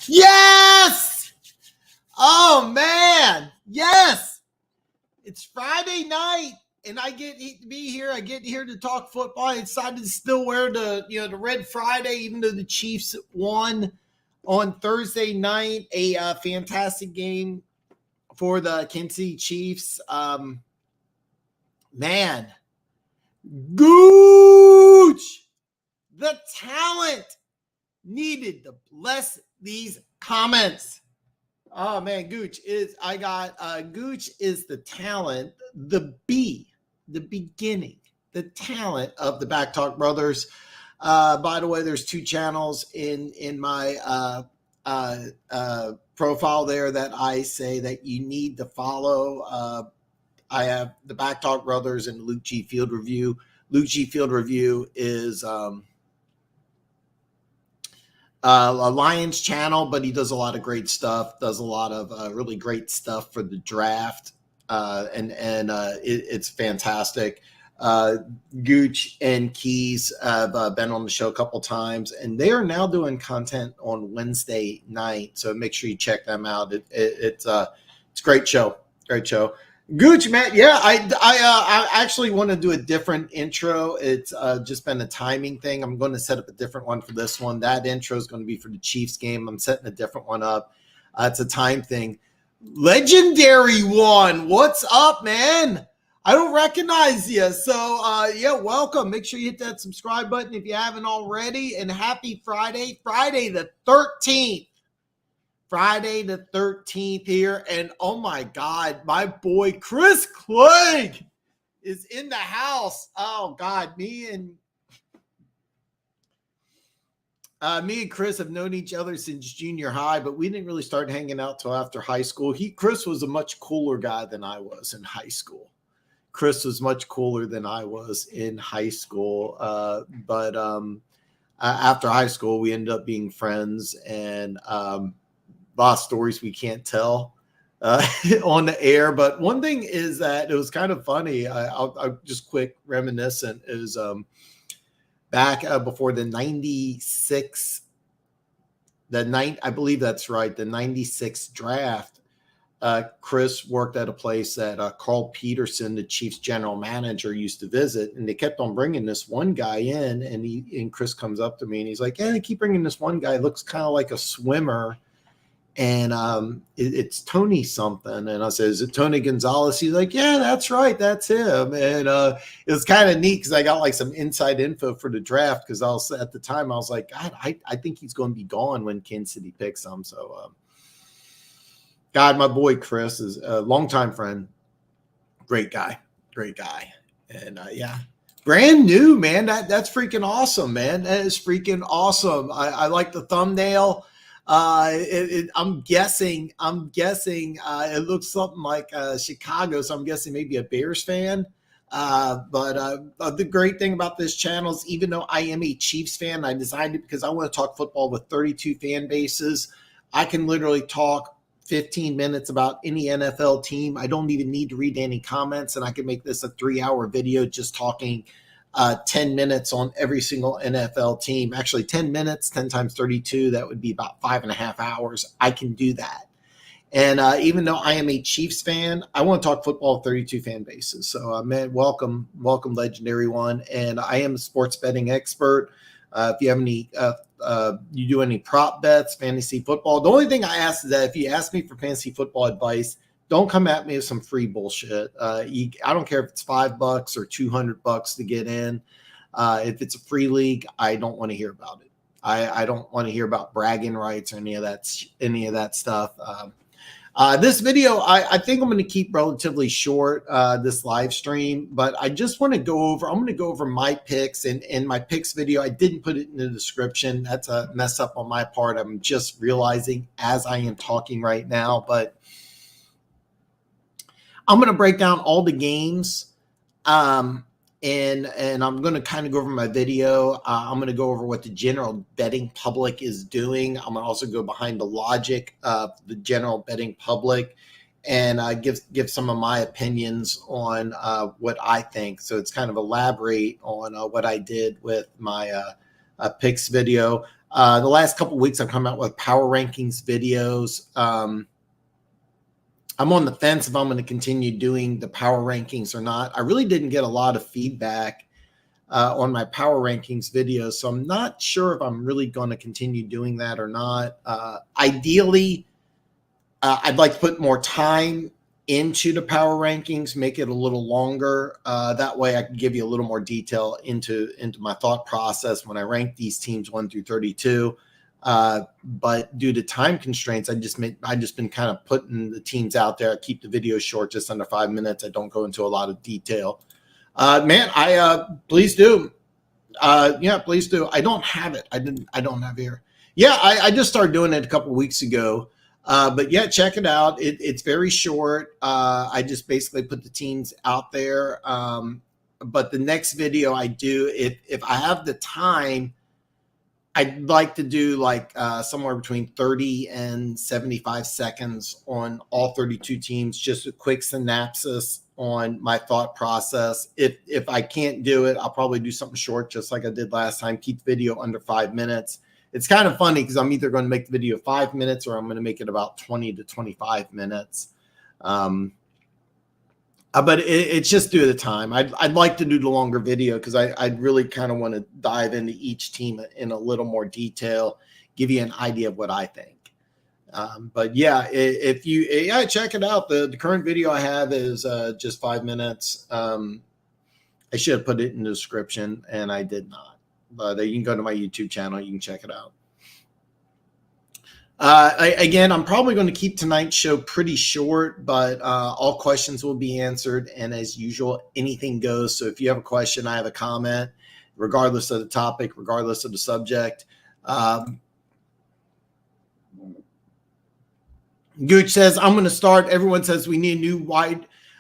Yes! Oh, man. Yes. It's Friday night, and I get to be here. I get here to talk football. I decided to still wear the Red Friday, even though the Chiefs won on Thursday night. A fantastic game for the Kansas City Chiefs. Man. Gooch! The talent needed to bless these comments. Oh man, Gooch is the talent, the beginning, the talent of the Back Talk Brothers. By the way, there's two channels in my profile there that I say that you need to follow. I have the Back Talk Brothers and Luke G Field Review. Luke G Field Review is a Lions channel, but he does a lot of great stuff, does a lot of really great stuff for the draft. It's fantastic. Gooch and Keys have been on the show a couple times, and they are now doing content on Wednesday night. So make sure you check them out. It's a great show. Great show. Gooch, man, yeah, I actually want to do a different intro. It's just been a timing thing. I'm going to set up a different one for this one. That intro is going to be for the Chiefs game. I'm setting a different one up. It's a time thing. Legendary One, what's up, man? I don't recognize you. So, yeah, welcome. Make sure you hit that subscribe button if you haven't already. And happy Friday, Friday the 13th. Friday the 13th here, and oh my God, my boy Chris Clegg is in the house. Oh God, me and Chris have known each other since junior high, but we didn't really start hanging out till after high school. Chris was a much cooler guy than I was in high school. Chris was much cooler than I was in high school, but after high school, we ended up being friends, and a lot of stories we can't tell on the air. But one thing is that it was kind of funny. I'll just quick reminiscent is back before the 96, I believe that's right, the 96 draft. Chris worked at a place that Carl Peterson, the Chiefs general manager, used to visit, and they kept on bringing this one guy in, and Chris comes up to me and he's like, "Yeah, they keep bringing this one guy. Looks kind of like a swimmer. And it's Tony something." And I said, "Is it Tony Gonzalez?" He's like, "Yeah, that's right. That's him." And it was kind of neat because I got like some inside info for the draft, because at the time I was like, God, I think he's going to be gone when Kansas City picks him. So, God, my boy Chris is a longtime friend. Great guy. And yeah, brand new, man. That's freaking awesome, man. That is freaking awesome. I like the thumbnail. I'm guessing it looks something like Chicago, so I'm guessing maybe a Bears fan. But the great thing about this channel is, even though I am a Chiefs fan, I designed it because I want to talk football with 32 fan bases. I can literally talk 15 minutes about any NFL team. I don't even need to read any comments, and I can make this a 3-hour video just talking 10 minutes on every single NFL team. Actually, 10 minutes, 10 times 32, that would be about 5.5 hours. I can do that. And even though I am a Chiefs fan, I want to talk football with 32 fan bases. So, man, welcome, Legendary One. And I am a sports betting expert. If you have any, you do any prop bets, fantasy football. The only thing I ask is that if you ask me for fantasy football advice, don't come at me with some free bullshit. I don't care if it's $5 or $200 to get in. If it's a free league, I don't want to hear about it. I don't want to hear about bragging rights or any of that stuff. This video, I think I'm going to keep relatively short, this live stream, but I just want to I'm going to go over my picks, and my picks video. I didn't put it in the description. That's a mess up on my part. I'm just realizing as I am talking right now, but I'm going to break down all the games, and I'm going to kind of go over my video. I'm going to go over what the general betting public is doing. I'm going to also go behind the logic of the general betting public, and give some of my opinions on what I think. So it's kind of elaborate on what I did with my picks video. The last couple of weeks, I've come out with power rankings videos. I'm on the fence if I'm going to continue doing the power rankings or not. I really didn't get a lot of feedback on my power rankings videos, so I'm not sure if I'm really going to continue doing that or not. Ideally, I'd like to put more time into the power rankings, make it a little longer. That way I can give you a little more detail into my thought process when I rank these teams 1 through 32. But due to time constraints, I just been kind of putting the teams out there. I keep the video short, just under 5 minutes. I don't go into a lot of detail. Please do. Yeah, please do. I don't have it. I don't have it here. Yeah, I just started doing it a couple of weeks ago. But yeah, check it out. It's very short. I just basically put the teams out there. But the next video I do, if I have the time, I'd like to do like somewhere between 30 and 75 seconds on all 32 teams, just a quick synopsis on my thought process. If I can't do it, I'll probably do something short, just like I did last time. Keep the video under 5 minutes. It's kind of funny because I'm either going to make the video 5 minutes or I'm going to make it about 20 to 25 minutes. But it's just due to the time. I'd like to do the longer video because I'd really kind of want to dive into each team in a little more detail, give you an idea of what I think. But yeah, check it out. The current video I have is just 5 minutes. I should have put it in the description, and I did not. But you can go to my YouTube channel. You can check it out. Again, I'm probably going to keep tonight's show pretty short, but all questions will be answered. And as usual, anything goes. So if you have a question, I have a comment, regardless of the topic, regardless of the subject. Gooch says, I'm going to start. Everyone says we need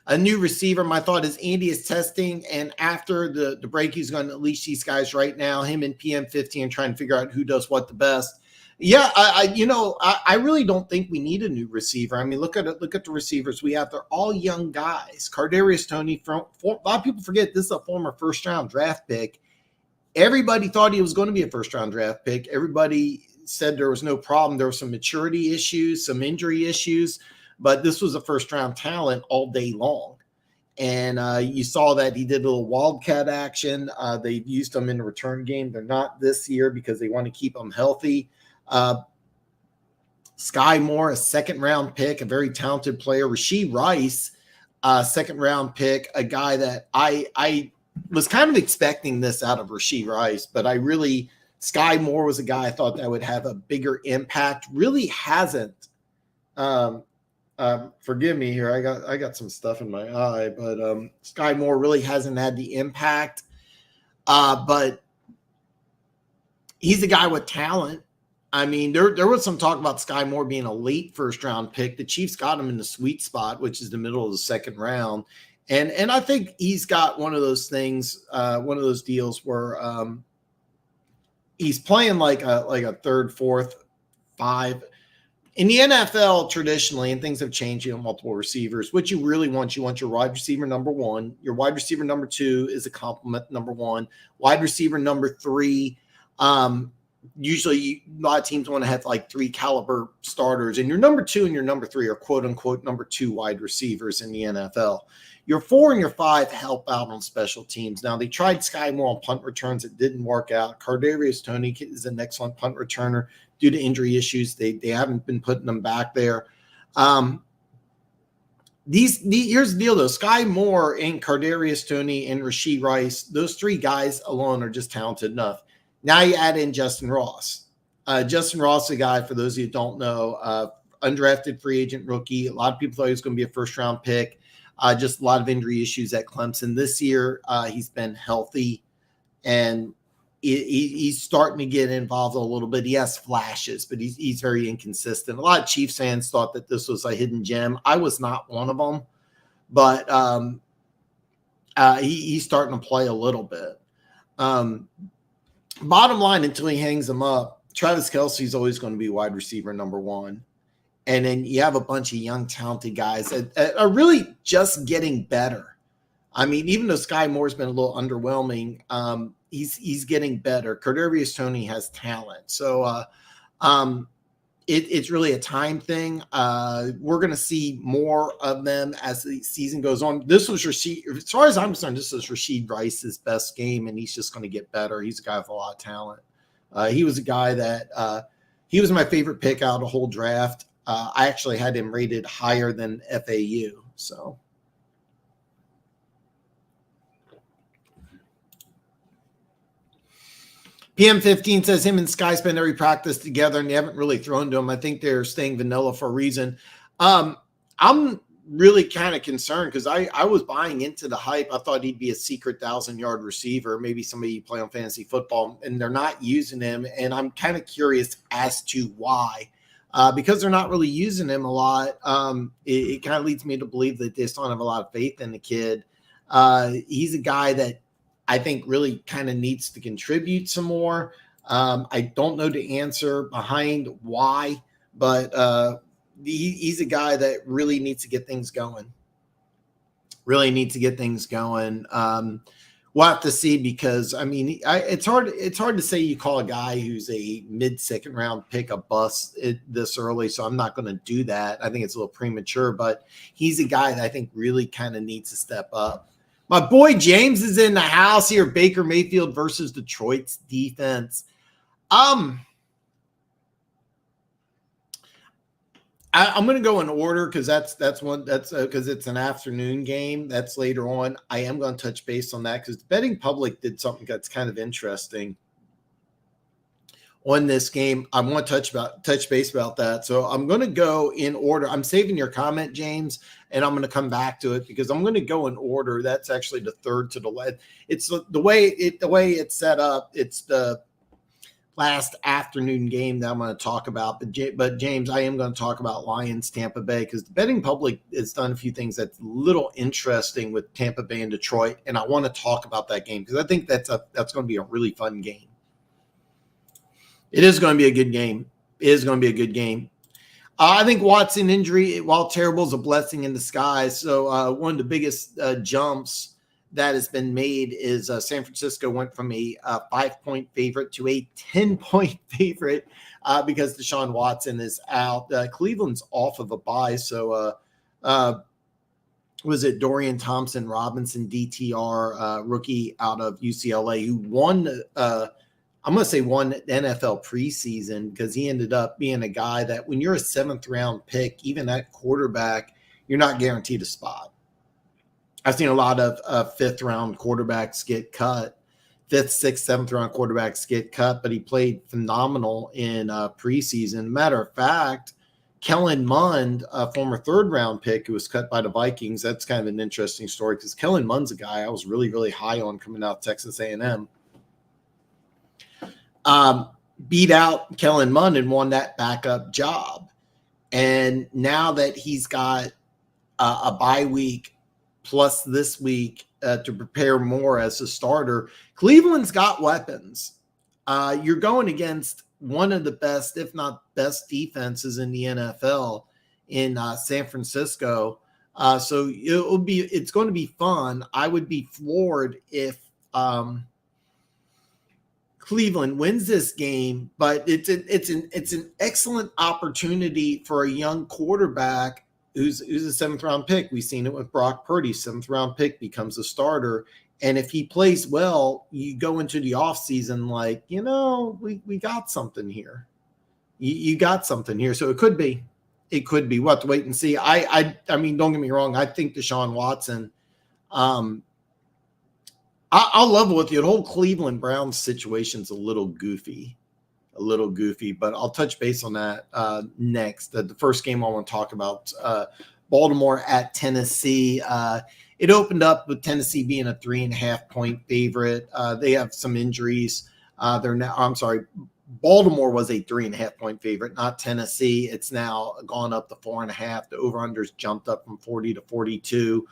a new receiver. My thought is Andy is testing, and after the break, he's going to unleash these guys right now, him and PM15, trying to figure out who does what the best. Yeah, I really don't think we need a new receiver. I mean, look at the receivers we have. They're all young guys. Kadarius Toney, a lot of people forget this is a former first-round draft pick. Everybody thought he was going to be a first-round draft pick. Everybody said there was no problem. There were some maturity issues, some injury issues, but this was a first-round talent all day long. And you saw that he did a little wildcat action. They've used him in the return game. They're not this year because they want to keep him healthy. Sky Moore, a second-round pick, a very talented player. Rashee Rice, second-round pick, a guy that I was kind of expecting this out of Rashee Rice, but Sky Moore was a guy I thought that would have a bigger impact. Really hasn't. Forgive me here. I got some stuff in my eye, but Sky Moore really hasn't had the impact. But he's a guy with talent. I mean, there was some talk about Sky Moore being a late first-round pick. The Chiefs got him in the sweet spot, which is the middle of the second round. And I think he's got one of those things, one of those deals where he's playing like a third, fourth, five. In the NFL, traditionally, and things have changed, multiple receivers, what you really want, you want your wide receiver number one. Your wide receiver number two is a complement number one. Wide receiver number three, usually a lot of teams want to have like 3 caliber starters, and your number 2 and your number 3 are quote unquote number 2 wide receivers in the NFL. Your 4 and your 5 help out on special teams. Now they tried Sky Moore on punt returns. It didn't work out. Kadarius Toney is an excellent punt returner. Due to injury issues, they haven't been putting them back there. Here's the deal though. Sky Moore and Kadarius Toney and Rashee Rice, those 3 guys alone are just talented enough. Now you add in Justin Ross. Justin Ross, a guy, for those of you who don't know, undrafted free agent rookie. A lot of people thought he was going to be a first-round pick. Just a lot of injury issues at Clemson. This year, he's been healthy, and he's starting to get involved a little bit. He has flashes, but he's very inconsistent. A lot of Chiefs fans thought that this was a hidden gem. I was not one of them, but he's starting to play a little bit. Bottom line, until he hangs them up, Travis Kelce's always going to be wide receiver number 1. And then you have a bunch of young, talented guys that are really just getting better. I mean, even though Sky Moore's been a little underwhelming, he's getting better. Kadarius Toney has talent. So it's really a time thing. We're going to see more of them as the season goes on. This was Rashid, as far as I'm concerned, this is Rashid Rice's best game, and he's just going to get better. He's a guy with a lot of talent. He was a guy that he was my favorite pick out of the whole draft. I actually had him rated higher than FAU. So. PM15 says him and Sky spend every practice together, and they haven't really thrown to him. I think they're staying vanilla for a reason. I'm really kind of concerned because I was buying into the hype. I thought he'd be a secret 1,000-yard receiver, maybe somebody you play on fantasy football, and they're not using him. And I'm kind of curious as to why. Because they're not really using him a lot, it kind of leads me to believe that they still don't have a lot of faith in the kid. He's a guy that I think really kind of needs to contribute some more. I don't know the answer behind why, but he's a guy that really needs to get things going. We'll have to see because, I mean, it's hard to say you call a guy who's a mid-second round pick a bust this early, so I'm not going to do that. I think it's a little premature, but he's a guy that I think really kind of needs to step up. My boy James is in the house here. Baker Mayfield versus Detroit's defense. I'm going to go in order because that's because it's an afternoon game. That's later on. I am going to touch base on that because the betting public did something that's kind of interesting on this game. I want to touch base about that. So I'm going to go in order. I'm saving your comment, James, and I'm going to come back to it because I'm going to go in order. That's actually the third to the left. It's the way it's set up. It's the last afternoon game that I'm going to talk about. But James, I am going to talk about Lions Tampa Bay because the betting public has done a few things that's a little interesting with Tampa Bay and Detroit, and I want to talk about that game because I think that's going to be a really fun game. It is going to be a good game. I think Watson injury, while terrible, is a blessing in disguise. So one of the biggest jumps that has been made is San Francisco went from a 5-point favorite to a 10-point favorite because Deshaun Watson is out. Cleveland's off of a bye. So was it Dorian Thompson-Robinson, DTR, rookie out of UCLA, who won I'm going to say one NFL preseason because he ended up being a guy that when you're a 7th-round pick, even at quarterback, you're not guaranteed a spot. I've seen a lot of 5th-round quarterbacks get cut, 5th, 6th, 7th-round quarterbacks get cut, but he played phenomenal in preseason. Matter of fact, Kellen Mond, a former 3rd-round pick who was cut by the Vikings, that's kind of an interesting story because Kellen Mond's a guy I was really, really high on coming out of Texas A&M. Beat out Kellen Mond and won that backup job. And now that he's got a bye week plus this week to prepare more as a starter, Cleveland's got weapons. You're going against one of the best, if not best, defenses in the NFL in San Francisco. So it's going to be fun. I would be floored if Cleveland wins this game, but it's an excellent opportunity for a young quarterback who's a 7th-round pick. We've seen it with Brock Purdy. 7th-round pick becomes a starter, and if he plays well, you go into the offseason like, we got something here. You got something here, so it could be. We'll have to wait and see. I mean, don't get me wrong. I think Deshaun Watson. I'll level with you. The whole Cleveland Browns situation's a little goofy, but I'll touch base on that next. The first game I want to talk about, Baltimore at Tennessee. It opened up with Tennessee being a 3.5-point favorite. They have some injuries. Baltimore was a 3.5-point favorite, not Tennessee. It's now gone up to 4.5. The over-unders jumped up from 40 to 42.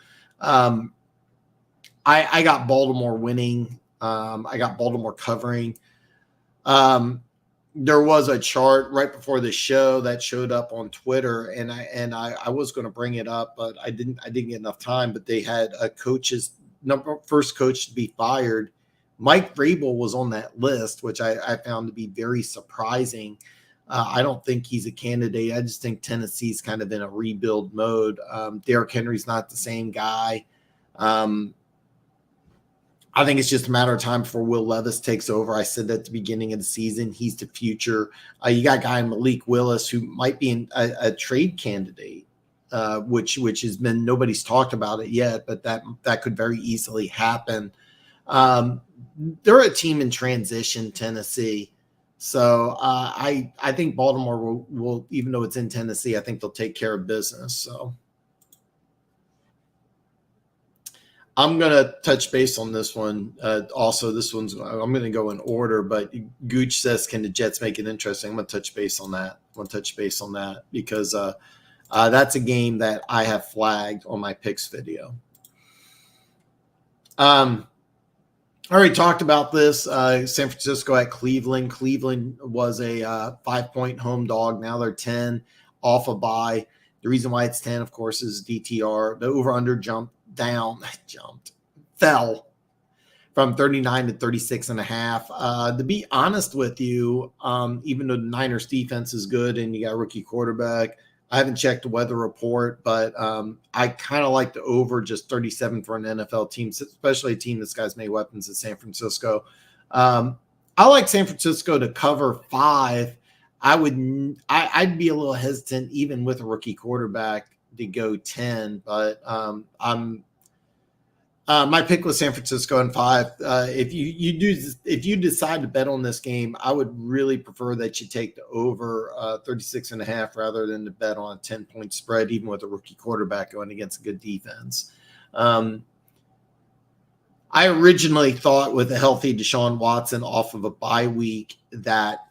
I got Baltimore winning. I got Baltimore covering. There was a chart right before the show that showed up on Twitter, and I was going to bring it up, but I didn't get enough time. But they had a first coach to be fired Mike Vrabel was on that list, which I found to be very surprising. I don't think he's a candidate. I just think Tennessee's kind of in a rebuild mode. Derrick Henry's not the same guy. I think it's just a matter of time before Will Levis takes over. I said that at the beginning of the season. He's the future. You got a guy Malik Willis who might be a trade candidate, which has been, nobody's talked about it yet, but that could very easily happen. They're a team in transition, Tennessee. So I think Baltimore will, even though it's in Tennessee, I think they'll take care of business. So I'm going to touch base on this one. Also, this one's, I'm going to go in order, but Gooch says, can the Jets make it interesting? I'm going to touch base on that. Because that's a game that I have flagged on my picks video. I already talked about this. San Francisco at Cleveland. Cleveland was a 5-point home dog. Now they're 10 off a bye. The reason why it's 10, of course, is DTR. The over-under fell from 39 to 36.5. To be honest with you, even though the Niners defense is good and you got a rookie quarterback, I haven't checked the weather report, but I kind of like the over just 37 for an NFL team, especially a team that's got as many weapons as San Francisco. I like San Francisco to cover 5. I'd be a little hesitant even with a rookie quarterback to go 10, but my pick was San Francisco and 5. If you decide to bet on this game, I would really prefer that you take the over 36.5 rather than to bet on a 10-point spread, even with a rookie quarterback going against a good defense. I originally thought with a healthy Deshaun Watson off of a bye week that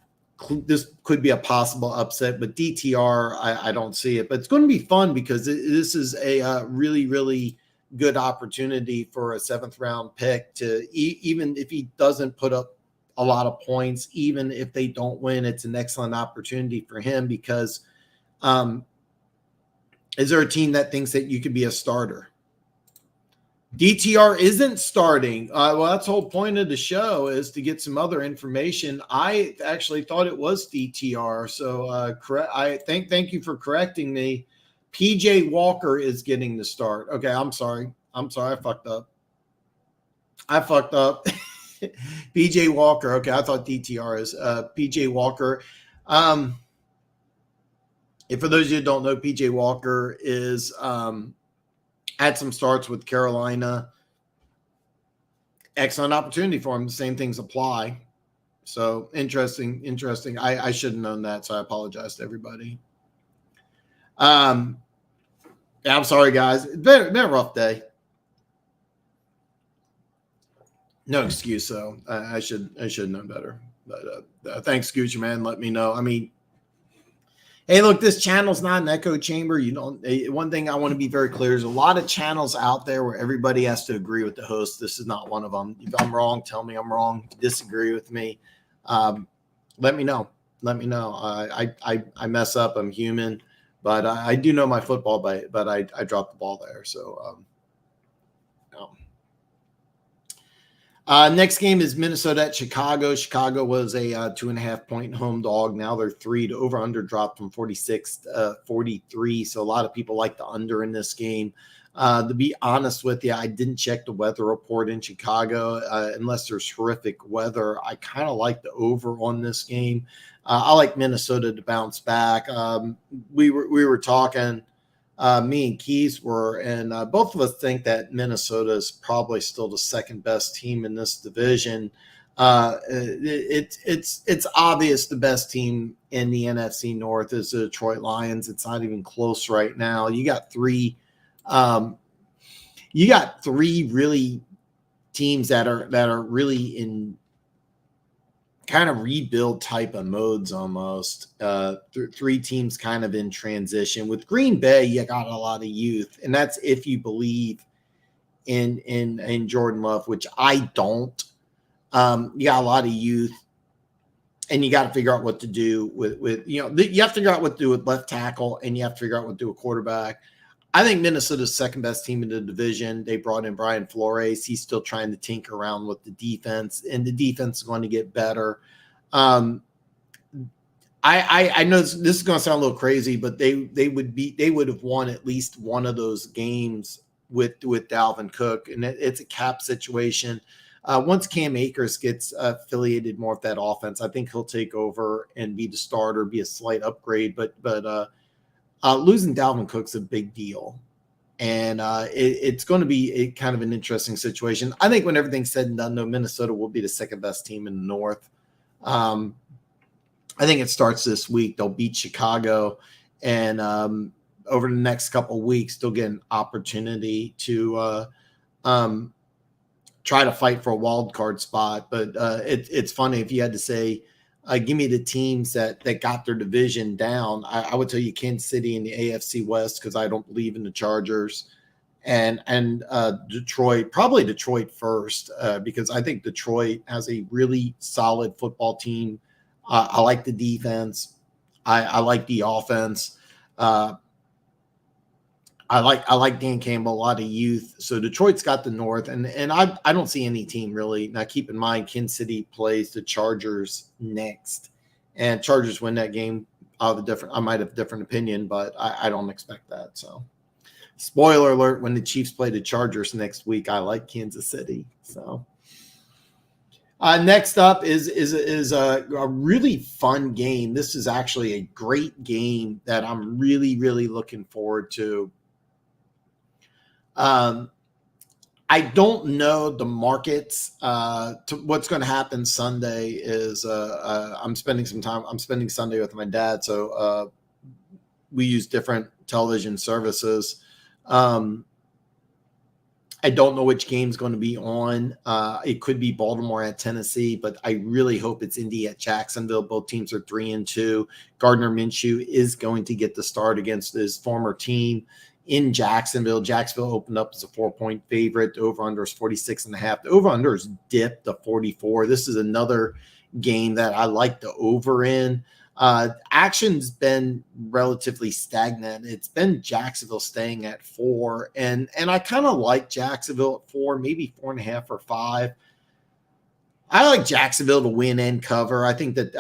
this could be a possible upset, but DTR, I don't see it. But it's going to be fun because this is a really, really good opportunity for a 7th round pick to, even if he doesn't put up a lot of points, even if they don't win, it's an excellent opportunity for him because is there a team that thinks that you could be a starter? DTR isn't starting. Well, that's the whole point of the show is to get some other information. I actually thought it was DTR. So thank you for correcting me. PJ Walker is getting the start. Okay, I'm sorry. I fucked up. PJ Walker. Okay, I thought DTR is PJ Walker. And for those of you who don't know, PJ Walker is had some starts with Carolina. Excellent opportunity for him. The same things apply. So interesting. I should have known that, so I apologize to everybody. Yeah, I'm sorry, guys. It's been a rough day. No excuse, though. I should have known better. But thanks, Gucci man. Let me know. I mean, hey, look, this channel's not an echo chamber. One thing I want to be very clear is a lot of channels out there where everybody has to agree with the host. This is not one of them. If I'm wrong, tell me I'm wrong. Disagree with me. Let me know. I mess up. I'm human. But I do know my football, but I dropped the ball there. So, next game is Minnesota at Chicago. Chicago was a 2.5-point home dog. Now they're 3. The over-under dropped from 46 to 43. So a lot of people like the under in this game. To be honest with you, I didn't check the weather report in Chicago unless there's horrific weather. I kind of like the over on this game. I like Minnesota to bounce back. We were talking, me and Keys were, and both of us think that Minnesota is probably still the second best team in this division. It's obvious the best team in the NFC North is the Detroit Lions. It's not even close right now. You got three really teams that are really in kind of rebuild type of modes almost. 3 teams kind of in transition. With Green Bay, you got a lot of youth, and that's if you believe in Jordan Love, which I don't. You got a lot of youth, and you got to figure out what to do with you have to figure out what to do with left tackle, and you have to figure out what to do with quarterback. I think Minnesota's second best team in the division. They brought in Brian Flores. He's still trying to tinker around with the defense, and the defense is going to get better. I know this is going to sound a little crazy, but they would have won at least one of those games with Dalvin Cook, and it's a cap situation. Once Cam Akers gets affiliated more with that offense, I think he'll take over and be the starter, be a slight upgrade. But losing Dalvin Cook's a big deal, and it's going to be a kind of an interesting situation. I think when everything's said and done, though, Minnesota will be the second best team in the North. I think it starts this week. They'll beat Chicago, and over the next couple of weeks, they'll get an opportunity to try to fight for a wild card spot. But it's funny, if you had to say, give me the teams that got their division down, I would tell you Kansas City in the AFC West, because I don't believe in the Chargers, and Detroit, probably Detroit first, because I think Detroit has a really solid football team. I like the defense. I like the offense. I like Dan Campbell, a lot of youth. So Detroit's got the North, and I don't see any team really. Now keep in mind, Kansas City plays the Chargers next, and Chargers win that game. I might have a different opinion, but I don't expect that. So, spoiler alert: when the Chiefs play the Chargers next week, I like Kansas City. So. Next up is a really fun game. This is actually a great game that I'm really, really looking forward to. I don't know the markets. To what's going to happen Sunday is I'm spending Sunday with my dad, so we use different television services. I don't know which game's going to be on. It could be Baltimore at Tennessee, but I really hope it's Indy at Jacksonville. Both teams are 3-2. Gardner Minshew is going to get the start against his former team in Jacksonville. Jacksonville opened up as a 4-point favorite. The over-under is 46.5. The over-under is dipped to 44. This is another game that I like the over in. Action's been relatively stagnant. It's been Jacksonville staying at 4, and I kind of like Jacksonville at 4, maybe 4.5 or 5. I like Jacksonville to win and cover. I think that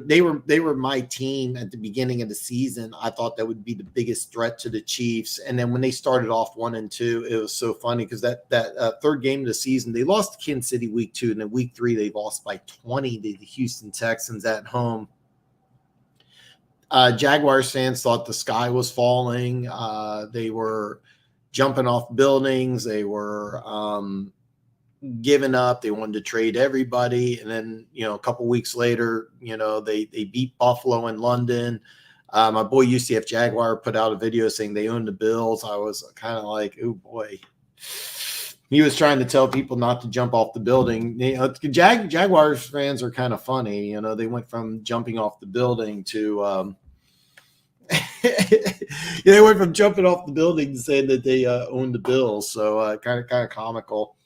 they were my team at the beginning of the season. I thought that would be the biggest threat to the Chiefs, and then when they started off 1-2, it was so funny because that third game of the season, they lost to Kansas City week 2, and then week 3 they lost by 20 to the Houston Texans at home. Jaguars fans thought the sky was falling. They were jumping off buildings. They were giving up. They wanted to trade everybody. And then, a couple weeks later, they beat Buffalo in London. My boy UCF Jaguar put out a video saying they owned the Bills. I was kind of like, oh boy. He was trying to tell people not to jump off the building. Jaguars fans are kind of funny. They went from jumping off the building to they went from jumping off the building to saying that they owned the Bills. So kind of comical,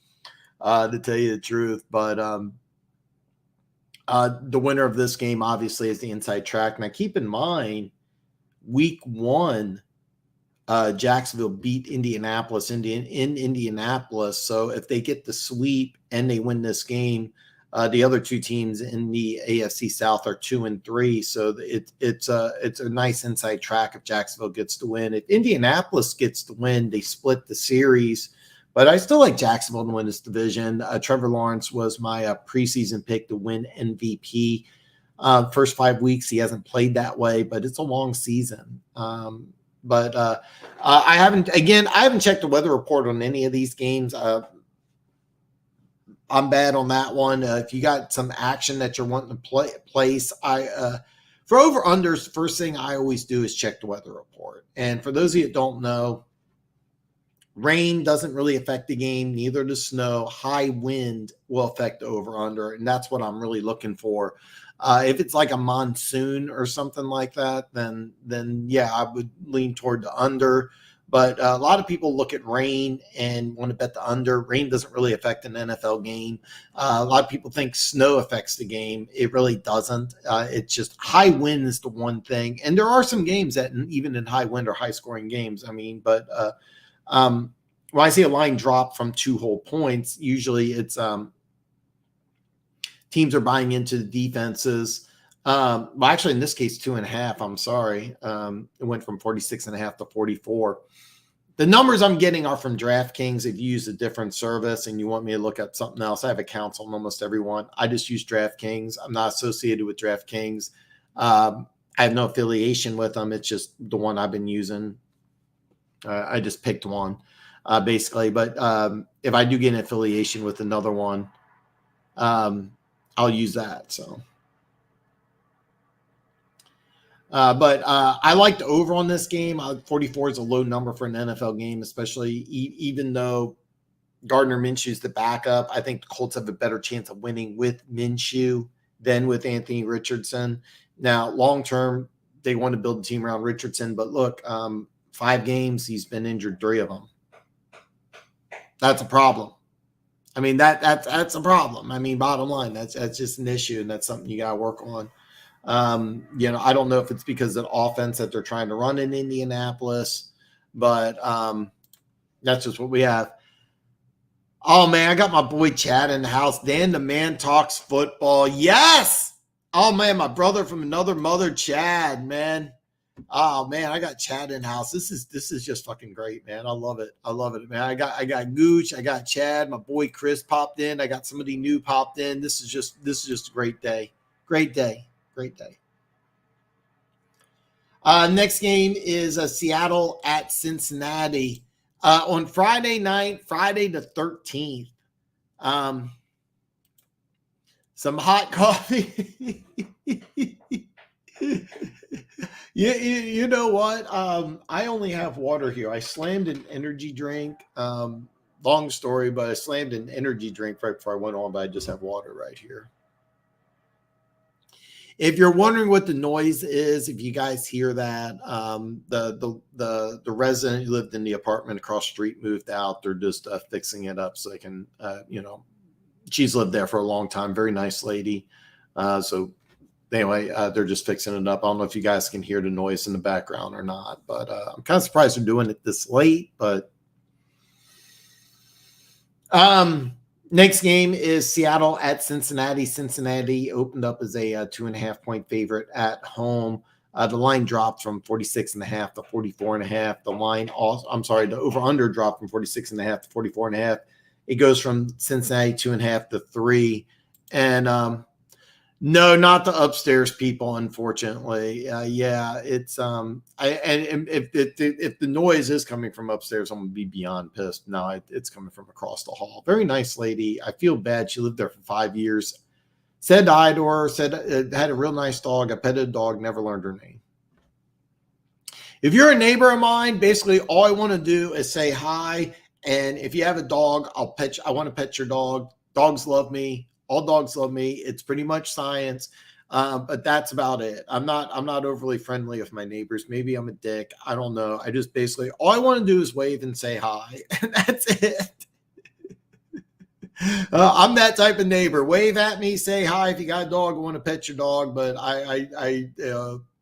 to tell you the truth. But the winner of this game obviously is the inside track. Now keep in mind, week 1. Jacksonville beat Indianapolis in Indianapolis. So if they get the sweep and they win this game, the other two teams in the AFC South are 2-3. So it's a nice inside track if Jacksonville gets to win. If Indianapolis gets to win, they split the series. But I still like Jacksonville to win this division. Trevor Lawrence was my preseason pick to win MVP. First 5 weeks, he hasn't played that way, but it's a long season. But I haven't checked the weather report on any of these games. I'm bad on that one. If you got some action that you're wanting to place, for over-unders, the first thing I always do is check the weather report. And for those of you that don't know, rain doesn't really affect the game, neither does snow. High wind will affect the over-under, and that's what I'm really looking for. If it's like a monsoon or something like that, then yeah, I would lean toward the under. But a lot of people look at rain and want to bet the under. Rain doesn't really affect an NFL game. A lot of people think snow affects the game. It really doesn't. It's just high wind is the one thing. And there are some games that even in high wind are high scoring games. I mean, but when I see a line drop from 2 whole points, usually it's teams are buying into the defenses. Well, actually, in this case, 2.5. I'm sorry. It went from 46.5 to 44. The numbers I'm getting are from DraftKings. If you use a different service and you want me to look up something else, I have accounts on almost everyone. I just use DraftKings. I'm not associated with DraftKings. I have no affiliation with them. It's just the one I've been using. I just picked one, basically. But if I do get an affiliation with another one, I'll use that. So. But I like the over on this game. 44 is a low number for an NFL game, especially even though Gardner Minshew's the backup. I think the Colts have a better chance of winning with Minshew than with Anthony Richardson. Now, long term, they want to build a team around Richardson. But look, 5 games, he's been injured 3 of them. That's a problem. I mean, that's a problem. I mean, bottom line, that's just an issue, and that's something you got to work on. I don't know if it's because of the offense that they're trying to run in Indianapolis, but that's just what we have. Oh man, I got my boy Chad in the house. Dan the man talks football. Yes. Oh man, my brother from another mother, Chad, man. Oh man, I got Chad in the house. This is just fucking great, man. I love it. I love it, man. I got Gooch, I got Chad, my boy Chris popped in. I got somebody new popped in. This is just a great day. Great day. Great day. Next game is Seattle at Cincinnati on Friday night, Friday the 13th. Some hot coffee. You know what? I only have water here. I slammed an energy drink. Long story, but I slammed an energy drink right before I went on, but I just have water right here. If you're wondering what the noise is, if you guys hear that, the resident who lived in the apartment across the street moved out. They're just fixing it up so they can, she's lived there for a long time. Very nice lady. So anyway, they're just fixing it up. I don't know if you guys can hear the noise in the background or not, but I'm kind of surprised they're doing it this late. But next game is Seattle at Cincinnati. Cincinnati opened up as a 2.5-point favorite at home. The line dropped from 46.5 to 44.5. The over-under dropped from 46.5 to 44.5. It goes from Cincinnati 2.5 to 3. And no, not the upstairs people, unfortunately. It's if the noise is coming from upstairs, I'm gonna be beyond pissed. No, it's coming from across the hall. Very nice lady. I feel bad. She lived there for 5 years. Said hi to her. Said had a real nice dog. I petted a dog. Never learned her name. If you're a neighbor of mine, basically all I want to do is say hi. And if you have a dog, I want to pet your dog. Dogs love me. All dogs love me. It's pretty much science, but that's about it. I'm not overly friendly with my neighbors. Maybe I'm a dick. I don't know. I just basically all I want to do is wave and say hi, and that's it. I'm that type of neighbor. Wave at me, say hi. If you got a dog, I want to pet your dog, but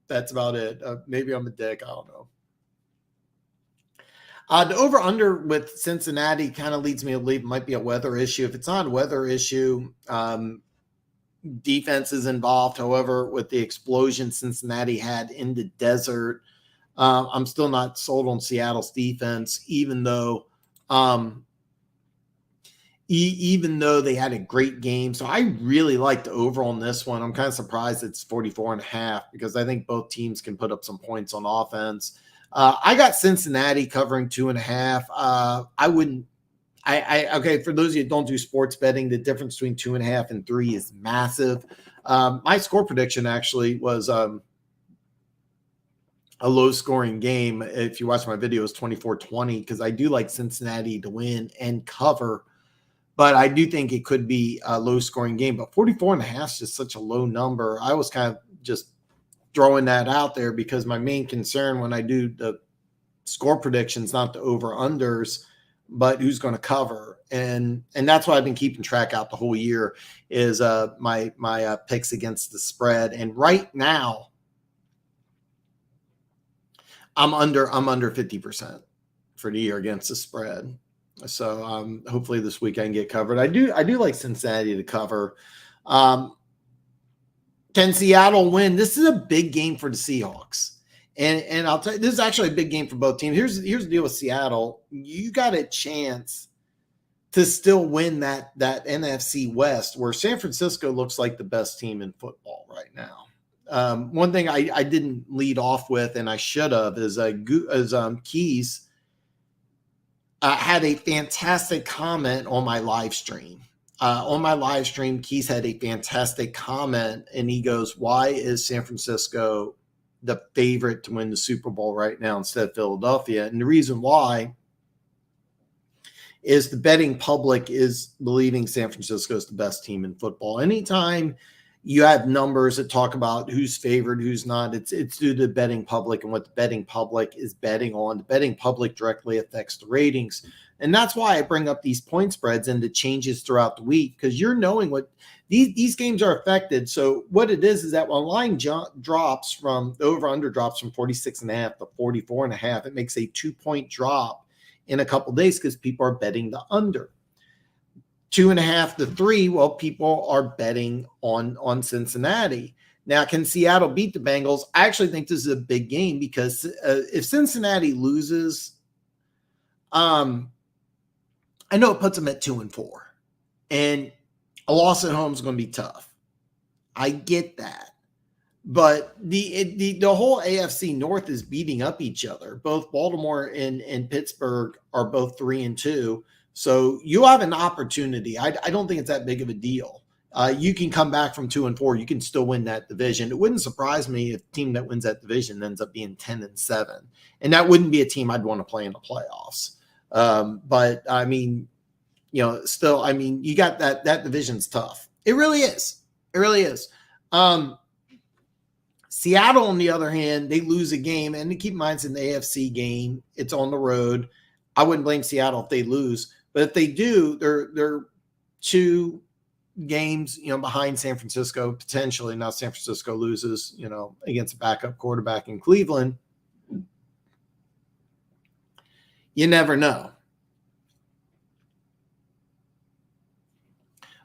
that's about it. Maybe I'm a dick. I don't know. The over-under with Cincinnati kind of leads me to believe it might be a weather issue. If it's not a weather issue, defense is involved. However, with the explosion Cincinnati had in the desert, I'm still not sold on Seattle's defense, even though they had a great game. So I really like the over on this one. I'm kind of surprised it's 44.5 because I think both teams can put up some points on offense. I got Cincinnati covering 2.5. Okay, for those of you that don't do sports betting, the difference between 2.5 and 3 is massive. My score prediction actually was a low-scoring game. If you watch my video, it's 24-20 because I do like Cincinnati to win and cover, but I do think it could be a low-scoring game. But 44.5 is just such a low number. I was kind of just throwing that out there because my main concern when I do the score predictions, not the over-unders, but who's going to cover. And that's what I've been keeping track out the whole year is my picks against the spread. And right now, I'm under 50% for the year against the spread. So hopefully this week I can get covered. I do like Cincinnati to cover. Can Seattle win? This is a big game for the Seahawks. And I'll tell you, this is actually a big game for both teams. Here's the deal with Seattle. You got a chance to still win that NFC West, where San Francisco looks like the best team in football right now. One thing I didn't lead off with, and I should have, is Keys had a fantastic comment on my live stream. Keys had a fantastic comment, and he goes, "Why is San Francisco the favorite to win the Super Bowl right now instead of Philadelphia?" And the reason why is the betting public is believing San Francisco is the best team in football. Anytime you have numbers that talk about who's favored, who's not, it's due to the betting public and what the betting public is betting on. The betting public directly affects the ratings. And that's why I bring up these point spreads and the changes throughout the week, because you're knowing what these games are affected. So what it is that when a line drops from the over-under drops from 46.5 to 44.5, it makes a 2-point drop in a couple days because people are betting the under. 2.5 to 3, well, people are betting on Cincinnati. Now, can Seattle beat the Bengals? I actually think this is a big game because if Cincinnati loses, I know it puts them at 2-4, and a loss at home is going to be tough. I get that, but the whole AFC North is beating up each other. Both Baltimore and Pittsburgh are both 3-2. So you have an opportunity. I don't think it's that big of a deal. You can come back from 2-4. You can still win that division. It wouldn't surprise me if the team that wins that division ends up being 10-7, and that wouldn't be a team I'd want to play in the playoffs. But I mean, still, I mean, you got that division's tough. It really is. It really is. Seattle, on the other hand, they lose a game, and keep in mind it's an AFC game. It's on the road. I wouldn't blame Seattle if they lose. But if they do, they're 2 games, behind San Francisco, potentially. Now San Francisco loses, against a backup quarterback in Cleveland. You never know.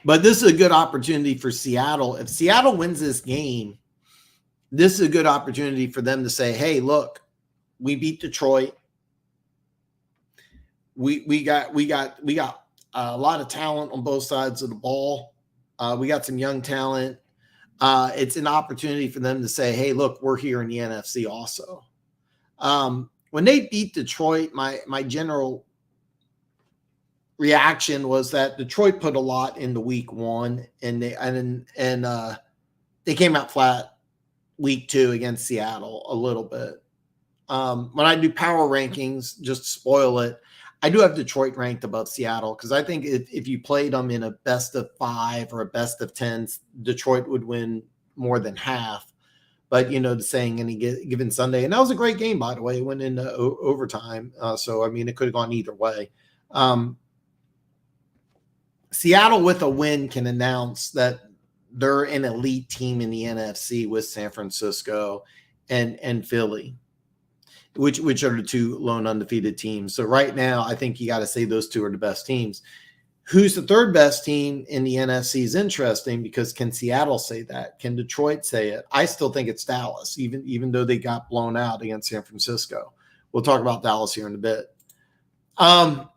But this is a good opportunity for Seattle. If Seattle wins this game, this is a good opportunity for them to say, "Hey, look, we beat Detroit. We got a lot of talent on both sides of the ball. We got some young talent. It's an opportunity for them to say, "Hey, look, we're here in the NFC also." When they beat Detroit, my general reaction was that Detroit put a lot into week 1, and they came out flat week 2 against Seattle a little bit. When I do power rankings, just to spoil it, I do have Detroit ranked above Seattle because I think if you played them in a best of 5 or a best of 10, Detroit would win more than half. But, the saying, any given Sunday. And that was a great game, by the way. It went into overtime. So, I mean, it could have gone either way. Seattle with a win can announce that they're an elite team in the NFC with San Francisco and Philly, which are the 2 lone undefeated teams. So right now, I think you got to say those 2 are the best teams. Who's the 3rd best team in the NFC is interesting because can Seattle say that? Can Detroit say it? I still think it's Dallas, even though they got blown out against San Francisco. We'll talk about Dallas here in a bit. All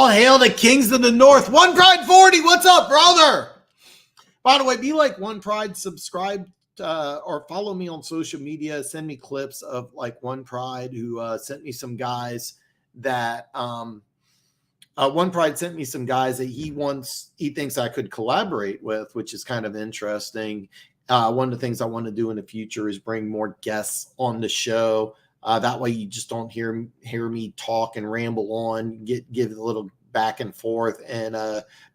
hail the Kings of the North. One Pride 40. What's up, brother? By the way, be like One Pride, subscribe or follow me on social media. Send me clips of like One Pride who sent me some guys that One Pride sent me some guys that he thinks I could collaborate with, which is kind of interesting. One of the things I want to do in the future is bring more guests on the show. That way you just don't hear me talk and ramble on, give a little back and forth. And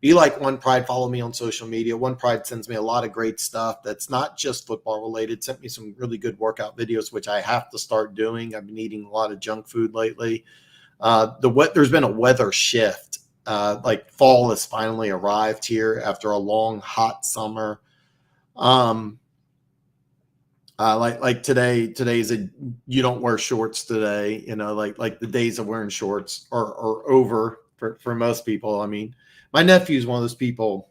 be like One Pride. Follow me on social media. One Pride sends me a lot of great stuff that's not just football related. Sent me some really good workout videos, which I have to start doing. I've been eating a lot of junk food lately. There's been a weather shift. Like fall has finally arrived here after a long hot summer. Like today's you don't wear shorts today, like the days of wearing shorts are over for most people. I mean, my nephew's one of those people,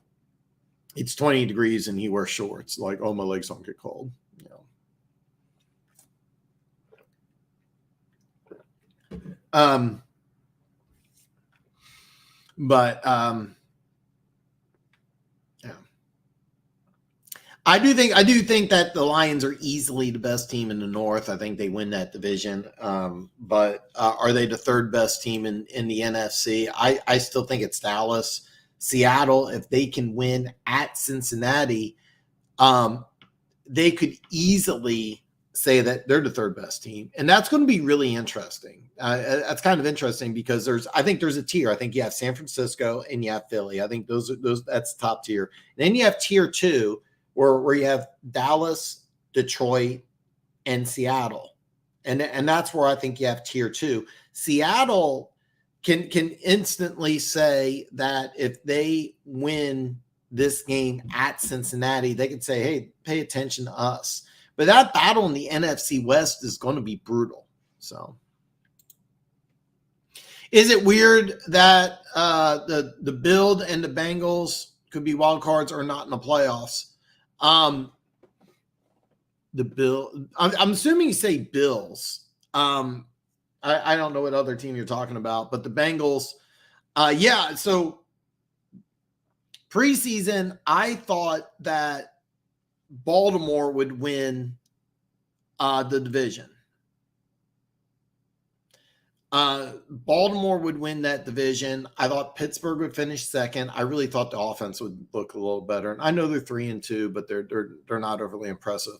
it's 20 degrees and he wears shorts, like, oh, my legs don't get cold, yeah. I do think that the Lions are easily the best team in the North. I think they win that division. But are they the third best team in the NFC? I still think it's Dallas. Seattle, if they can win at Cincinnati, they could easily say that they're the third best team. And that's going to be really interesting. That's kind of interesting because I think there's a tier. I think you have San Francisco and you have Philly. I think that's top tier. And then you have tier 2, where you have Dallas, Detroit, and Seattle. And that's where I think you have tier 2. Seattle can instantly say that if they win this game at Cincinnati, they could say, hey, pay attention to us. But that battle in the NFC West is going to be brutal. So is it weird that the Bills and the Bengals could be wild cards or not in the playoffs? I'm assuming you say Bills. I don't know what other team you're talking about, but the Bengals, yeah. So preseason, I thought that Baltimore would win the division. Baltimore would win that division. I thought Pittsburgh would finish second. I really thought the offense would look a little better. And I know they're 3-2, but they're not overly impressive.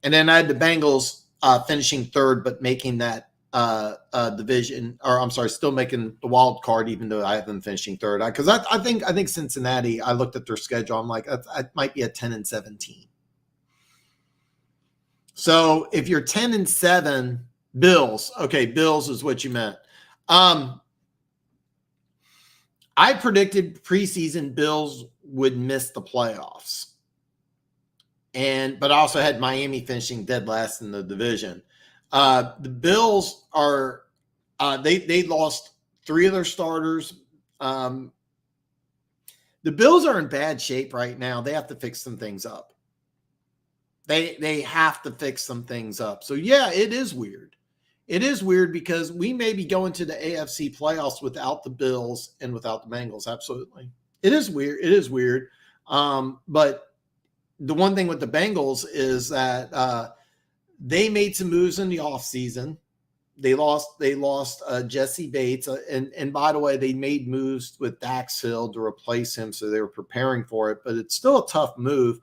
And then I had the Bengals finishing third, but making that division, or I'm sorry, still making the wild card, even though I have them finishing third. Because I think Cincinnati, I looked at their schedule. I'm like, that might be a 10-17. So if you're 10-7, Bills. Okay, Bills is what you meant. I predicted preseason Bills would miss the playoffs. But I also had Miami finishing dead last in the division. The Bills are they lost 3 of their starters. The Bills are in bad shape right now. They have to fix some things up. They have to fix some things up. So yeah, it is weird. It is weird because we may be going to the AFC playoffs without the Bills and without the Bengals. Absolutely. It is weird. It is weird. But the one thing with the Bengals is that they made some moves in the offseason. They lost Jesse Bates. And by the way, they made moves with Dax Hill to replace him. So they were preparing for it, but it's still a tough move.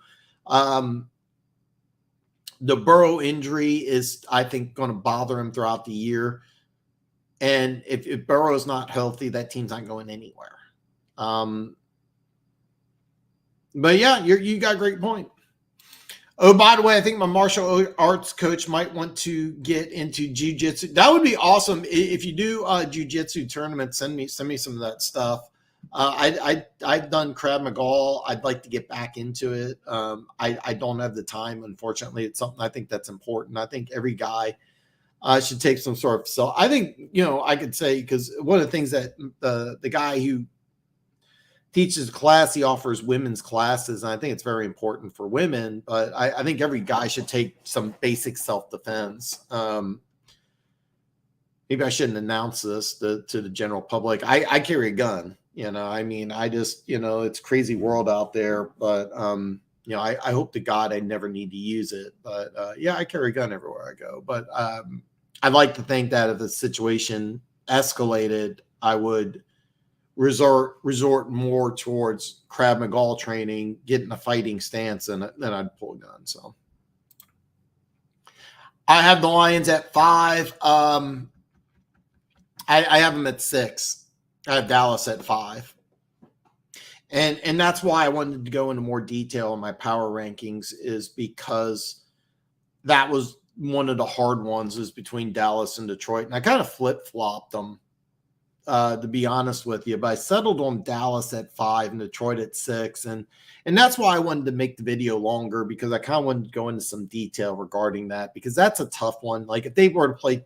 The Burrow injury is, I think, going to bother him throughout the year. And if Burrow is not healthy, that team's not going anywhere. But yeah, you got a great point. Oh, by the way, I think my martial arts coach might want to get into jiu-jitsu. That would be awesome. If you do jiu-jitsu tournaments, send me some of that stuff. I've done Krav Maga. I'd like to get back into it. I don't have the time, unfortunately. It's something I think that's important. I think every guy should take some sort of self. I think, I could say, because one of the things that the guy who teaches class, he offers women's classes, and I think it's very important for women, but I think every guy should take some basic self-defense. Maybe I shouldn't announce this to the general public. I carry a gun. I just, it's a crazy world out there, but, I hope to God I never need to use it. But, yeah, I carry a gun everywhere I go. But I'd like to think that if the situation escalated, I would resort more towards Krav Maga training, getting a fighting stance, and then I'd pull a gun. So I have the Lions at 5. I have them at 6. I have Dallas at 5. And that's why I wanted to go into more detail on my power rankings, is because that was one of the hard ones, is between Dallas and Detroit. And I kind of flip-flopped them, to be honest with you. But I settled on Dallas at 5 and Detroit at 6. And that's why I wanted to make the video longer, because I kind of wanted to go into some detail regarding that, because that's a tough one. Like, if they were to play,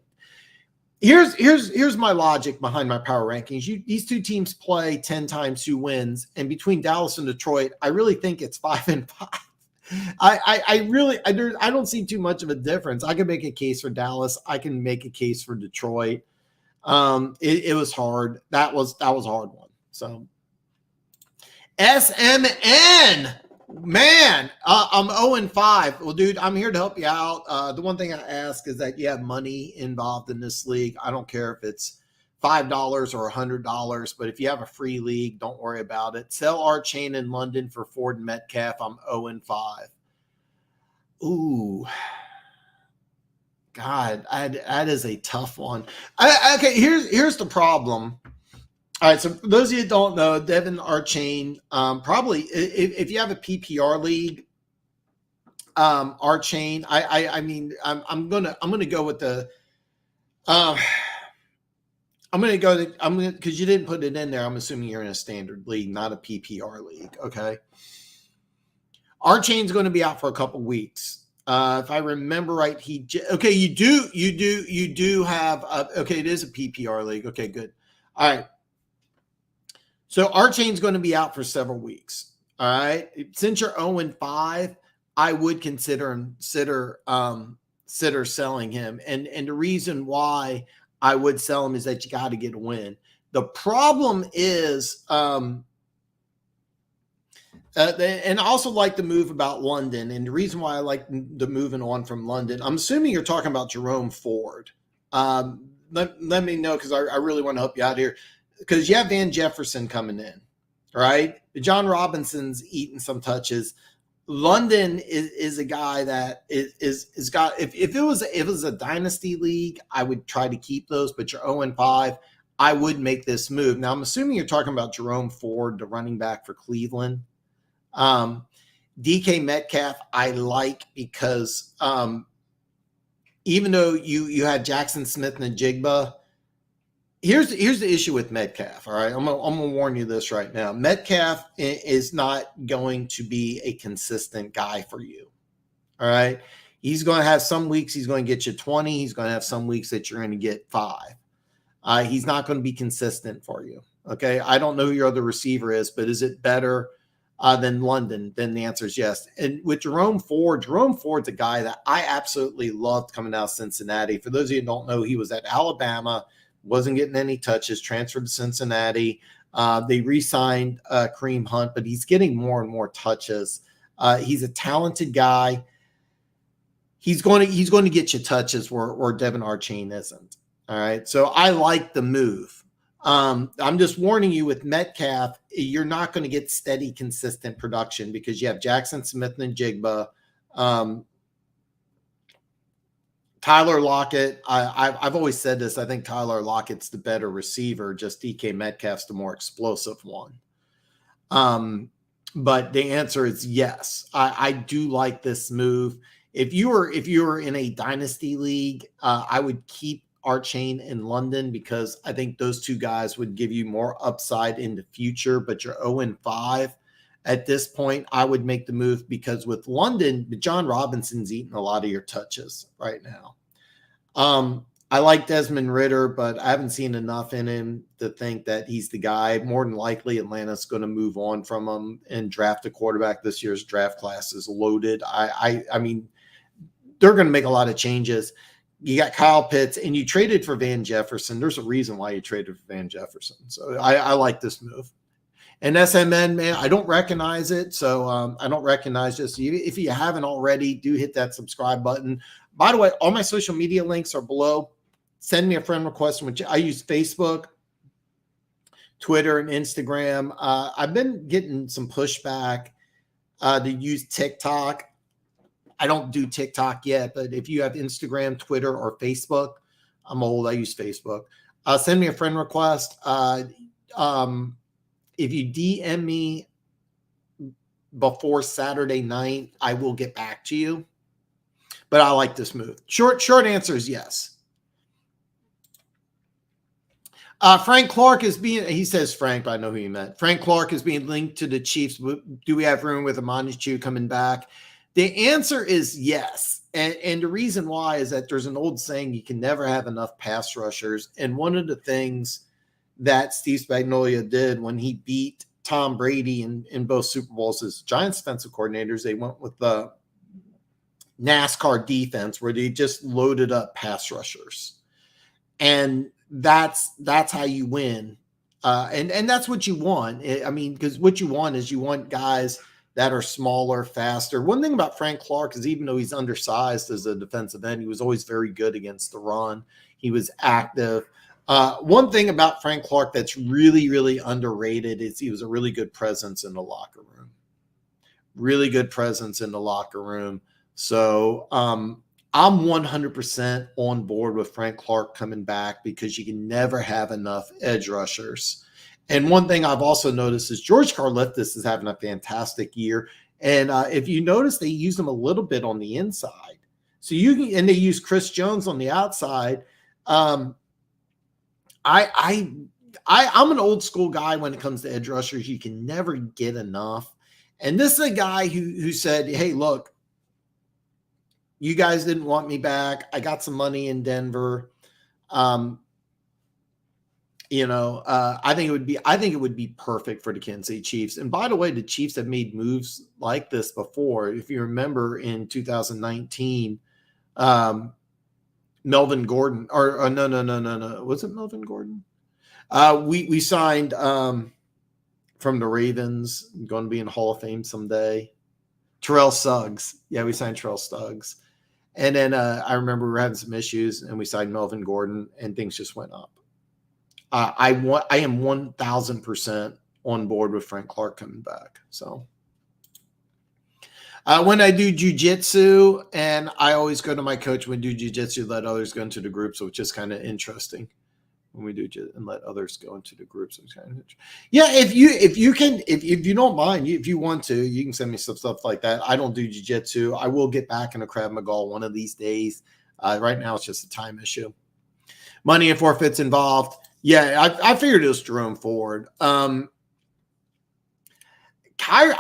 here's my logic behind my power rankings. These two teams play 10 times, who wins? And between Dallas and Detroit, I really think it's 5 and 5. I don't see too much of a difference. I can make a case for Dallas. I can make a case for Detroit. It was hard. That was a hard one. So SMN, man, I'm 0 and 5. Well, dude, I'm here to help you out. The one thing I ask is that you have money involved in this league. I don't care if it's $5 or $100, but if you have a free league, don't worry about it. Sell our chain in London for Ford and Metcalf. I'm 0 and 5. Ooh, God, that is a tough one. Okay, here's the problem. All right, so for those of you that don't know, Devin Archain, probably if you have a PPR league, Archain, I'm gonna go with the because you didn't put it in there. I'm assuming you're in a standard league, not a PPR league. Okay, Archain's going to be out for a couple weeks. If I remember right, you do have okay, it is a PPR league. Okay, good. All right. So Archain's going to be out for several weeks. All right. Since you're 0 and 5, I would consider selling him. And the reason why I would sell him is that you got to get a win. The problem is, and I also like the move about London. And the reason why I like the moving on from London, I'm assuming you're talking about Jerome Ford. Let me know, because I really want to help you out here. Because you have Van Jefferson coming in, right? John Robinson's eating some touches. London is a guy that is got. If it was a dynasty league, I would try to keep those. But you're 0 and 5, I would make this move. Now I'm assuming you're talking about Jerome Ford, the running back for Cleveland. DK Metcalf, I like, because even though you had Jackson Smith and Jigba. Here's the issue with Metcalf. All right, I'm gonna warn you this right now. Metcalf is not going to be a consistent guy for you. All right, he's going to have some weeks he's going to get you 20. He's going to have some weeks that you're going to get 5. He's not going to be consistent for you. Okay, I don't know who your other receiver is, but is it better than London? Then the answer is yes. And with Jerome Ford's a guy that I absolutely loved coming out of Cincinnati. For those of you who don't know, he was at Alabama. Wasn't getting any touches, transferred to Cincinnati. They re-signed Kareem Hunt, but he's getting more and more touches. He's a talented guy. He's going to get you touches where Devin Archain isn't. All right, so I like the move. I'm just warning you, with Metcalf, you're not going to get steady, consistent production, because you have Jackson Smith and Jigba. Tyler Lockett, I've always said this. I think Tyler Lockett's the better receiver. Just DK Metcalf's the more explosive one. But the answer is yes. I do like this move. If you were in a dynasty league, I would keep Archain in London, because I think those two guys would give you more upside in the future. But you're 0 and 5. At this point, I would make the move, because with London, John Robinson's eating a lot of your touches right now. I like Desmond Ridder, but I haven't seen enough in him to think that he's the guy. More than likely, Atlanta's going to move on from him and draft a quarterback. This year's draft class is loaded. I mean, they're going to make a lot of changes. You got Kyle Pitts, and you traded for Van Jefferson. There's a reason why you traded for Van Jefferson. So I like this move. And SMN, man, I don't recognize it. So I don't recognize this. If you haven't already, do hit that subscribe button. By the way, all my social media links are below. Send me a friend request, which I use Facebook, Twitter, and Instagram. I've been getting some pushback to use TikTok. I don't do TikTok yet, but if you have Instagram, Twitter, or Facebook, I'm old. I use Facebook. Send me a friend request. if you DM me before Saturday night, I will get back to you. But I like this move. Short answer is yes. Frank Clark is being, he says Frank, but I know who you meant. Frank Clark is being linked to the Chiefs. Do we have room with Amani Chu coming back? The answer is yes. And the reason why is that there's an old saying, you can never have enough pass rushers. And one of the things that Steve Spagnuolo did when he beat Tom Brady in both Super Bowls as Giants defensive coordinators, they went with the NASCAR defense where they just loaded up pass rushers. And that's how you win. And that's what you want. I mean, because what you want is you want guys that are smaller, faster. One thing about Frank Clark is even though he's undersized as a defensive end, he was always very good against the run. He was active. One thing about Frank Clark that's really, really underrated is he was a really good presence in the locker room. Really good presence in the locker room. So I'm 100% on board with Frank Clark coming back because you can never have enough edge rushers. And one thing I've also noticed is George Karlaftis is having a fantastic year. And if you notice, they use him a little bit on the inside. So and they use Chris Jones on the outside. I'm an old school guy when it comes to edge rushers. You can never get enough. And this is a guy who said, hey, look, you guys didn't want me back. I got some money in Denver. I think it would be perfect for the Kansas City Chiefs. And by the way, the Chiefs have made moves like this before. If you remember in 2019, Melvin Gordon, or no. Was it Melvin Gordon? We signed from the Ravens, going to be in Hall of Fame someday. Terrell Suggs. Yeah, we signed Terrell Suggs. And then I remember we were having some issues and we signed Melvin Gordon and things just went up. I am 1,000% on board with Frank Clark coming back. So when I do jiu-jitsu, and I always go to my coach when we do jiu-jitsu, let others go into the groups, which is kind of interesting. When we do and let others go into the groups, it's kind of interesting. Yeah, if you don't mind, if you want to, you can send me some stuff like that. I don't do jiu-jitsu. I will get back into Krav Maga one of these days. Right now, it's just a time issue. Money and forfeits involved. Yeah, I figured it was Jerome Ford. I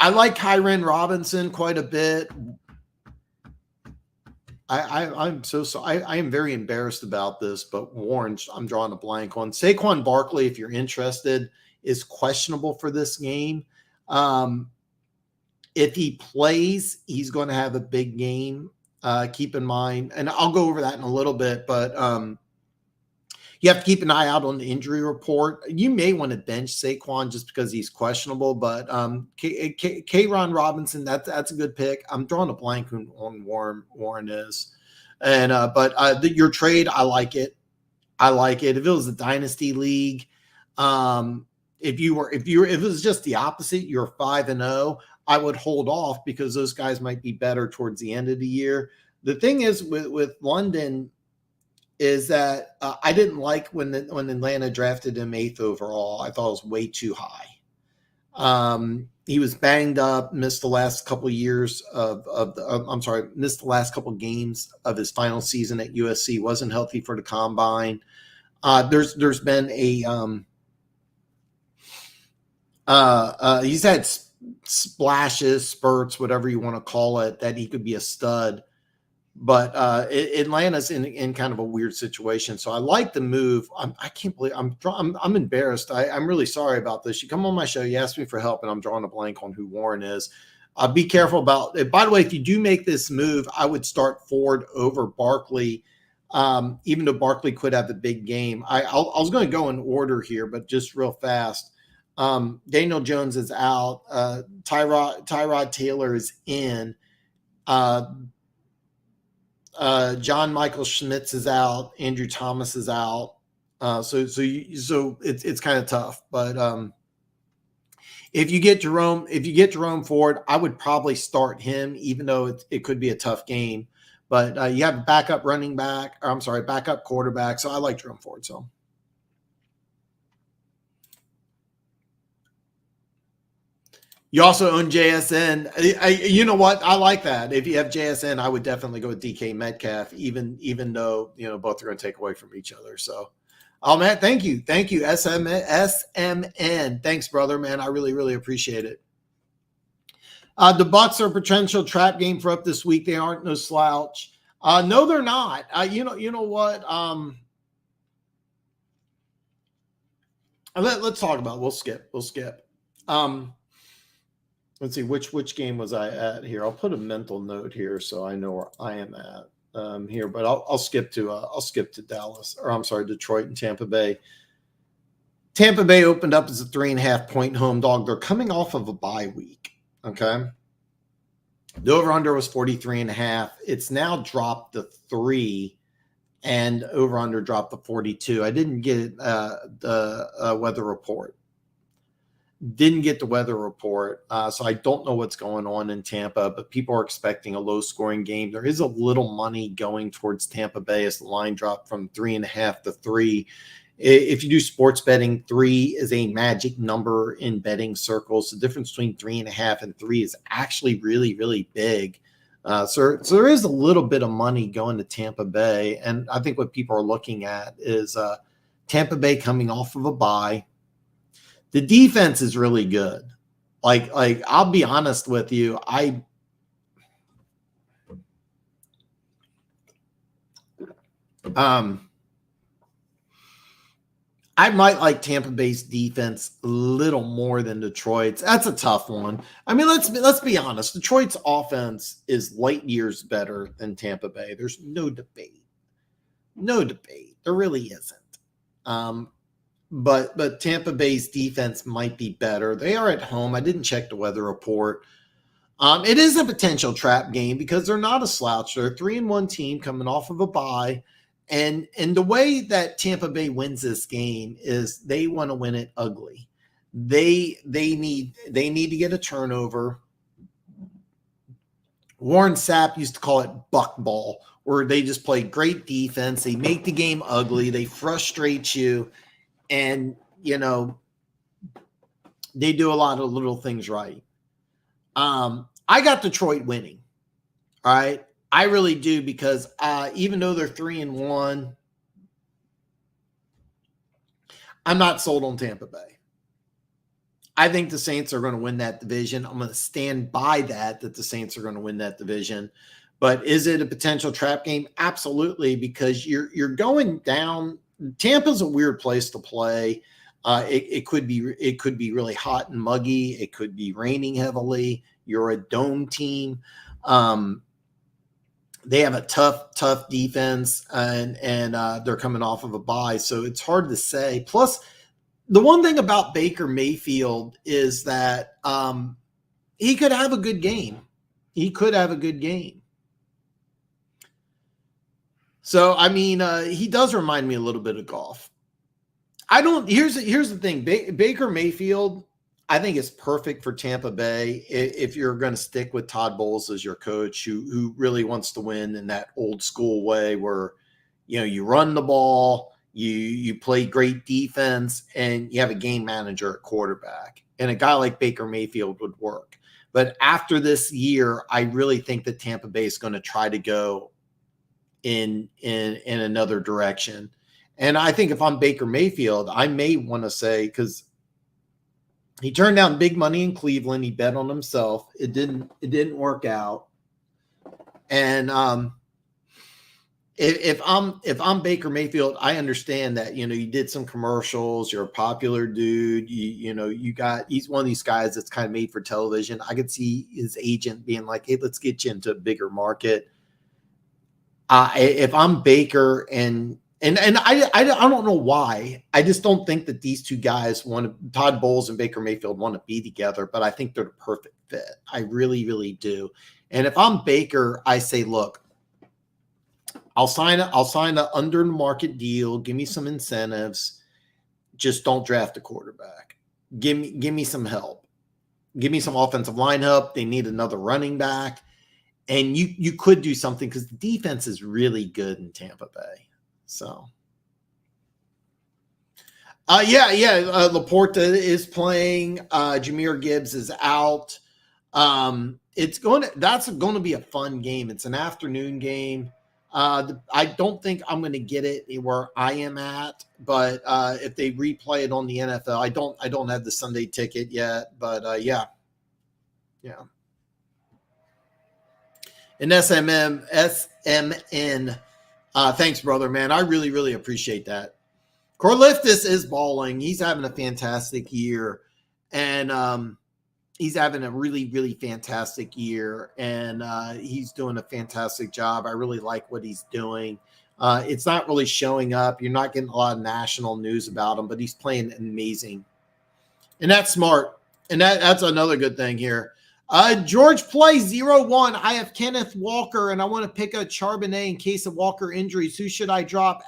like Kyren Robinson quite a bit. I'm so sorry. I am very embarrassed about this, but Warren, I'm drawing a blank on. Saquon Barkley, if you're interested, is questionable for this game. If he plays, he's going to have a big game. Keep in mind, and I'll go over that in a little bit, but you have to keep an eye out on the injury report. You may want to bench Saquon just because he's questionable, but K-Ron Robinson, that's a good pick. I'm drawing a blank on Warren is. And but your trade, I like it. If it was a dynasty league, if it was just the opposite, you're 5-0, I would hold off because those guys might be better towards the end of the year. The thing is with London is that I didn't like when Atlanta drafted him 8th overall. I thought it was way too high. He was banged up, missed the last couple of years missed the last couple of games of his final season at USC. Wasn't healthy for the combine. There's been he's had splashes, spurts, whatever you want to call it, that he could be a stud. But Atlanta's in kind of a weird situation. So I like the move. I can't believe I'm embarrassed. I'm really sorry about this. You come on my show, you ask me for help, and I'm drawing a blank on who Warren is. Be careful about it. By the way, if you do make this move, I would start Ford over Barkley, even though Barkley could have a big game. I was going to go in order here, but just real fast. Daniel Jones is out. Tyrod Taylor is in. John Michael Schmitz is out. Andrew Thomas is out. So it's kind of tough. But if you get Jerome Ford, I would probably start him, even though it could be a tough game. But you have a backup backup quarterback. So I like Jerome Ford. So You also own JSN. You know what? I like that. If you have JSN, I would definitely go with DK Metcalf, even though both are going to take away from each other. So, oh man, thank you, SMN. Thanks, brother, man. I really, really appreciate it. The Bucks are a potential trap game for up this week. They aren't no slouch. No, they're not. You know what? Let's talk about it. We'll skip. Let's see, which game was I at here? I'll put a mental note here so I know where I am at here, but I'll skip to Dallas, or I'm sorry, Detroit and Tampa Bay. Tampa Bay opened up as a 3.5-point home dog. They're coming off of a bye week. Okay. The over-under was 43.5. It's now dropped to 3, and over-under dropped to 42. I didn't get the weather report. So I don't know what's going on in Tampa, but people are expecting a low-scoring game. There is a little money going towards Tampa Bay as the line dropped from 3.5 to 3. If you do sports betting, 3 is a magic number in betting circles. The difference between 3.5 and 3 is actually really, really big. So there is a little bit of money going to Tampa Bay. And I think what people are looking at is Tampa Bay coming off of a bye. The defense is really good. Like I'll be honest with you. I might like Tampa Bay's defense a little more than Detroit's. That's a tough one. I mean, let's be honest. Detroit's offense is light years better than Tampa Bay. There's no debate. There really isn't. But Tampa Bay's defense might be better. They are at home. I didn't check the weather report. It is a potential trap game because they're not a slouch. They're a 3-1 team coming off of a bye. And the way that Tampa Bay wins this game is they want to win it ugly. They need to get a turnover. Warren Sapp used to call it buck ball, where they just play great defense. They make the game ugly. They frustrate you. And, they do a lot of little things right. I got Detroit winning. All right. I really do, because even though they're 3-1, I'm not sold on Tampa Bay. I think the Saints are going to win that division. I'm going to stand by that the Saints are going to win that division. But is it a potential trap game? Absolutely, because you're going down. Tampa's a weird place to play. It could be really hot and muggy. It could be raining heavily. You're a dome team. They have a tough defense, and they're coming off of a bye, so it's hard to say. Plus, the one thing about Baker Mayfield is that he could have a good game. So, I mean, he does remind me a little bit of golf. Here's the thing. Baker Mayfield, I think, is perfect for Tampa Bay if you're going to stick with Todd Bowles as your coach, who really wants to win in that old school way where, you run the ball, you play great defense, and you have a game manager at quarterback. And a guy like Baker Mayfield would work. But after this year, I really think that Tampa Bay is going to try to go in another direction. And I think if I'm Baker Mayfield, I may want to say, because he turned down big money in Cleveland, he bet on himself. It didn't work out. And if I'm Baker Mayfield, I understand that, you did some commercials, you're a popular dude, he's one of these guys that's kind of made for television. I could see his agent being like, hey, let's get you into a bigger market. If I'm Baker and I don't know why. I just don't think that these two guys Todd Bowles and Baker Mayfield want to be together, but I think they're the perfect fit. I really, really do. And if I'm Baker, I say, look, I'll sign an under market deal. Give me some incentives. Just don't draft a quarterback. Give me some help. Give me some offensive line help. They need another running back. And you could do something, because the defense is really good in Tampa Bay. So, Laporta is playing. Jahmyr Gibbs is out. That's going to be a fun game. It's an afternoon game. I don't think I'm going to get it where I am at, but if they replay it on the NFL, I don't have the Sunday ticket yet, but yeah. And SMN, thanks, brother, man. I really, really appreciate that. Corliftis is balling. He's having a fantastic year, and he's having a really, really fantastic year, and he's doing a fantastic job. I really like what he's doing. It's not really showing up. You're not getting a lot of national news about him, but he's playing amazing, and that's smart. And that's another good thing here. George Play 01. I have Kenneth Walker, and I want to pick a Charbonnet in case of Walker injuries. Who should I drop?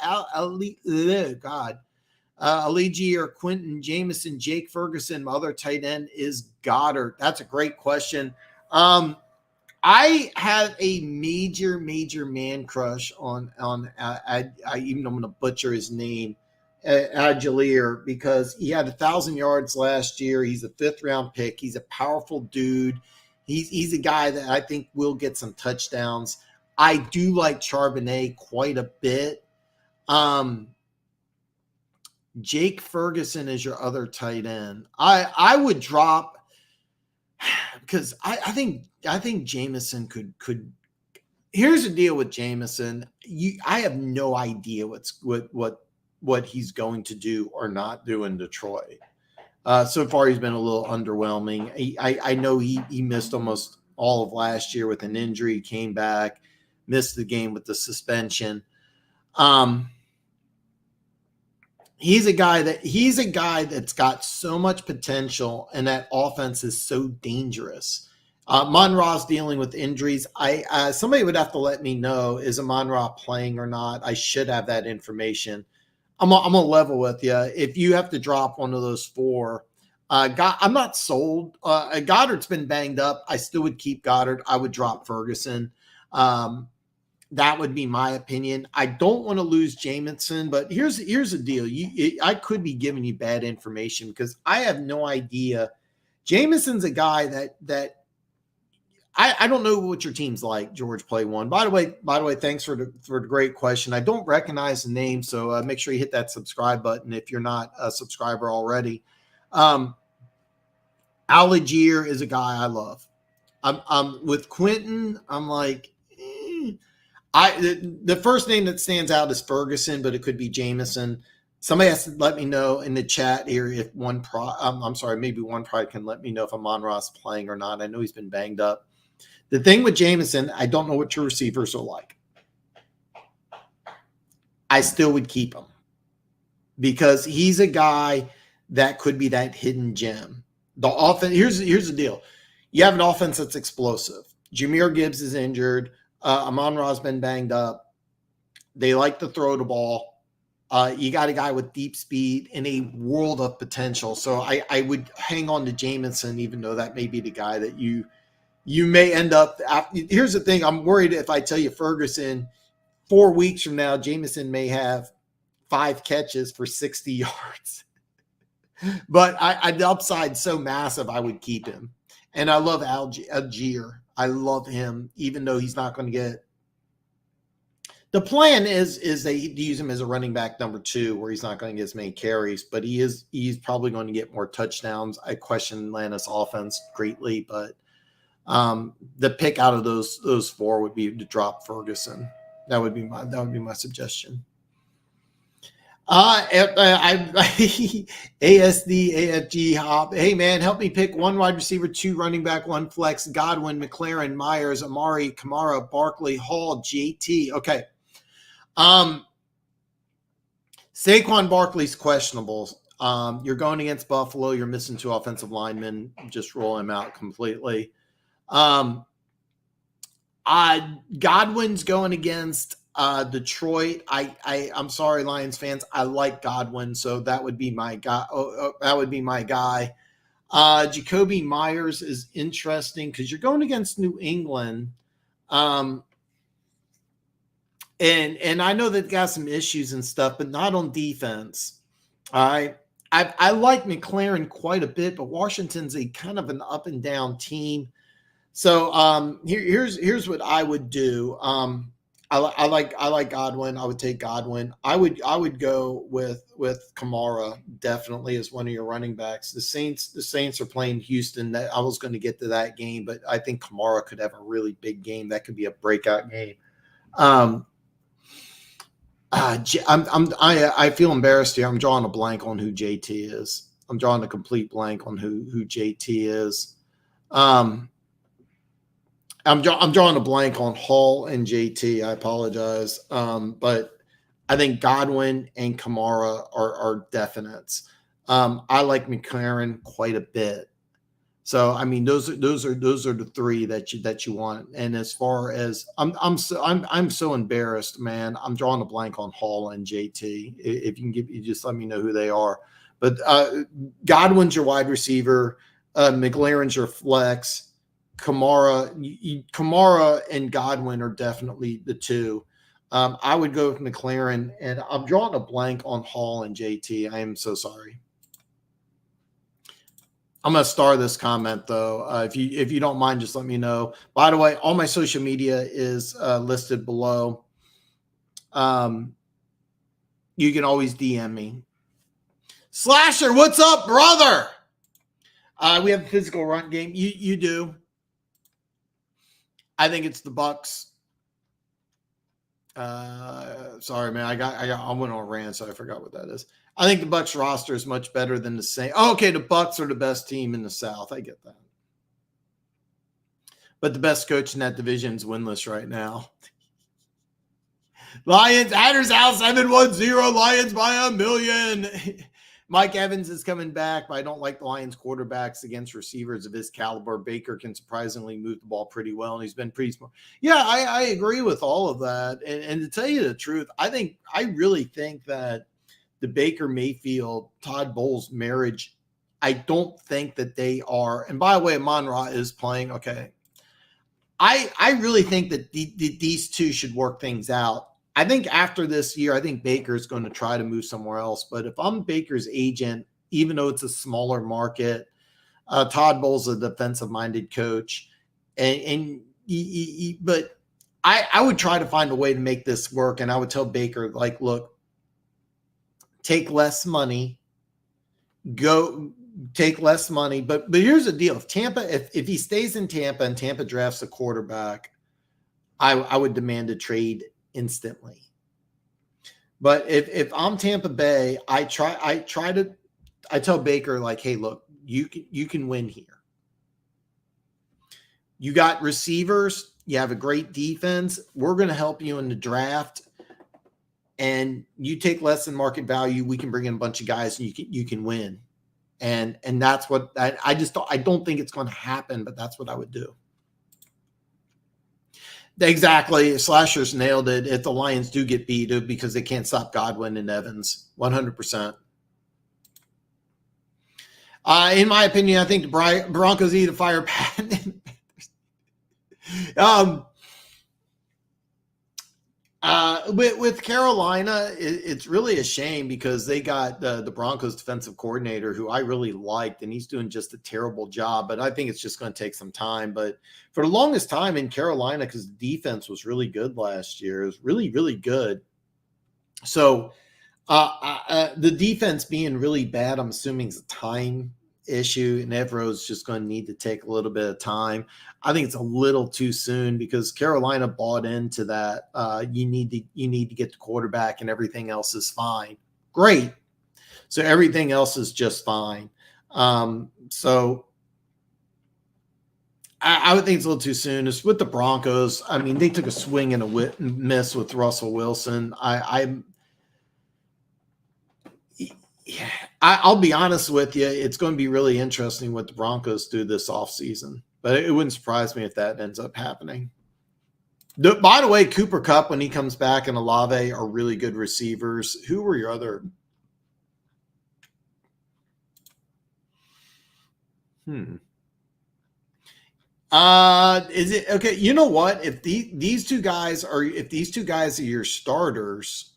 Aligi or Quentin Jamison, Jake Ferguson. My other tight end is Goddard. That's a great question. I have a major man crush on I'm going to butcher his name, Agilier, because he had 1,000 yards last year. He's a 5th round pick. He's a powerful dude. He's a guy that I think will get some touchdowns. I do like Charbonnet quite a bit. Jake Ferguson is your other tight end. I would drop because I think Jameson could. Here's the deal with Jameson. I have no idea what he's going to do or not do in Detroit. So far, he's been a little underwhelming. I know he missed almost all of last year with an injury, came back, missed the game with the suspension. He's a guy that's got so much potential, and that offense is so dangerous. Amon-Ra's dealing with injuries. Somebody would have to let me know, is Amon-Ra playing or not? I should have that information. I'm gonna level with you. If you have to drop one of those 4, I'm not sold. Goddard's been banged up. I still would keep Goddard. I would drop Ferguson. That would be my opinion. I don't want to lose Jamison, but here's the deal. I could be giving you bad information because I have no idea. Jamison's a guy that I don't know what your team's like. George Play 1. By the way, thanks for the great question. I don't recognize the name, so make sure you hit that subscribe button if you're not a subscriber already. Algier is a guy I love. I'm with Quentin. I'm like. The first name that stands out is Ferguson, but it could be Jameson. Somebody has to let me know in the chat here if maybe one probably can let me know if Amon-Ra's playing or not. I know he's been banged up. The thing with Jameson, I don't know what your receivers are like. I still would keep him because he's a guy that could be that hidden gem. The offense. Here's the deal. You have an offense that's explosive. Jahmyr Gibbs is injured. Amon-Ra's been banged up. They like to throw the ball. You got a guy with deep speed and a world of potential. So I would hang on to Jameson, even though that may be the guy that you may end up. Here's the thing. I'm worried if I tell you Ferguson, 4 weeks from now, Jameson may have 5 catches for 60 yards. But the upside's so massive, I would keep him. And I love Algier. I love him, even though he's not going to get. The plan is they use him as a running back number 2, where he's not going to get as many carries, but he's probably going to get more touchdowns. I question Atlanta's offense greatly, but the pick out of those 4 would be to drop Ferguson. That would be my suggestion. ASD, AFG, Hop. Hey, man, help me pick 1 wide receiver, 2 running back, 1 flex. Godwin, McLaren, Myers, Amari, Kamara, Barkley, Hall, JT. Okay. Saquon Barkley's questionable. You're going against Buffalo. You're missing 2 offensive linemen. Just roll him out completely. Godwin's going against Detroit. I'm sorry, Lions fans. I like Godwin, so that would be my guy. That would be my guy. Jacoby Myers is interesting because you're going against New England. And I know they've got some issues and stuff, but not on defense. All right. I like McLaren quite a bit, but Washington's a kind of an up and down team. So here's what I would do. I like Godwin. I would take Godwin. I would go with Kamara definitely as one of your running backs. The Saints are playing Houston. That I was going to get to that game, but I think Kamara could have a really big game. That could be a breakout game. I feel embarrassed here. I'm drawing a blank on who JT is. I'm drawing a complete blank on who JT is. I'm drawing a blank on Hall and JT. I apologize. But I think Godwin and Kamara are definites. I like McLaren quite a bit. So I mean, those are the three that you want. And as far as I'm so embarrassed, man. I'm drawing a blank on Hall and JT. If you can just let me know who they are. But Godwin's your wide receiver. McLaren's your flex. Kamara and Godwin are definitely the two. I would go with McLaren, and I'm drawing a blank on Hall and JT. I am so sorry. I'm going to star this comment, though. If you don't mind, just let me know. By the way, all my social media is listed below. You can always DM me. Slasher, what's up, brother? We have a physical run game. You do. I think it's the Bucks. Sorry, man. I went on a rant, so I forgot what that is. I think the Bucks roster is much better than the Saints. Oh, okay, the Bucks are the best team in the South. I get that. But the best coach in that division is winless right now. Lions, Hatters out 7-1-0. Lions by 1,000,000. Mike Evans is coming back, but I don't like the Lions quarterbacks against receivers of his caliber. Baker can surprisingly move the ball pretty well, and he's been pretty smart. Yeah, I agree with all of that. And to tell you the truth, I really think that the Baker Mayfield, Todd Bowles marriage, I don't think that they are. And by the way, Amon-Ra is playing. Okay. I really think that these two should work things out. I think after this year, I think Baker's going to try to move somewhere else. But if I'm Baker's agent, even though it's a smaller market, Todd Bowles is a defensive-minded coach. But I would try to find a way to make this work. And I would tell Baker, like, look, take less money, go take less money. But here's the deal. If he stays in Tampa and Tampa drafts a quarterback, I would demand a trade instantly. But if I'm Tampa Bay, I tell Baker, like, hey, look, you can win here. You got receivers, you have a great defense. We're going to help you in the draft. And you take less than market value, we can bring in a bunch of guys and you can win. And that's what I don't think it's going to happen, but that's what I would do. Exactly. Slashers nailed it. If the Lions do get beat, because they can't stop Godwin and Evans, 100%. In my opinion, I think the Broncos need to fire Patton. With Carolina, it's really a shame because they got the Broncos defensive coordinator who I really liked, and he's doing just a terrible job. But I think it's just going to take some time. But for the longest time in Carolina, because the defense was really good last year, it was really, really good. So the defense being really bad, I'm assuming is a time issue, and Evro's just going to need to take a little bit of time. I think it's a little too soon because Carolina bought into that. You need to get the quarterback and everything else is fine. Great. So everything else is just fine. So I would think it's a little too soon. It's with the Broncos. I mean, they took a swing and a miss with Russell Wilson. I'll be honest with you. It's going to be really interesting what the Broncos do this offseason. But it wouldn't surprise me if that ends up happening. By the way, Cooper Kupp, when he comes back, and Olave are really good receivers. Who were your other? Is it okay? You know what? If these two guys are your starters,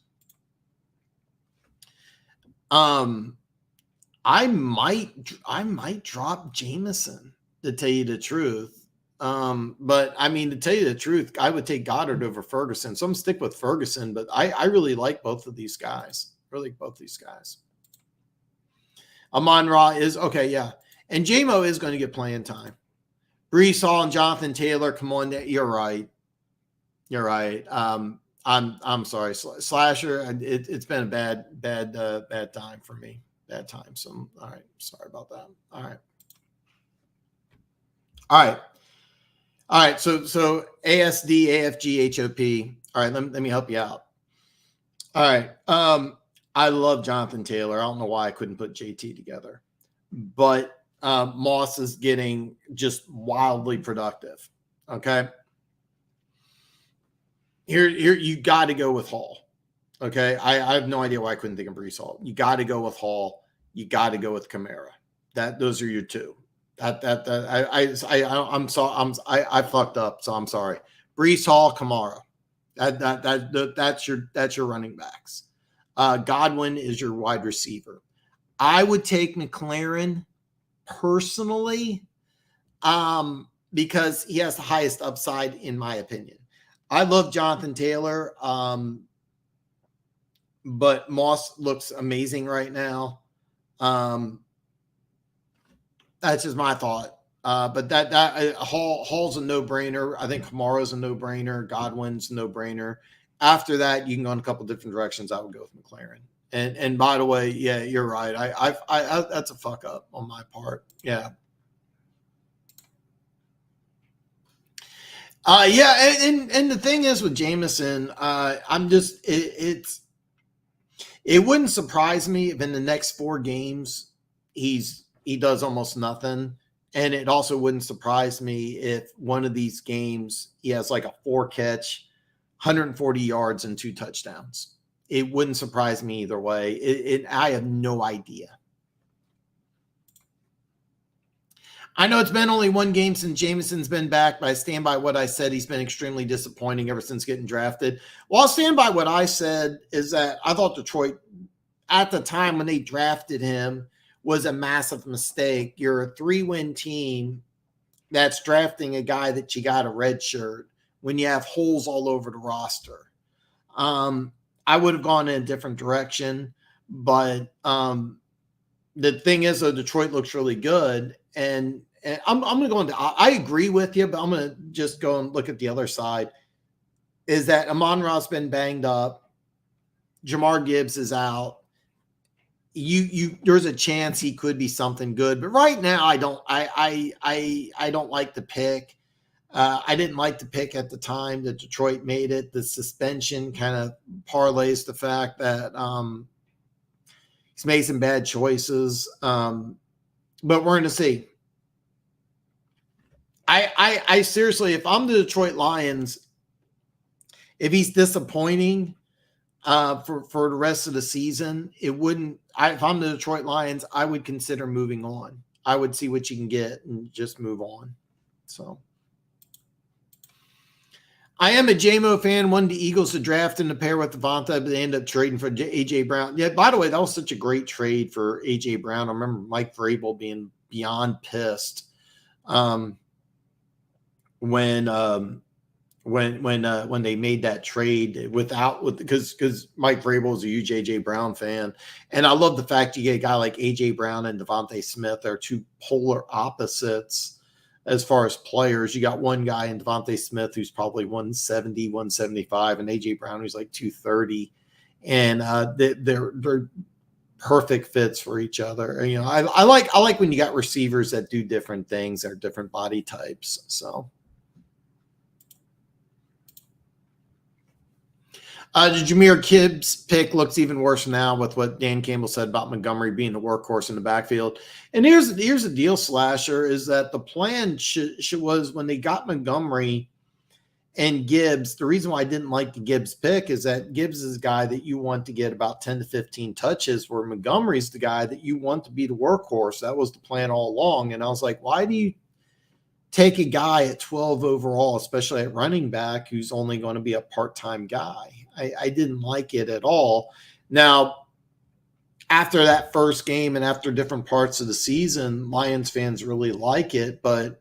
I might drop Jameson, to tell you the truth. But I mean, to tell you the truth, I would take Goddard over Ferguson. So I'm stick with Ferguson, but I really like both of these guys. Really like both these guys. Amon-Ra is okay, yeah. And JMO is going to get playing time. Breece Hall and Jonathan Taylor, come on, you're right. You're right. I'm sorry, Slasher. It's been a bad time for me. Bad time. So all right, sorry about that. All right. So ASD, AFG, HOP. All right, let me help you out. All right. I love Jonathan Taylor. I don't know why I couldn't put JT together, but Moss is getting just wildly productive. Okay. Here you got to go with Hall. Okay. I have no idea why I couldn't think of Breece Hall. You got to go with Hall. You got to go with Kamara. Those are your two. I'm sorry. I fucked up. So I'm sorry. Breece Hall, Kamara. That's your running backs. Godwin is your wide receiver. I would take McLaren personally, because he has the highest upside in my opinion. I love Jonathan Taylor, but Moss looks amazing right now. That's just my thought. But Hall's a no-brainer. I think Kamara's a no-brainer. Godwin's a no-brainer. After that, you can go in a couple different directions. I would go with McLaren. And by the way, yeah, you're right. I that's a fuck up on my part. Yeah. Yeah, and the thing is with Jameson, I'm just it wouldn't surprise me if in the next 4 games he does almost nothing. And it also wouldn't surprise me if one of these games he has like a 4-catch, 140 yards and 2 touchdowns. It wouldn't surprise me either way. I have no idea. I know it's been only 1 game since Jameson's been back, but I stand by what I said. He's been extremely disappointing ever since getting drafted. Well, I'll stand by what I said is that I thought Detroit, at the time when they drafted him, was a massive mistake. You're a 3-win team that's drafting a guy that you got a red shirt when you have holes all over the roster. I would have gone in a different direction, but the thing is, though, Detroit looks really good. And I'm going to go into, I agree with you, but I'm going to just go and look at the other side. Is that Amon-Ra's been banged up. Jamar Gibbs is out. There's a chance he could be something good, but right now I don't like the pick. I didn't like the pick at the time that Detroit made it. The suspension kind of parlays the fact that he's made some bad choices. But we're going to see. I seriously, if I'm the Detroit Lions, if he's disappointing for the rest of the season, it wouldn't. If I'm the Detroit Lions, I would consider moving on. I would see what you can get and just move on. So I am a JMO fan. Wanted the Eagles to draft in the pair with Devonta, but they ended up trading for A.J. Brown. Yeah, by the way, that was such a great trade for A.J. Brown. I remember Mike Vrabel being beyond pissed when they made that trade because Mike Vrabel is a huge A.J. Brown fan. And I love the fact you get a guy like A.J. Brown and Devontae Smith. They're 2 polar opposites as far as players. You got one guy in Devontae Smith who's probably 170, 175, and A.J. Brown who's like 230. And they're perfect fits for each other. You know, I like when you got receivers that do different things. They're different body types. So the Jahmyr Gibbs pick looks even worse now with what Dan Campbell said about Montgomery being the workhorse in the backfield. And here's the deal, Slasher, is that the plan was when they got Montgomery and Gibbs, the reason why I didn't like the Gibbs pick is that Gibbs is a guy that you want to get about 10 to 15 touches, where Montgomery's the guy that you want to be the workhorse. That was the plan all along. And I was like, why do you take a guy at 12 overall, especially at running back, who's only going to be a part-time guy? I didn't like it at all. Now, after that first game and after different parts of the season, Lions fans really like it. But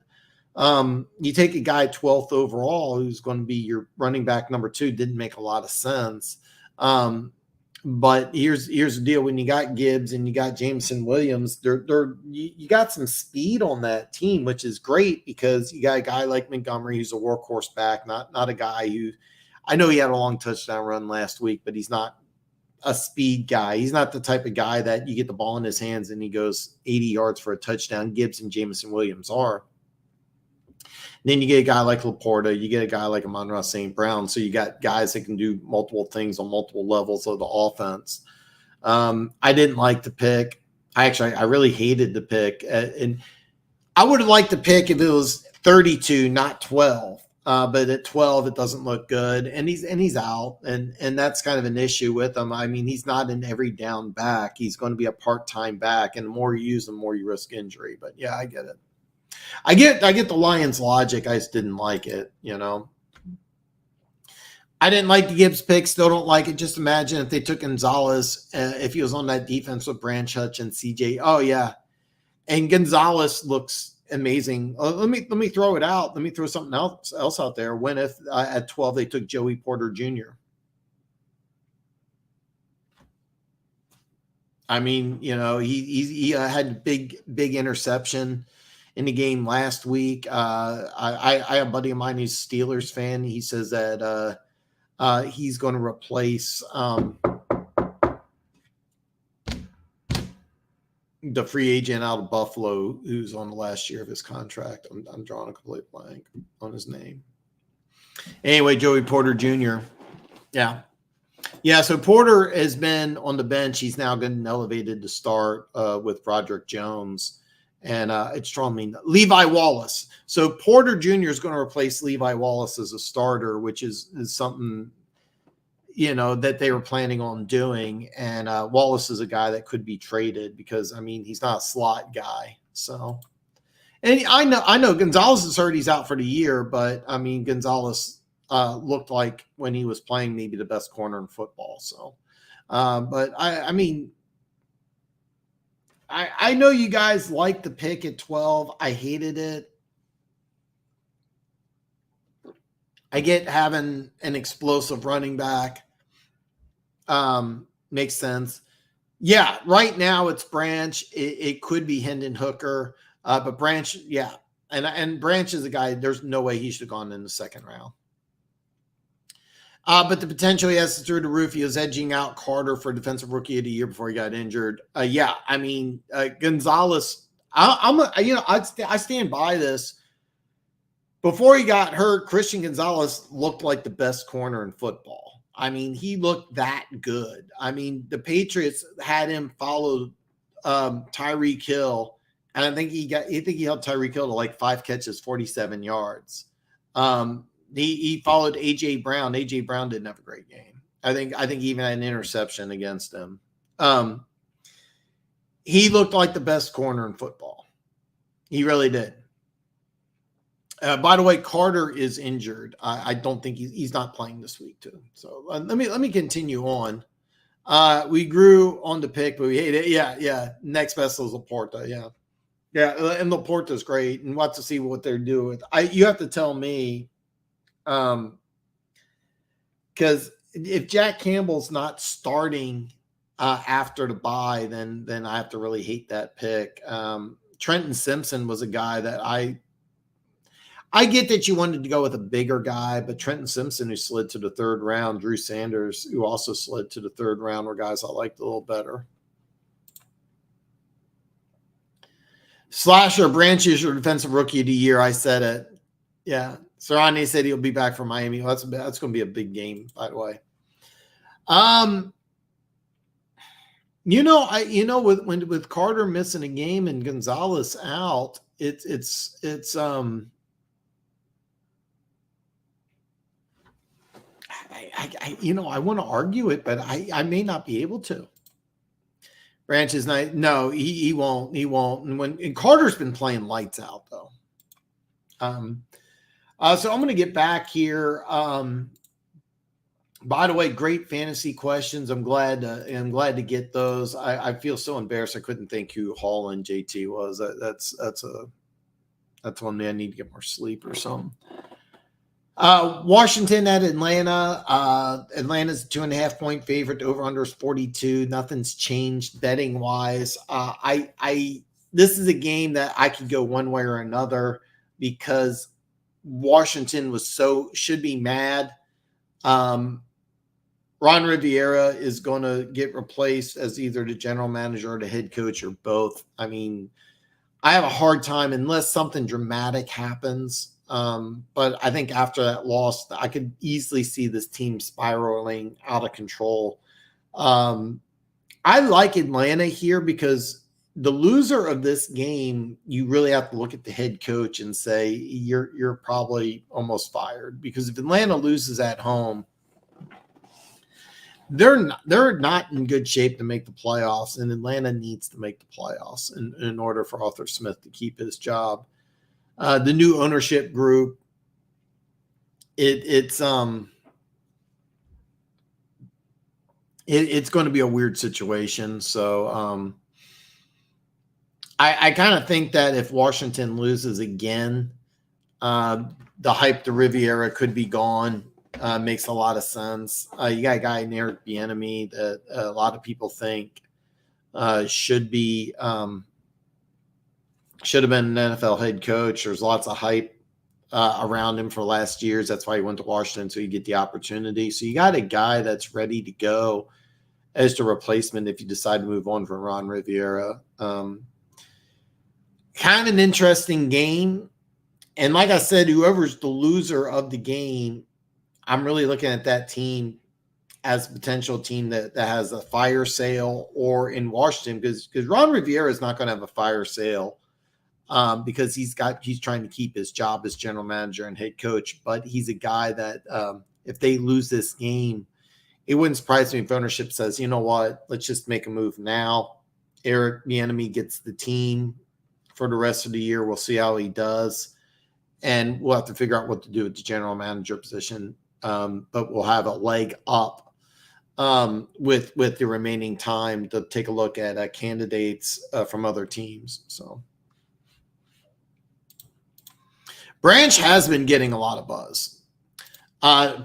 you take a guy 12th overall who's going to be your running back number 2, didn't make a lot of sense. But here's the deal: when you got Gibbs and you got Jameson Williams, you got some speed on that team, which is great because you got a guy like Montgomery who's a workhorse back, not a guy who, I know he had a long touchdown run last week, but he's not a speed guy. He's not the type of guy that you get the ball in his hands and he goes 80 yards for a touchdown. Gibbs and Jameson Williams are. Then you get a guy like Laporta, you get a guy like Amon-Ra St. Brown. So you got guys that can do multiple things on multiple levels of the offense. I didn't like the pick. I really hated the pick. And I would have liked the pick if it was 32, not 12. But at 12, it doesn't look good. And he's out. And that's kind of an issue with him. I mean, he's not an every down back. He's going to be a part-time back. And the more you use him, the more you risk injury. But yeah, I get it. I get the Lions' logic. I just didn't like it, I didn't like the Gibbs pick. Still don't like it. Just imagine if they took Gonzalez, if he was on that defense with Branch, Hutch, and CJ. Oh yeah, and Gonzalez looks amazing. Let me throw it out. Let me throw something else out there. When if at 12 they took Joey Porter Jr. I mean, he had big interception in the game last week. I have a buddy of mine who's a Steelers fan. He says that he's going to replace the free agent out of Buffalo who's on the last year of his contract. I'm drawing a complete blank on his name. Anyway, Joey Porter Jr. Yeah, so Porter has been on the bench. He's now getting elevated to start with Broderick Jones. And it's drawing me Levi Wallace. So Porter Jr. is going to replace Levi Wallace as a starter, which is something, that they were planning on doing. And Wallace is a guy that could be traded because, I mean, he's not a slot guy. So, and I know Gonzalez is hurt. He's out for the year, but I mean, Gonzalez looked like when he was playing maybe the best corner in football. So, but I mean, I know you guys liked the pick at 12. I hated it. I get having an explosive running back. Makes sense. Yeah, right now it's Branch. It could be Hendon Hooker. But Branch, yeah. And Branch is a guy, there's no way he should have gone in the second round. But the potential he has is through the roof. He was edging out Carter for Defensive Rookie of the Year before he got injured. Yeah, I mean, Gonzalez, I stand by this. Before he got hurt, Christian Gonzalez looked like the best corner in football. I mean, he looked that good. I mean, the Patriots had him follow Tyreek Hill, and I think he held Tyreek Hill to like 5 catches, 47 yards. He followed A.J. Brown. A.J. Brown didn't have a great game. I think he even had an interception against him. He looked like the best corner in football. He really did. By the way, Carter is injured. I don't think he's not playing this week too. So let me continue on. We grew on the pick, but we hate it. Yeah. Next best is Laporta. Yeah, and Laporta's great, and we'll have to see what they're doing. You have to tell me. Because if Jack Campbell's not starting after the bye, then I have to really hate that pick. Trenton Simpson was a guy that I get that you wanted to go with a bigger guy, but Trenton Simpson, who slid to the 3rd round, Drew Sanders, who also slid to the 3rd round, were guys I liked a little better. Slasher Branch is your Defensive Rookie of the Year. I said it. Yeah. Sirani said he'll be back for Miami. Well, that's going to be a big game, by the way. With Carter missing a game and Gonzalez out, I want to argue it, but I may not be able to. Branch is not. No, he won't. He won't. And Carter's been playing lights out though. So I'm going to get back here. By the way, great fantasy questions. I'm glad to get those. I feel so embarrassed. I couldn't think who Hall and JT was. That's one day I need to get more sleep or something. Washington at Atlanta. Atlanta's 2.5-point favorite. Over under is 42. Nothing's changed betting wise. This is a game that I could go one way or another because Washington should be mad. Ron Rivera is going to get replaced as either the general manager or the head coach or both. I mean, I have a hard time unless something dramatic happens. But I think after that loss, I could easily see this team spiraling out of control. I like Atlanta here because the loser of this game, you really have to look at the head coach and say you're probably almost fired, because if Atlanta loses at home, they're not in good shape to make the playoffs, and Atlanta needs to make the playoffs in order for Arthur Smith to keep his job. The new ownership group, it's going to be a weird situation. So I kind of think that if Washington loses again, the hype to Riviera could be gone. Makes a lot of sense. You got a guy in Eric Bieniemy that a lot of people think should have been an NFL head coach. There's lots of hype around him for last years. That's why he went to Washington, so you get the opportunity. So you got a guy that's ready to go as the replacement if you decide to move on from Ron Rivera. Kind of an interesting game. And like I said, whoever's the loser of the game, I'm really looking at that team as a potential team that has a fire sale, or in Washington, because Ron Rivera is not going to have a fire sale because he's trying to keep his job as general manager and head coach. But he's a guy that if they lose this game, it wouldn't surprise me if ownership says, you know what, let's just make a move now. Eric Bieniemy gets the team for the rest of the year. We'll see how he does, and we'll have to figure out what to do with the general manager position. But we'll have a leg up with the remaining time to take a look at candidates from other teams. So Branch has been getting a lot of buzz.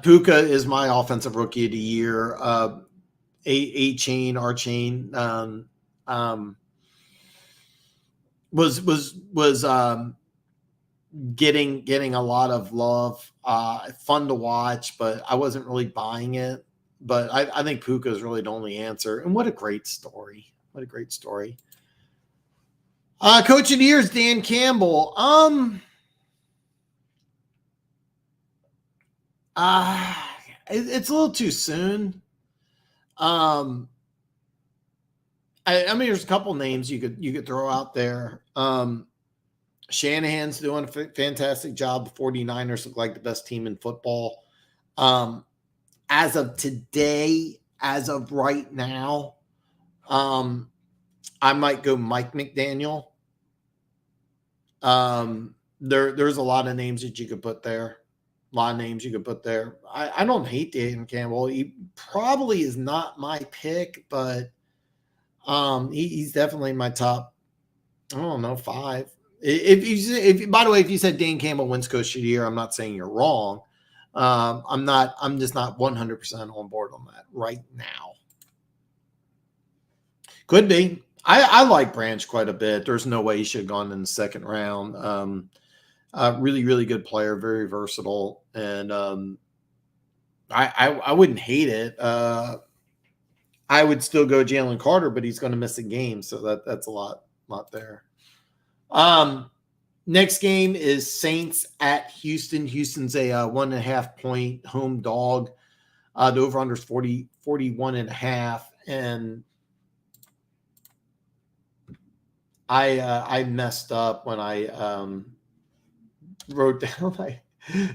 Puka is my offensive rookie of the year. Archain was getting a lot of love. Fun to watch, but I wasn't really buying it. But I think Puka is really the only answer. And what a great story. What a great story. Coach of the year is Dan Campbell. It's a little too soon. I mean, there's a couple names you could throw out there. Shanahan's doing a fantastic job. The 49ers look like the best team in football. As of today, as of right now, I might go Mike McDaniel. There's a lot of names that you could put there. I don't hate Dan Campbell. He probably is not my pick, but he's definitely my top, I don't know, 5. If by the way, if you said Dan Campbell wins coach of the year, I'm not saying you're wrong. I'm just not 100% on board on that right now. Could be. I like Branch quite a bit. There's no way he should have gone in the second round. Really, really good player, very versatile, and I wouldn't hate it. I would still go Jalen Carter, but he's going to miss a game, so that's a lot there. Next game is Saints at Houston. Houston's a 1.5-point home dog. The over-under is 41.5, and I messed up when I wrote down.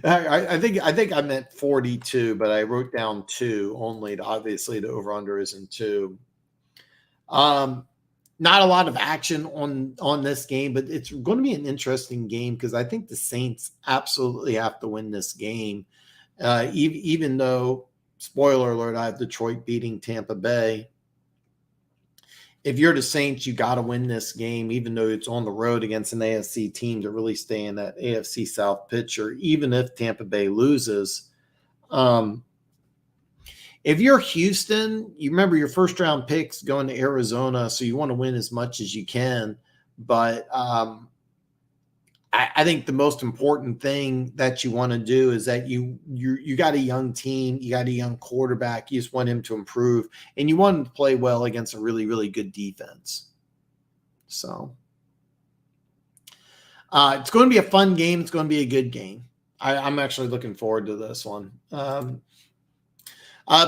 I think I meant 42, but I wrote down 2 only. Obviously, the over-under isn't 2. Not a lot of action on this game, but it's going to be an interesting game because I think the Saints absolutely have to win this game. Even though spoiler alert, I have Detroit beating Tampa Bay. If you're the Saints, you got to win this game, even though it's on the road against an AFC team, to really stay in that AFC South picture, even if Tampa Bay loses. If you're Houston, you remember your first round picks going to Arizona, so you want to win as much as you can. But I think the most important thing that you want to do is that you got a young team, you got a young quarterback, you just want him to improve, and you want him to play well against a really, really good defense. So it's going to be a fun game. It's going to be a good game. I'm actually looking forward to this one.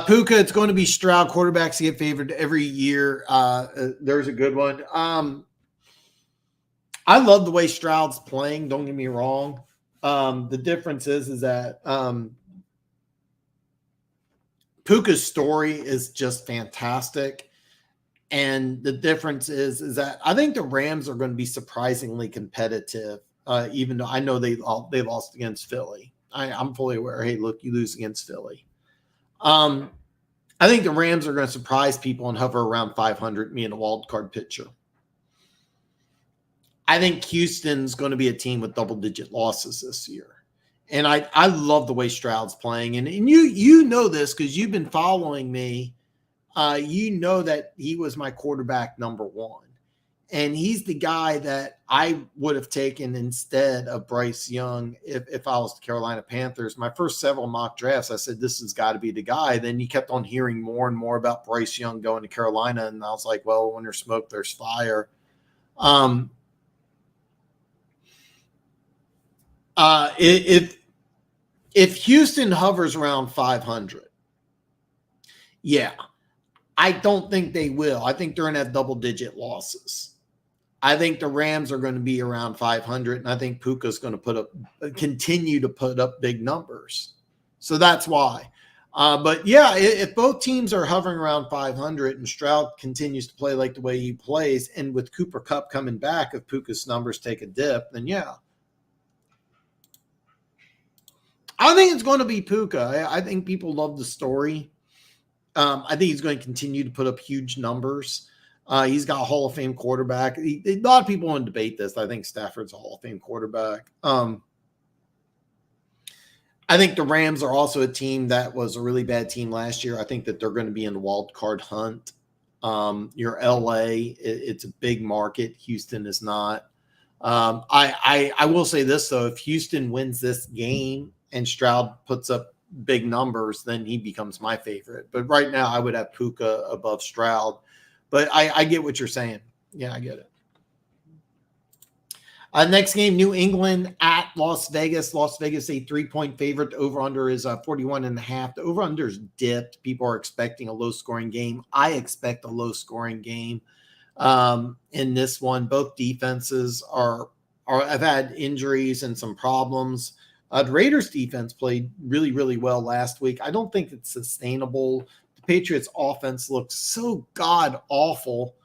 Puka, it's going to be Stroud. Quarterbacks get favored every year. There's a good one. I love the way Stroud's playing. Don't get me wrong. The difference is that Puka's story is just fantastic. And the difference is that I think the Rams are going to be surprisingly competitive, even though I know they lost against Philly. I'm fully aware. Hey, look, you lose against Philly. I think the Rams are going to surprise people and hover around 500, me in a wild card picture. I think Houston's going to be a team with double-digit losses this year. And I love the way Stroud's playing. And you know this because you've been following me. You know that he was my quarterback number one. And he's the guy that I would have taken instead of Bryce Young if I was the Carolina Panthers. My first several mock drafts, I said, this has got to be the guy. Then you kept on hearing more and more about Bryce Young going to Carolina. And I was like, well, when there's smoke, there's fire. If Houston hovers around 500, yeah, I don't think they will. I think they're going to have double-digit losses. I think the Rams are going to be around 500, and I think Puka's going to continue to put up big numbers. So that's why. But yeah, if both teams are hovering around 500 and Stroud continues to play like the way he plays, and with Cooper Kupp coming back, if Puka's numbers take a dip, then yeah. I think it's going to be Puka. I think people love the story. I think he's going to continue to put up huge numbers. He's got a Hall of Fame quarterback. A lot of people want to debate this. I think Stafford's a Hall of Fame quarterback. I think the Rams are also a team that was a really bad team last year. I think that they're going to be in the wild card hunt. You're LA. It's a big market. Houston is not. I will say this, though. If Houston wins this game and Stroud puts up big numbers, then he becomes my favorite. But right now, I would have Puka above Stroud. But I get what you're saying. Yeah, I get it. Next game, New England at Las Vegas. Las Vegas, a 3-point favorite. The over-under is 41.5. The over-under is dipped. People are expecting a low-scoring game. I expect a low-scoring game in this one. Both defenses have had injuries and some problems. The Raiders defense played really, really well last week. I don't think it's sustainable. The Patriots offense looks so god awful.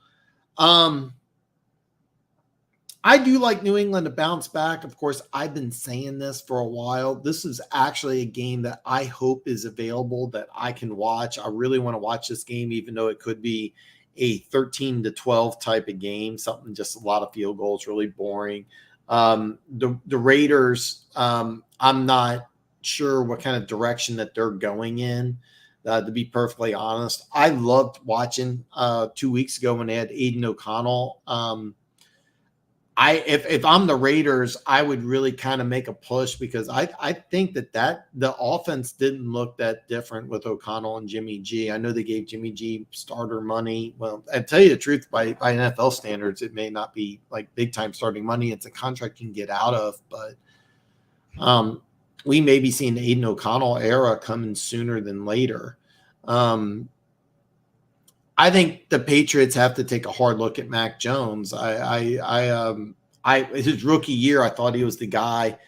I do like New England to bounce back. Of course, I've been saying this for a while. This is actually a game that I hope is available that I can watch. I really want to watch this game, even though it could be a 13-12 type of game, something just a lot of field goals, really boring. The Raiders, I'm not sure what kind of direction that they're going in, to be perfectly honest. I loved watching 2 weeks ago when they had Aiden O'Connell. If I'm the Raiders, I would really kind of make a push because I think that the offense didn't look that different with O'Connell and Jimmy G. I know they gave Jimmy G starter money. Well, I tell you the truth, by NFL standards, it may not be like big time starting money. It's a contract you can get out of, but we may be seeing the Aiden O'Connell era coming sooner than later. I think the Patriots have to take a hard look at Mac Jones. His rookie year, I thought he was the guy.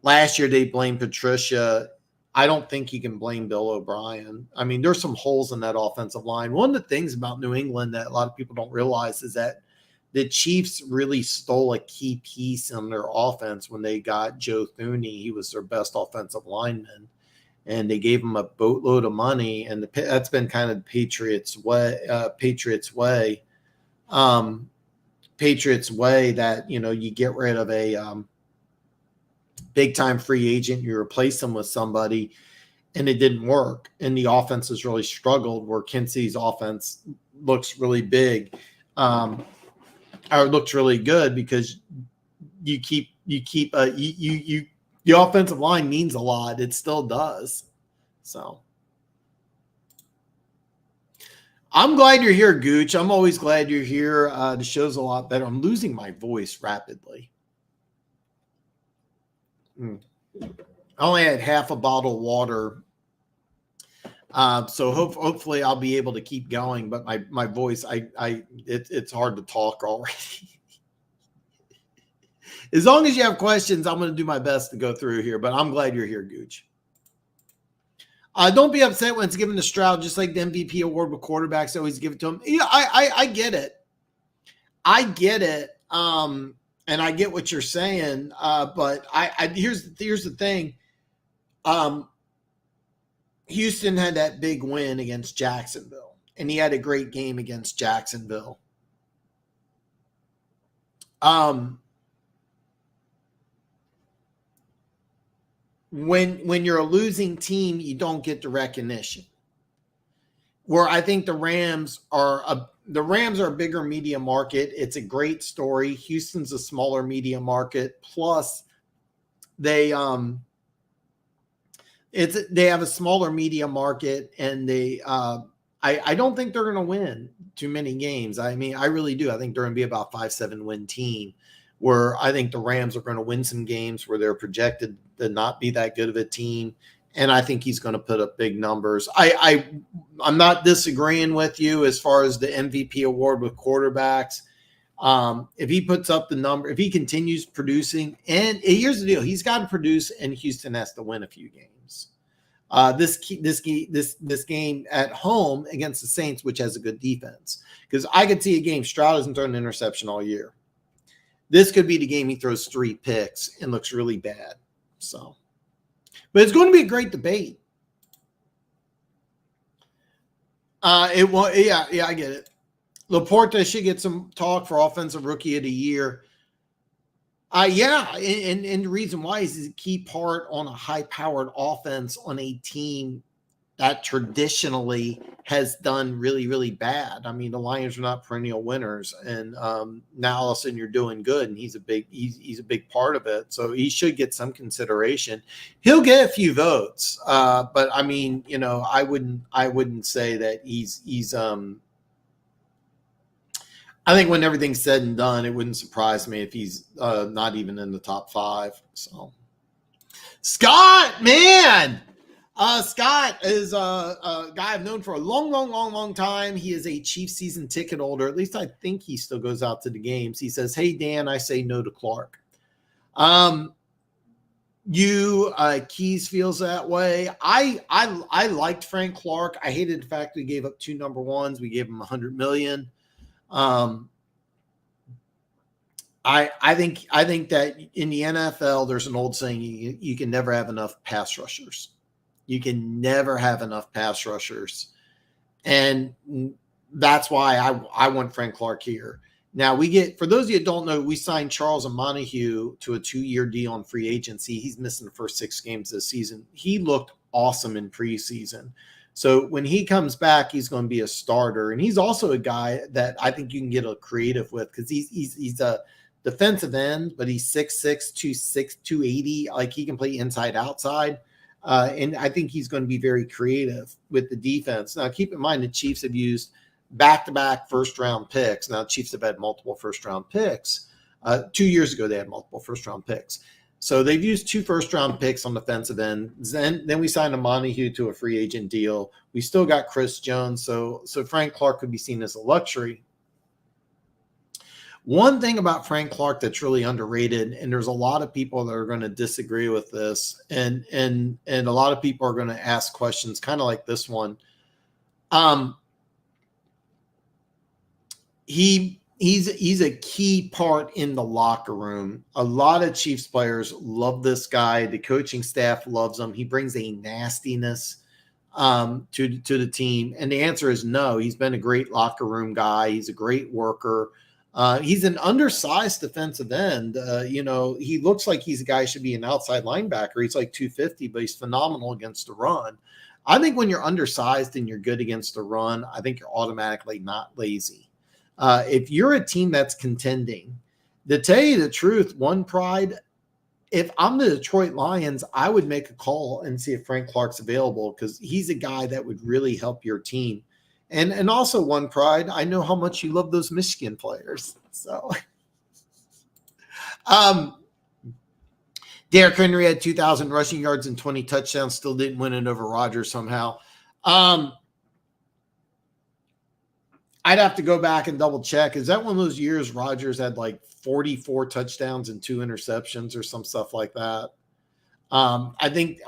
Last year, they blamed Patricia. I don't think you can blame Bill O'Brien. I mean, there's some holes in that offensive line. One of the things about New England that a lot of people don't realize is that the Chiefs really stole a key piece in their offense when they got Joe Thuney. He was their best offensive lineman. and they gave him a boatload of money, and that's been kind of the Patriots way. Patriots way that, you know, you get rid of a big time free agent, you replace them with somebody, and it didn't work, and the offense has really struggled. Where Kinsey's offense looks really big, or looks really good, because the offensive line means a lot. It still does. So I'm glad you're here, Gooch. I'm always glad you're here. The show's a lot better. I'm losing my voice rapidly. I only had half a bottle of water. So hopefully I'll be able to keep going, but my voice, it's hard to talk already. As long as you have questions, I'm going to do my best to go through here, but I'm glad you're here, Gooch. Don't be upset when it's given to Stroud, just like the MVP award with quarterbacks always give it to him. Yeah, I get it. I get it. And I get what you're saying. But here's the thing. Houston had that big win against Jacksonville, and he had a great game against Jacksonville. When you're a losing team, you don't get the recognition. Where I think the Rams are a bigger media market. It's a great story. Houston's a smaller media market. Plus, they have a smaller media market, and I don't think they're going to win too many games. I mean, I really do. I think they're going to be about 5-7 win team, where I think the Rams are going to win some games where they're projected to not be that good of a team. And I think he's going to put up big numbers. I'm not disagreeing with you as far as the MVP award with quarterbacks. If he puts up the number, if he continues producing, and here's the deal, he's got to produce, and Houston has to win a few games. This game at home against the Saints, which has a good defense, because I could see a game Stroud hasn't thrown an interception all year. This could be the game he throws 3 picks and looks really bad. So, but it's going to be a great debate. I get it. Laporta should get some talk for offensive rookie of the year. And the reason why is a key part on a high-powered offense on a team that traditionally has done really, really bad. I mean, the Lions are not perennial winners, and now all of a sudden you're doing good, and he's a big part of it. So he should get some consideration. He'll get a few votes, but I mean, you know, I wouldn't say that he's. I think when everything's said and done, it wouldn't surprise me if he's not even in the top 5. So, Scott, man. Scott is a guy I've known for a long time. He is a Chiefs season ticket holder. At least I think he still goes out to the games. He says, "Hey, Dan, I say no to Clark." Keys feels that way. I liked Frank Clark. I hated the fact that he gave up 2 number ones. We gave him $100 million. I think that in the NFL, there's an old saying, you can never have enough pass rushers. You can never have enough pass rushers. And that's why I want Frank Clark here. Now for those of you that don't know, we signed Charles Montague to a 2-year deal on free agency. He's missing the first 6 games this season. He looked awesome in preseason. So when he comes back, he's going to be a starter. And he's also a guy that I think you can get a creative with, because he's a defensive end, but he's 6'6", 280. Like, he can play inside, outside. And I think he's going to be very creative with the defense. Now, keep in mind the Chiefs have used back-to-back first-round picks. Now, Chiefs have had multiple first-round picks. 2 years ago, they had multiple first-round picks. So they've used 2 first-round picks on defensive end. Then we signed a Montague to a free agent deal. We still got Chris Jones. So Frank Clark could be seen as a luxury. One thing about Frank Clark that's really underrated, and there's a lot of people that are going to disagree with this, and a lot of people are going to ask questions kind of like this one. He he's a key part in the locker room. A lot of Chiefs players love this guy. The coaching staff loves him. He brings a nastiness to the team. And the answer is no. He's been a great locker room guy. He's a great worker. He's an undersized defensive end. He looks like he's a guy who should be an outside linebacker. He's like 250, but he's phenomenal against the run. I think when you're undersized and you're good against the run, I think you're automatically not lazy. If you're a team that's contending, to tell you the truth, one pride, if I'm the Detroit Lions, I would make a call and see if Frank Clark's available because he's a guy that would really help your team. And also one pride, I know how much you love those Michigan players. So Derrick Henry had 2,000 rushing yards and 20 touchdowns, still didn't win it over Rodgers somehow. I'd have to go back and double check. Is that one of those years Rodgers had like 44 touchdowns and 2 interceptions or some stuff like that? I think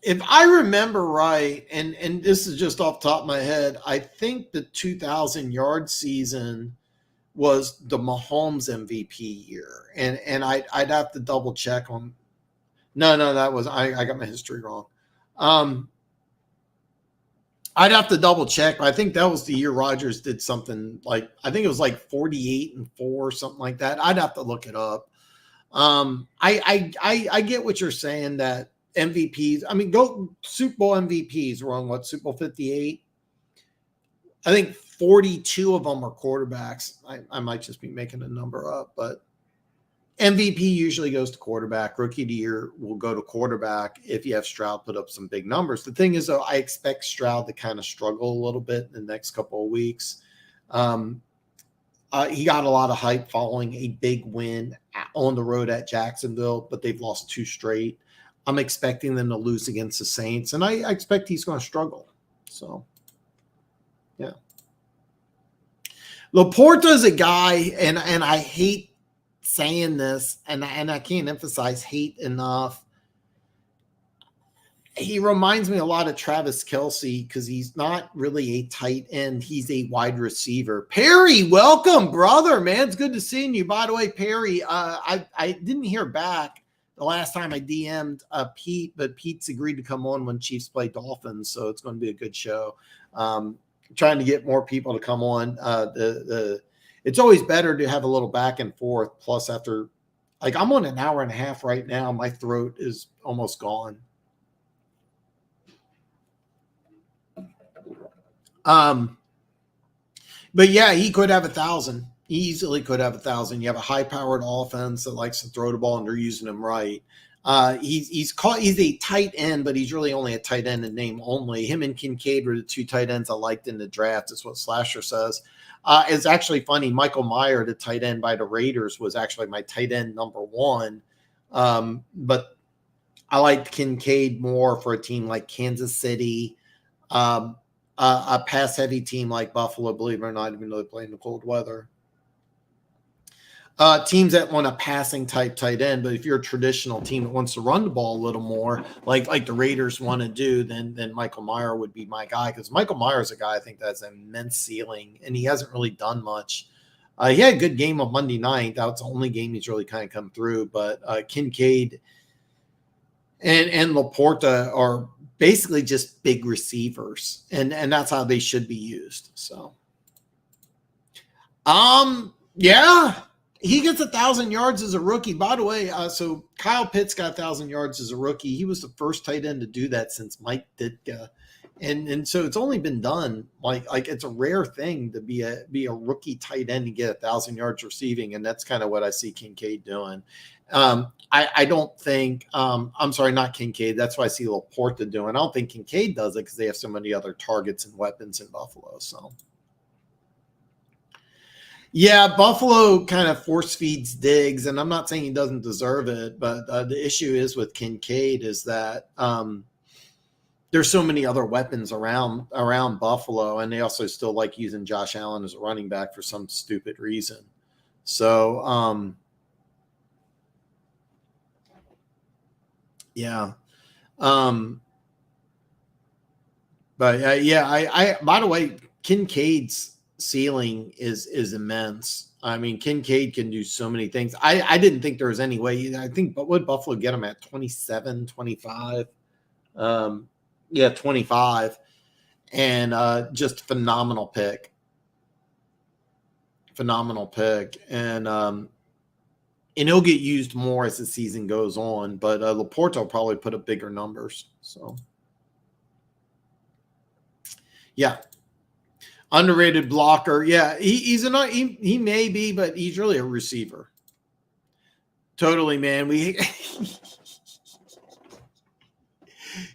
if I remember right, and this is just off the top of my head, I think the 2,000-yard season was the Mahomes MVP year. And I'd have to double check on. No, that was I got my history wrong. I'd have to double check. I think that was the year Rodgers did something like, I think it was like 48-4 or something like that. I'd have to look it up. I get what you're saying that MVPs, I mean, go Super Bowl MVPs were on what, Super Bowl 58? I think 42 of them are quarterbacks. I might just be making a number up, but MVP usually goes to quarterback. Rookie of the year will go to quarterback if you have Stroud put up some big numbers. The thing is, though, I expect Stroud to kind of struggle a little bit in the next couple of weeks. He got a lot of hype following a big win on the road at Jacksonville, but they've lost 2 straight. I'm expecting them to lose against the Saints, and I expect he's going to struggle. So, yeah. Laporta is a guy, and I hate saying this, and I can't emphasize hate enough. He reminds me a lot of Travis Kelce because he's not really a tight end. He's a wide receiver. Perry, welcome, brother, man. It's good to see you. By the way, Perry, I didn't hear back the last time I DM'd Pete, but Pete's agreed to come on when Chiefs play Dolphins, so it's going to be a good show. Trying to get more people to come on. It's always better to have a little back and forth. Plus, after, like, I'm on an hour and a half right now. My throat is almost gone. But yeah, he could have 1,000. He easily could have 1,000. You have a high-powered offense that likes to throw the ball, and they're using him right. He's a tight end, but he's really only a tight end in name only. Him and Kincaid were the 2 tight ends I liked in the draft. That's what Slasher says. It's actually funny. Michael Mayer, the tight end by the Raiders, was actually my tight end number 1. But I liked Kincaid more for a team like Kansas City, a pass-heavy team like Buffalo, believe it or not, even though they play in the cold weather. Teams that want a passing type tight end, but if you're a traditional team that wants to run the ball a little more, like the Raiders want to do, then Michael Mayer would be my guy, because Michael Mayer is a guy I think that has an immense ceiling, and he hasn't really done much. He had a good game on Monday night. That was the only game he's really kind of come through, but Kincaid and Laporta are basically just big receivers, and that's how they should be used. So, yeah. He gets 1,000 yards as a rookie. By the way, so Kyle Pitts got 1,000 yards as a rookie. He was the first tight end to do that since Mike Ditka. And so it's only been done like it's a rare thing to be a rookie tight end and get 1,000 yards receiving. And that's kind of what I see Kincaid doing. I don't think I'm sorry, not Kincaid. That's what I see Laporta doing. I don't think Kincaid does it because they have so many other targets and weapons in Buffalo. So. Yeah, Buffalo kind of force feeds Diggs, and I'm not saying he doesn't deserve it, but the issue is with Kincaid is that there's so many other weapons around Buffalo, and they also still like using Josh Allen as a running back for some stupid reason. So, yeah. But yeah, I by the way, Kincaid's ceiling is immense. I mean, Kincaid can do so many things. I didn't think there was any way. I think, but would Buffalo get him at 27, 25? Yeah, 25. And just phenomenal pick. Phenomenal pick. And he'll get used more as the season goes on, but Laporta will probably put up bigger numbers. So yeah. Underrated blocker. Yeah, he may be, but he's really a receiver. Totally, man.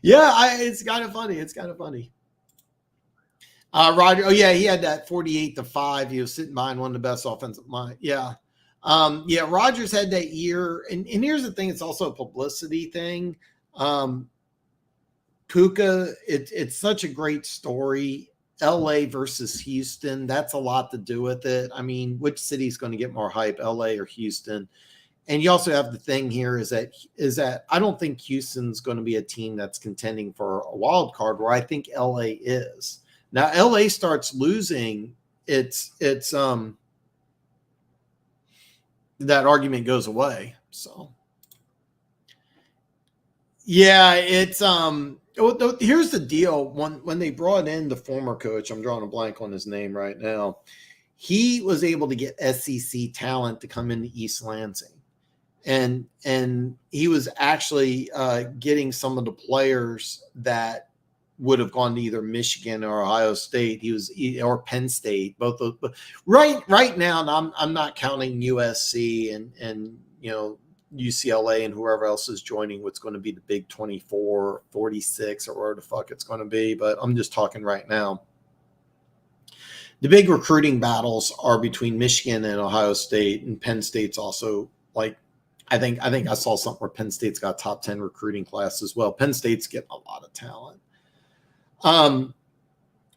Yeah, it's kind of funny. It's kind of funny. Roger. Oh yeah, he had that 48-5. He was sitting behind one of the best offensive line. Yeah. Yeah, Rodgers had that year. And here's the thing, it's also a publicity thing. Puka, it's such a great story. LA versus Houston, that's a lot to do with it. I mean, which city's going to get more hype, LA or Houston? And you also have the thing here is that I don't think Houston's going to be a team that's contending for a wild card, where I think LA is. Now LA starts losing, it's that argument goes away. So yeah, it's here's the deal. When they brought in the former coach, I'm drawing a blank on his name right now. He was able to get SEC talent to come into East Lansing, and he was actually getting some of the players that would have gone to either Michigan or Ohio State. Or Penn State. Both those. But right now, and I'm not counting USC and UCLA and whoever else is joining what's going to be the big 24, 46, or whatever the fuck it's going to be. But I'm just talking right now. The big recruiting battles are between Michigan and Ohio State, and Penn State's also like, I think I saw something where Penn State's got top 10 recruiting class as well. Penn State's getting a lot of talent.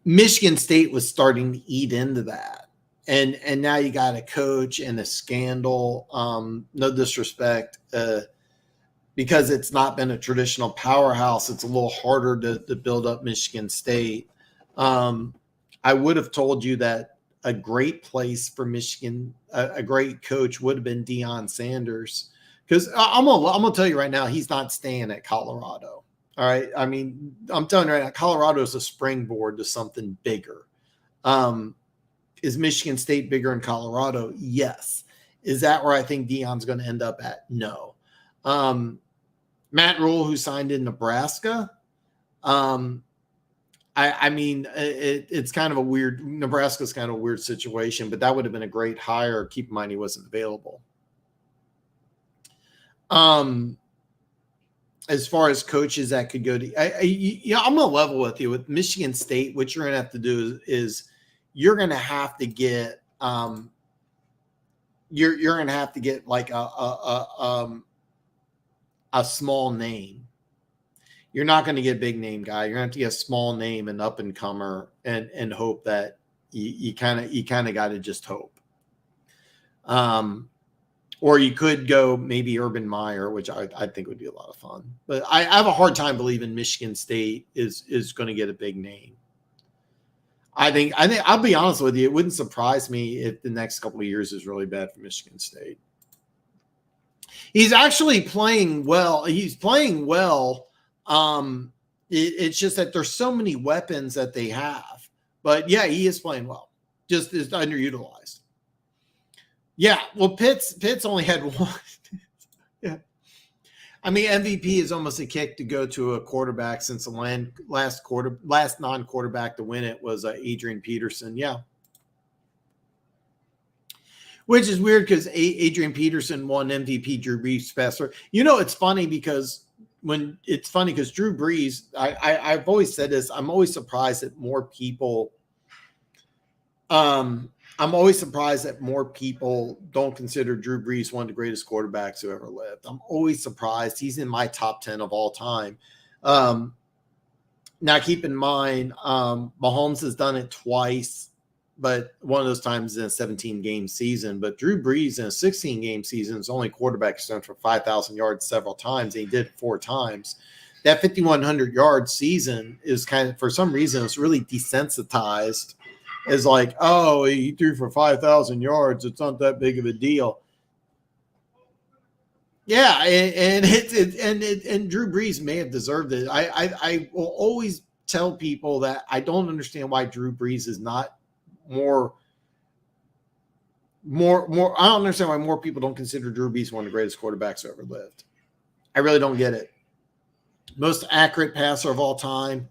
Michigan State was starting to eat into that. And now you got a coach and a scandal. No disrespect, because it's not been a traditional powerhouse. It's a little harder to build up Michigan State. I would have told you that a great place for Michigan, a great coach would have been Deion Sanders, because I'm gonna tell you right now, he's not staying at Colorado. All right, I mean, I'm telling you right now, Colorado is a springboard to something bigger. Is Michigan State bigger in Colorado? Yes. Is that where I think Deion's going to end up at? No. Matt Rule, who signed in Nebraska. I mean, it's kind of a weird, Nebraska's kind of a weird situation, but that would have been a great hire. Keep in mind, he wasn't available. As far as coaches that could go to, I'm going to level with you. With Michigan State, what you're going to have to do is you're going to have to get you're going to have to get like a small name. You're not going to get a big name guy. You're going to have to get a small name, and up and comer, and hope that you kind of got to just hope. Or you could go maybe Urban Meyer, which I think would be a lot of fun. But I have a hard time believing Michigan State is going to get a big name. I think I'll be honest with you, it wouldn't surprise me if the next couple of years is really bad for Michigan State. He's actually playing well. He's playing well. It's just that there's so many weapons that they have. But yeah, he is playing well. Just is underutilized. Yeah, well, Pitts only had one. Yeah. I mean, MVP is almost a kick to go to a quarterback, since the last non-quarterback to win it was Adrian Peterson. Yeah. Which is weird, because Adrian Peterson won MVP. Drew Brees passer. It's funny because Drew Brees, I've always said this, I'm always surprised that more people don't consider Drew Brees one of the greatest quarterbacks who ever lived. I'm always surprised. He's in my top 10 of all time. Now, keep in mind, Mahomes has done it twice, but one of those times in a 17-game season. But Drew Brees in a 16-game season is only quarterback who's done for 5,000 yards several times, and he did it 4 times. that 5,100 yard season is kind of, for some reason, it's really desensitized as like, oh, he threw for 5,000 yards. It's not that big of a deal. Yeah, and Drew Brees may have deserved it. I will always tell people that I don't understand why Drew Brees is not more. I don't understand why more people don't consider Drew Brees one of the greatest quarterbacks who ever lived. I really don't get it. Most accurate passer of all time.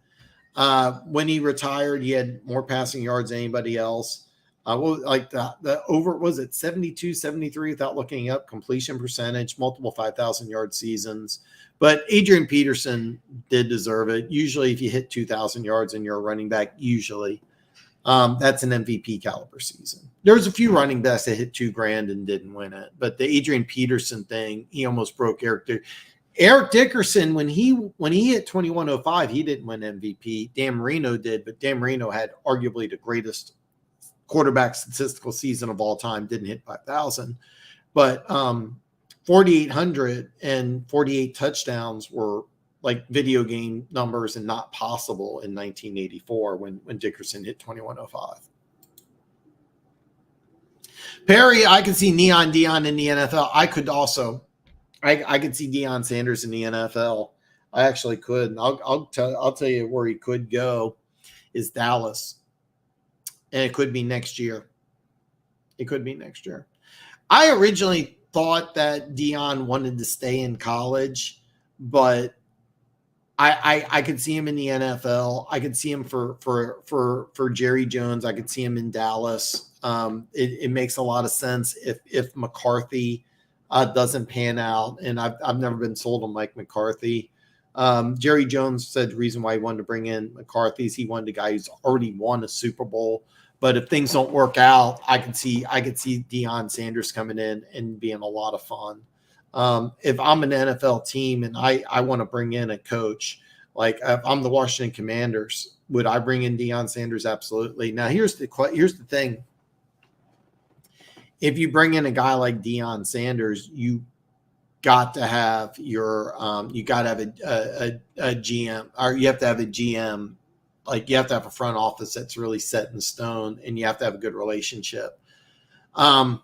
When he retired, he had more passing yards than anybody else. Like the over, was it 72, 73 without looking up, completion percentage, multiple 5,000 yard seasons. But Adrian Peterson did deserve it. Usually if you hit 2,000 yards and you're a running back, usually that's an MVP caliber season. There's a few running backs that hit $2,000 and didn't win it. But the Adrian Peterson thing, he almost broke Eric Dickerson, when he hit 2105, he didn't win MVP. Dan Marino did, but Dan Marino had arguably the greatest quarterback statistical season of all time, didn't hit 5,000. But 4,800 and 48 touchdowns were like video game numbers and not possible in 1984 when Dickerson hit 2105. Perry, I could see Neon Deion in the NFL. I could also. I could see Deion Sanders in the NFL. I actually could. And I'll tell you where he could go is Dallas. And it could be next year. It could be next year. I originally thought that Deion wanted to stay in college, but I could see him in the NFL. I could see him for Jerry Jones. I could see him in Dallas. It makes a lot of sense if McCarthy doesn't pan out, and I've never been sold on Mike McCarthy. Jerry Jones said the reason why he wanted to bring in McCarthy is he wanted a guy who's already won a Super Bowl. But if things don't work out, I could see Deion Sanders coming in and being a lot of fun. If I'm an NFL team and I want to bring in a coach, like if I'm the Washington Commanders, would I bring in Deion Sanders? Absolutely. Now here's the thing. If you bring in a guy like Deion Sanders, you got to have a GM, or you have to have a GM. Like you have to have a front office that's really set in stone, and you have to have a good relationship. I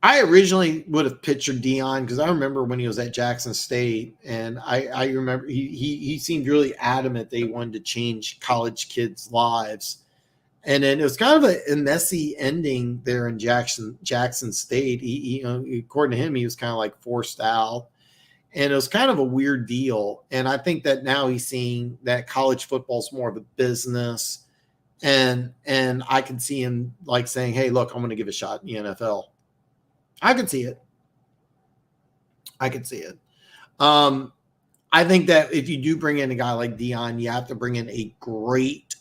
originally would have pictured Deion because I remember when he was at Jackson State, and I remember he seemed really adamant that he wanted to change college kids' lives. And then it was kind of a messy ending there in Jackson State. He according to him, he was kind of like forced out. And it was kind of a weird deal. And I think that now he's seeing that college football is more of a business. And I can see him like saying, hey, look, I'm going to give a shot in the NFL. I could see it. I think that if you do bring in a guy like Deion, you have to bring in a great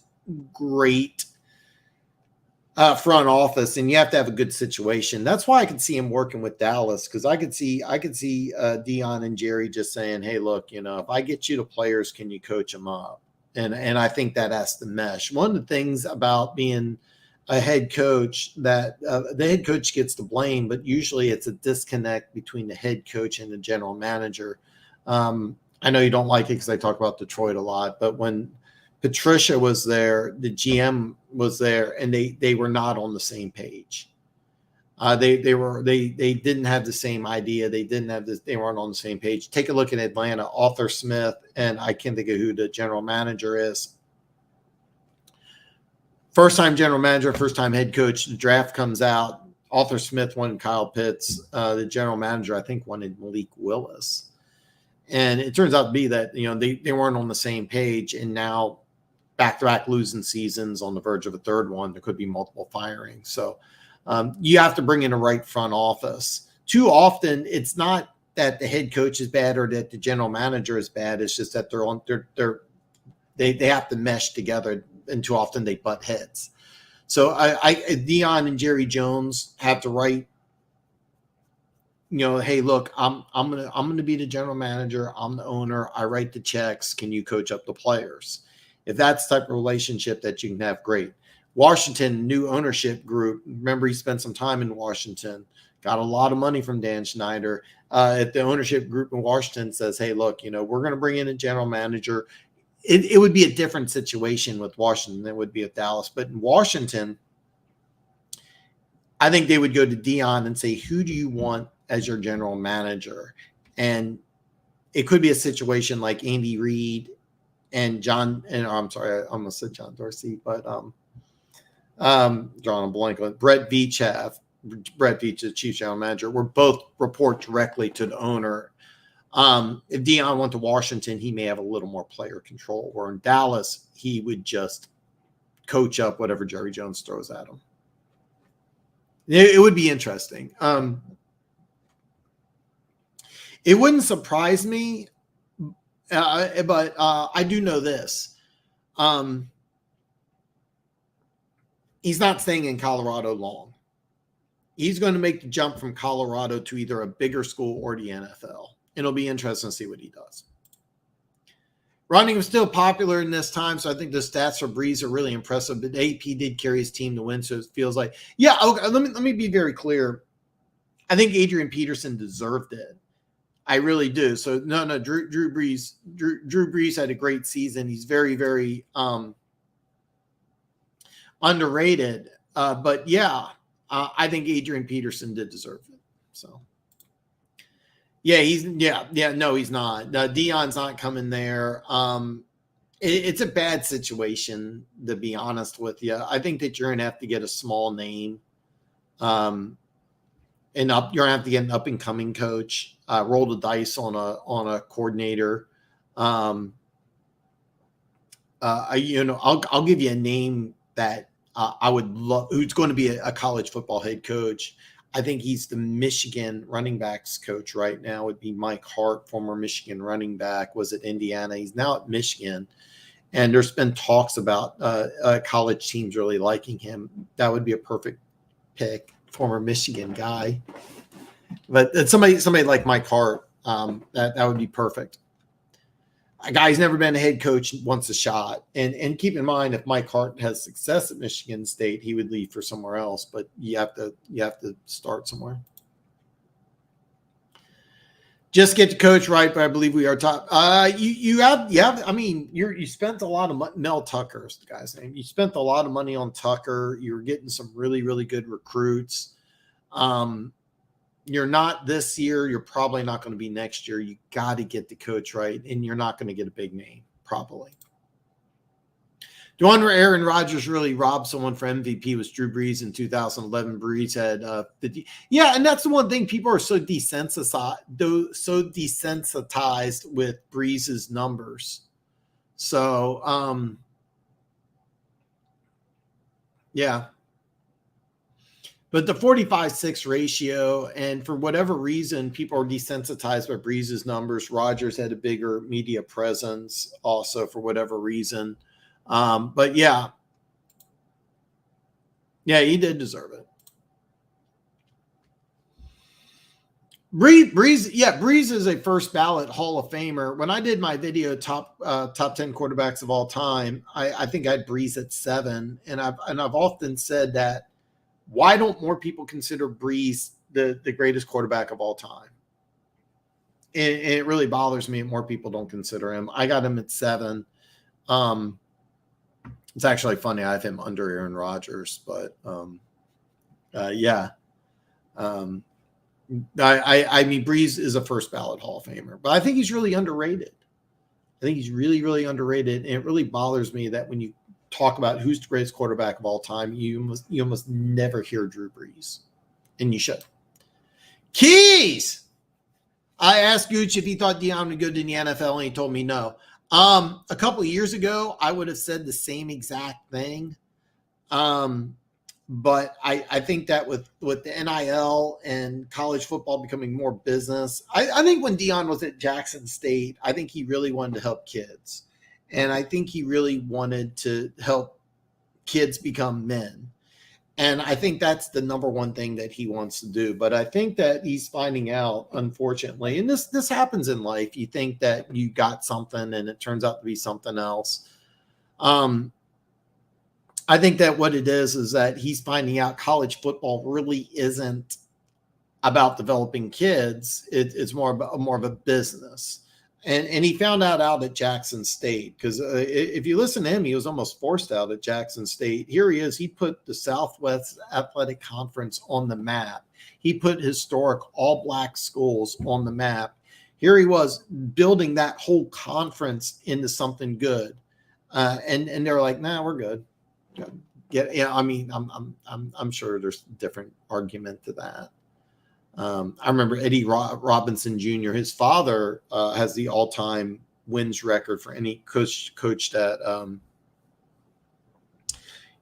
front office, and you have to have a good situation. That's why I could see him working with Dallas, because I could see Deion and Jerry just saying, "Hey, look, if I get you the players, can you coach them up?" And I think that has to mesh. One of the things about being a head coach that the head coach gets the blame, but usually it's a disconnect between the head coach and the general manager. I know you don't like it because I talk about Detroit a lot, but when Patricia was there, the GM was there, and they were not on the same page. They didn't have the same idea. They weren't on the same page. Take a look at Atlanta, Arthur Smith, and I can't think of who the general manager is. First time general manager, first time head coach. The draft comes out. Arthur Smith wanted Kyle Pitts. The general manager, I think, wanted Malik Willis. And it turns out to be that they weren't on the same page, and now back-to-back losing seasons on the verge of a third one. There could be multiple firings. So you have to bring in a right front office. Too often, it's not that the head coach is bad or that the general manager is bad. It's just that they have to mesh together, and too often they butt heads. So Deion and Jerry Jones have to write, hey, look, I'm gonna be the general manager. I'm the owner. I write the checks. Can you coach up the players? If that's the type of relationship that you can have, great. Washington, new ownership group. Remember, he spent some time in Washington. got a lot of money from Dan Snyder. If the ownership group in Washington says, hey, look, we're going to bring in a general manager, it would be a different situation with Washington than it would be with Dallas. But in Washington, I think they would go to Dion and say, who do you want as your general manager? And it could be a situation like Andy Reid and I'm sorry, I almost said John Dorsey, but drawing a blank on Brett Veach, the chief general manager, were both report directly to the owner. If Dion went to Washington, he may have a little more player control. Or in Dallas, he would just coach up whatever Jerry Jones throws at him. It would be interesting. It wouldn't surprise me, but I do know this. He's not staying in Colorado long. He's going to make the jump from Colorado to either a bigger school or the NFL. It'll be interesting to see what he does. Running was still popular in this time, so I think the stats for Breeze are really impressive. But AP did carry his team to win, so it feels like, yeah. Okay, let me be very clear. I think Adrian Peterson deserved it. I really do. So no, Drew Brees had a great season. He's very, very underrated. But yeah, I think Adrian Peterson did deserve it. So. Yeah, he's not. Dion's not coming there. It's a bad situation, to be honest with you. I think that you're gonna have to get a small name, and you're gonna have to get an up and coming coach. Roll the dice on a coordinator. I'll give you a name that I would love. Who's going to be a college football head coach? I think he's the Michigan running backs coach right now. Would be Mike Hart, former Michigan running back, was at Indiana. He's now at Michigan. And there's been talks about college teams really liking him. That would be a perfect pick, former Michigan guy. But somebody like Mike Hart, that would be perfect. A guy who's never been a head coach wants a shot. And keep in mind, if Mike Hart has success at Michigan State, he would leave for somewhere else. But you have to start somewhere. Just get the coach right, but I believe we are top. You spent a lot of money. Mel Tucker is the guy's name. You spent a lot of money on Tucker. You're getting some really, really good recruits. You're not this year. You're probably not going to be next year. You got to get the coach right, and you're not going to get a big name, probably. The one where Aaron Rodgers really robbed someone for MVP was Drew Brees in 2011. Brees had 50. Yeah, and that's the one thing. People are so desensitized with Brees's numbers. So, yeah. But the 45-6 ratio, and for whatever reason, people are desensitized by Brees's numbers. Rodgers had a bigger media presence also for whatever reason. But yeah, he did deserve it. Brees is a first ballot Hall of Famer. When I did my video top 10 quarterbacks of all time, I think I had Brees at 7, and I've often said that. Why don't more people consider Brees the greatest quarterback of all time? And it really bothers me that more people don't consider him. I got him at 7. It's actually funny. I have him under Aaron Rodgers, but yeah. I mean, Brees is a first ballot Hall of Famer, but I think he's really underrated. I think he's really, really underrated. And it really bothers me that when you talk about who's the greatest quarterback of all time, you almost never hear Drew Brees, and you should. Keys. I asked Gooch if he thought Deion would go to the NFL, and he told me no. A couple of years ago, I would have said the same exact thing. But I think that with the NIL and college football becoming more business, I think when Deion was at Jackson State, I think he really wanted to help kids. And I think he really wanted to help kids become men. And I think that's the number one thing that he wants to do. But I think that he's finding out, unfortunately, and this happens in life. You think that you got something and it turns out to be something else. I think that what it is that he's finding out college football really isn't about developing kids. It's more of a business. And he found out at Jackson State, because if you listen to him, he was almost forced out at Jackson State. Here he is. He put the Southwest Athletic Conference on the map. He put historic all-black schools on the map. Here he was building that whole conference into something good, and they're like, "Nah, we're good." I mean, I'm sure there's a different argument to that. I remember Eddie Robinson Jr. His father has the all-time wins record for any coached at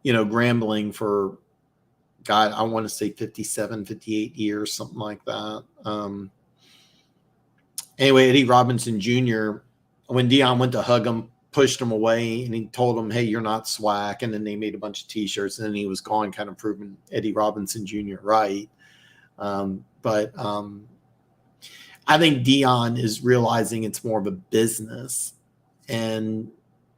Grambling for, God, I want to say 57, 58 years, something like that. Anyway, Eddie Robinson Jr., when Deion went to hug him, pushed him away, and he told him, "Hey, you're not SWAC." And then they made a bunch of T-shirts, and then he was gone, kind of proving Eddie Robinson Jr. right. But I think Deion is realizing it's more of a business, and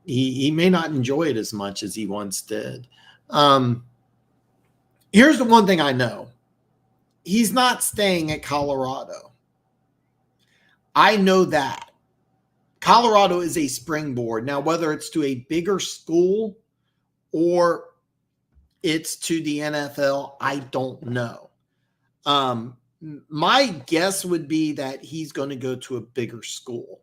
he may not enjoy it as much as he once did. Here's the one thing I know. He's not staying at Colorado. I know that. Colorado is a springboard. Now, whether it's to a bigger school or it's to the NFL, I don't know. My guess would be that he's going to go to a bigger school.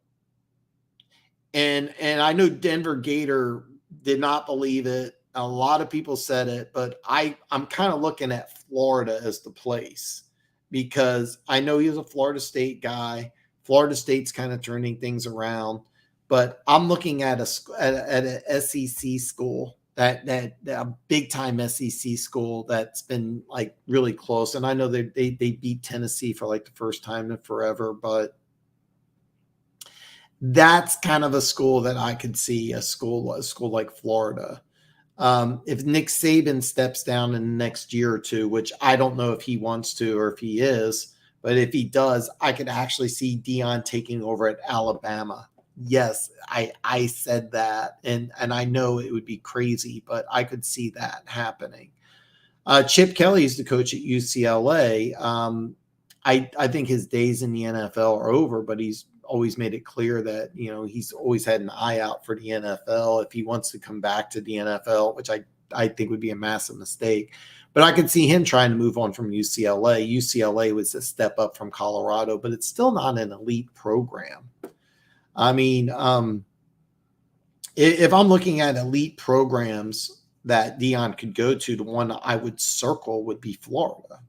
And I know Denver Gator did not believe it. A lot of people said it, but I'm kind of looking at Florida as the place, because I know he's a Florida State guy. Florida State's kind of turning things around, but I'm looking at a SEC school, that a big time SEC school that's been like really close. And I know they beat Tennessee for like the first time in forever, but that's kind of a school that I could see, a school like Florida. If Nick Saban steps down in the next year or two, which I don't know if he wants to or if he is, but if he does, I could actually see Deion taking over at Alabama. Yes, I said that, and I know it would be crazy, but I could see that happening. Chip Kelly is the coach at UCLA. I think his days in the NFL are over, but he's always made it clear that, he's always had an eye out for the NFL if he wants to come back to the NFL, which I think would be a massive mistake. But I could see him trying to move on from UCLA. UCLA was a step up from Colorado, but it's still not an elite program. I mean, if I'm looking at elite programs that Deion could go to, the one I would circle would be Florida.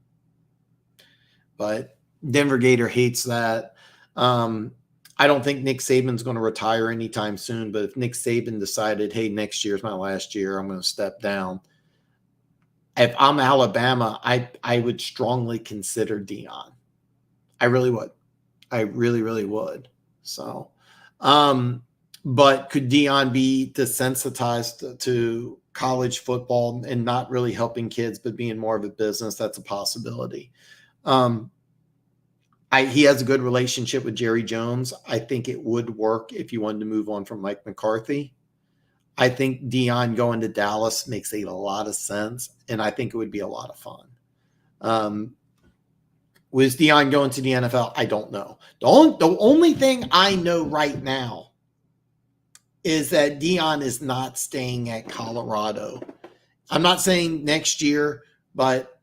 But Denver Gator hates that. I don't think Nick Saban's going to retire anytime soon, but if Nick Saban decided, hey, next year's my last year, I'm going to step down. If I'm Alabama, I would strongly consider Deion. I really would. I really, really would. So, but could Deion be desensitized to college football and not really helping kids, but being more of a business? That's a possibility. He has a good relationship with Jerry Jones. I think it would work if you wanted to move on from Mike McCarthy. I think Deion going to Dallas makes a lot of sense, and I think it would be a lot of fun. Was Deion going to the NFL? I don't know. The only thing I know right now is that Deion is not staying at Colorado. I'm not saying next year, but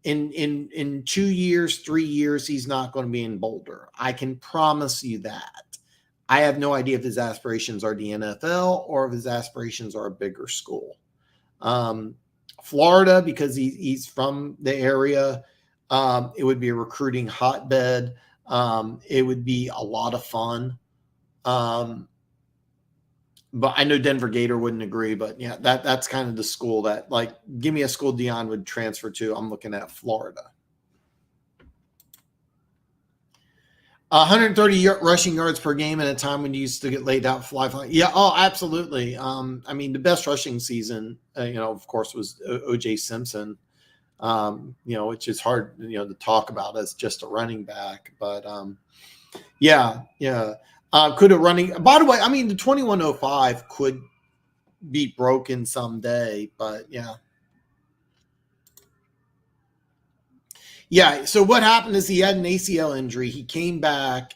in 2 years, 3 years, he's not going to be in Boulder. I can promise you that. I have no idea if his aspirations are the NFL or if his aspirations are a bigger school. Florida, because he's from the area, it would be a recruiting hotbed. It would be a lot of fun. But I know Denver Gator wouldn't agree. But yeah, that's kind of the school that, like, give me a school Deion would transfer to. I'm looking at Florida. 130 rushing yards per game in a time when you used to get laid out fly. Yeah, oh, absolutely. I mean, the best rushing season, of course, was O.J. Simpson, which is hard, to talk about as just a running back. But, yeah. Could a running – by the way, I mean, the 2105 could be broken someday, but, yeah. Yeah. So what happened is he had an ACL injury. He came back,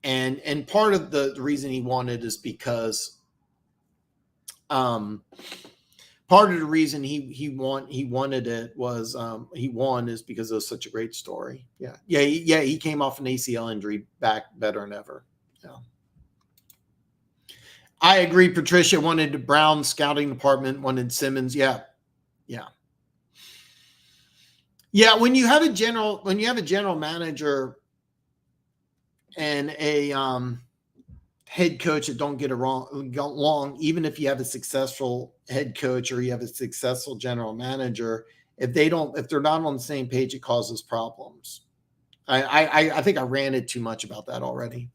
and part of the reason he wanted is because part of the reason he wanted it was he won is because it was such a great story. Yeah. He came off an ACL injury, back better than ever. Yeah. I agree. Patricia wanted the Brown scouting department, wanted Simmons. Yeah. When you have a general manager and a head coach that don't get along, even if you have a successful head coach or you have a successful general manager, if they're not on the same page, it causes problems. I think I ranted too much about that already.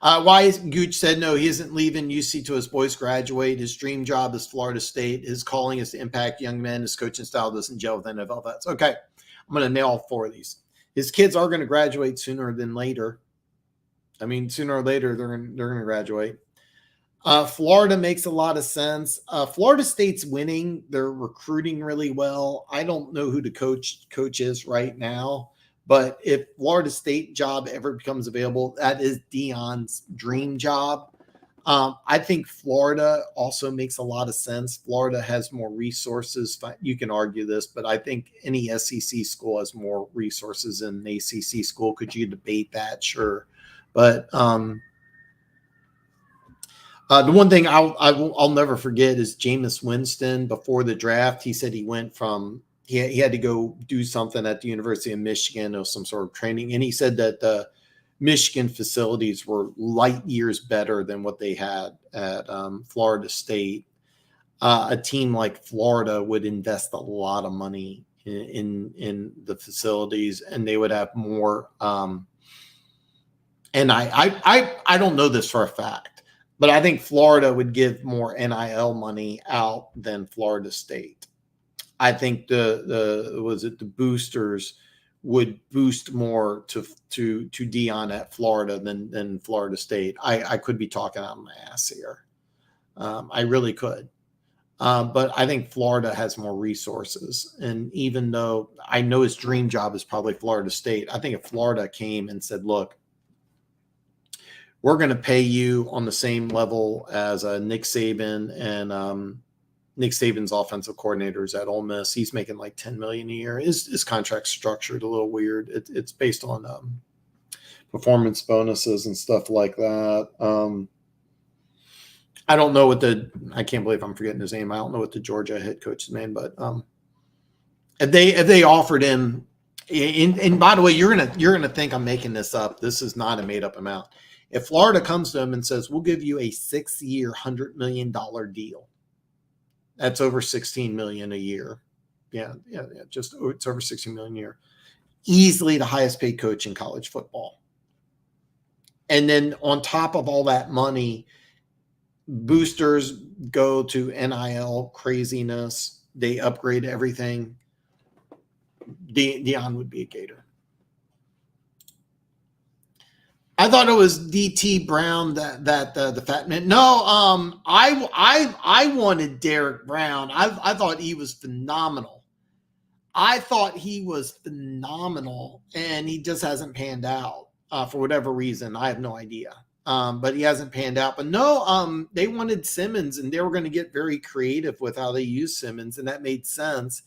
Why Gooch said no, he isn't leaving UC till his boys graduate. His dream job is Florida State. His calling is to impact young men. His coaching style doesn't gel with NFL vets. Okay, I'm going to nail all 4 of these. His kids are going to graduate sooner than later. I mean, sooner or later, they're going to graduate. Florida makes a lot of sense. Florida State's winning. They're recruiting really well. I don't know who the coach is right now, but if Florida State job ever becomes available, that is Deion's dream job. I think Florida also makes a lot of sense. Florida has more resources. You can argue this, but I think any SEC school has more resources than an ACC school. Could you debate that? Sure. But the one thing I'll never forget is Jameis Winston. Before the draft, he said he went from he had to go do something at the University of Michigan or some sort of training, and he said that the Michigan facilities were light years better than what they had at Florida State. A team like Florida would invest a lot of money in the facilities, and they would have more. And I don't know this for a fact, but I think Florida would give more NIL money out than Florida State. I think the boosters would boost more to Deion at Florida than Florida State. I could be talking out my ass here. I really could. But I think Florida has more resources. And even though I know his dream job is probably Florida State, I think if Florida came and said, look, we're going to pay you on the same level as Nick Saban, and Nick Saban's offensive coordinators at Ole Miss. He's making like $10 million a year. His contract's structured a little weird. It's based on performance bonuses and stuff like that. I don't know I can't believe I'm forgetting his name. I don't know what the Georgia head coach's name, but if they offered him, and by the way, you're gonna think I'm making this up. This is not a made up amount. If Florida comes to him and says, we'll give you a 6-year, $100 million deal, that's over $16 million a year. Yeah. It's over $16 million a year. Easily the highest paid coach in college football. And then on top of all that money, boosters go to NIL craziness. They upgrade everything. Deion would be a Gator. I thought it was DT Brown that the fat man. No, I wanted Derek Brown. I thought he was phenomenal. And he just hasn't panned out for whatever reason. I have no idea. But he hasn't panned out. But no, they wanted Simmons, and they were going to get very creative with how they use Simmons, and that made sense.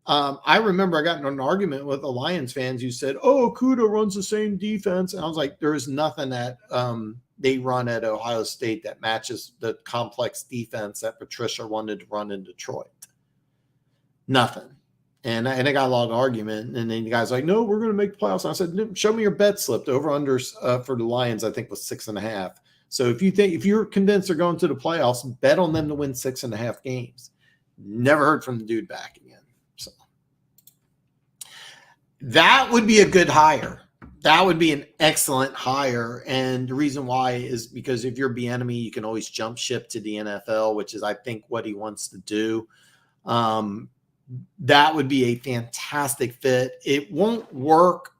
I remember I got in an argument with the Lions fans who said, oh, Kuda runs the same defense. And I was like, there is nothing that they run at Ohio State that matches the complex defense that Patricia wanted to run in Detroit. Nothing. And I got a lot of argument. And then the guy's like, no, we're going to make the playoffs. And I said, show me your bet slip. Over under for the Lions, I think, was 6.5. So if you're convinced they're going to the playoffs, bet on them to win 6.5 games. Never heard from the dude back again. So that would be a good hire. That would be an excellent hire. And the reason why is because if you're Bieniemy, you can always jump ship to the NFL, which is, I think, what he wants to do. That would be a fantastic fit. It won't work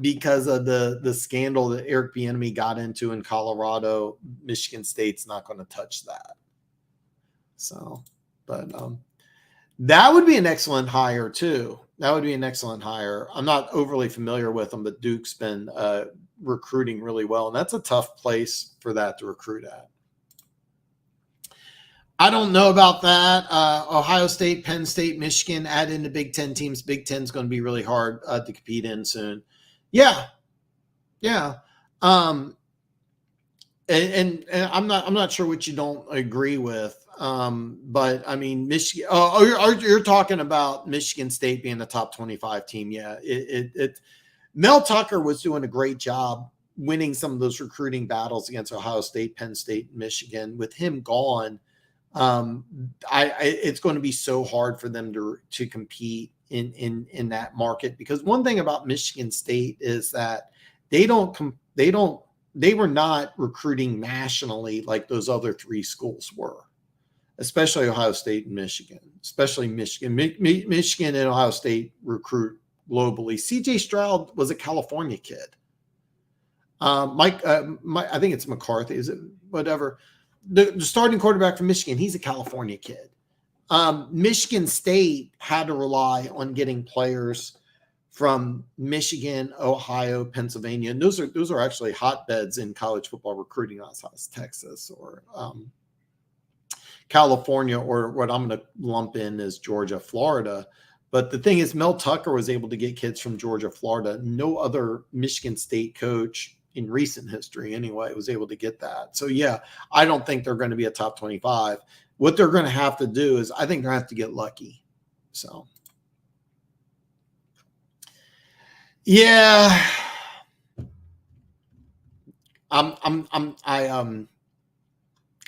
because of the scandal that Eric Bieniemy got into in Colorado. Michigan State's not going to touch that. So, but that would be an excellent hire too. That would be an excellent hire. I'm not overly familiar with them, but Duke's been recruiting really well, and that's a tough place for that to recruit at. I don't know about that. Ohio State, Penn State, Michigan, add in the Big Ten teams. Big Ten's going to be really hard to compete in soon. Yeah. And I'm not sure what you don't agree with. But I mean, Michigan. You're talking about Michigan State being a top 25 team. Yeah. Mel Tucker was doing a great job winning some of those recruiting battles against Ohio State, Penn State, Michigan. With him gone, it's going to be so hard for them to compete in that market, because one thing about Michigan State is that they were not recruiting nationally like those other three schools were, especially Ohio State and Michigan, especially Michigan. Michigan and Ohio State recruit globally. CJ Stroud was a California kid. I think it's McCarthy, is it? Whatever. The starting quarterback from Michigan, he's a California kid. Michigan State had to rely on getting players from Michigan, Ohio, Pennsylvania, and those are actually hotbeds in college football recruiting outside of Texas or California, or what I'm going to lump in as Georgia, Florida. But the thing is, Mel Tucker was able to get kids from Georgia, Florida. No other Michigan State coach in recent history, anyway, was able to get that. So, yeah, I don't think they're going to be a top 25. What they're going to have to do is, I think they're going to have to get lucky. So, yeah,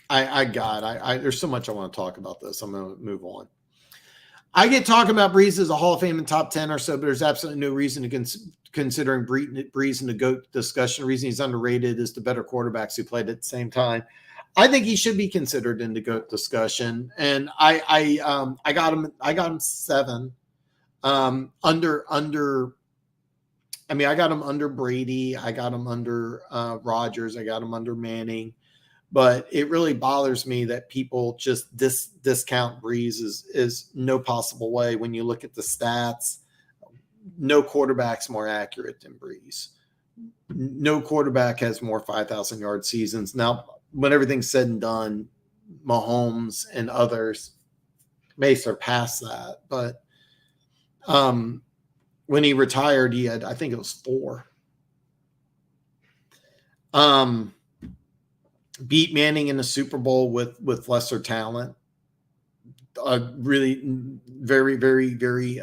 there's so much I want to talk about this. I'm going to move on. I get talking about Breeze as a Hall of Fame and top 10 or so, but there's absolutely no reason to considering Breeze in the GOAT discussion. The reason he's underrated is the better quarterbacks who played at the same time. I think he should be considered in the GOAT discussion. And I got him 7. I got him under Brady. I got him under Rodgers. I got him under Manning. But it really bothers me that people just discount Breeze is no possible way. When you look at the stats, no quarterback's more accurate than Breeze. No quarterback has more 5,000-yard seasons. Now, when everything's said and done, Mahomes and others may surpass that. But when he retired, he had, I think it was 4. Beat Manning in the Super Bowl with lesser talent. Really very, very, very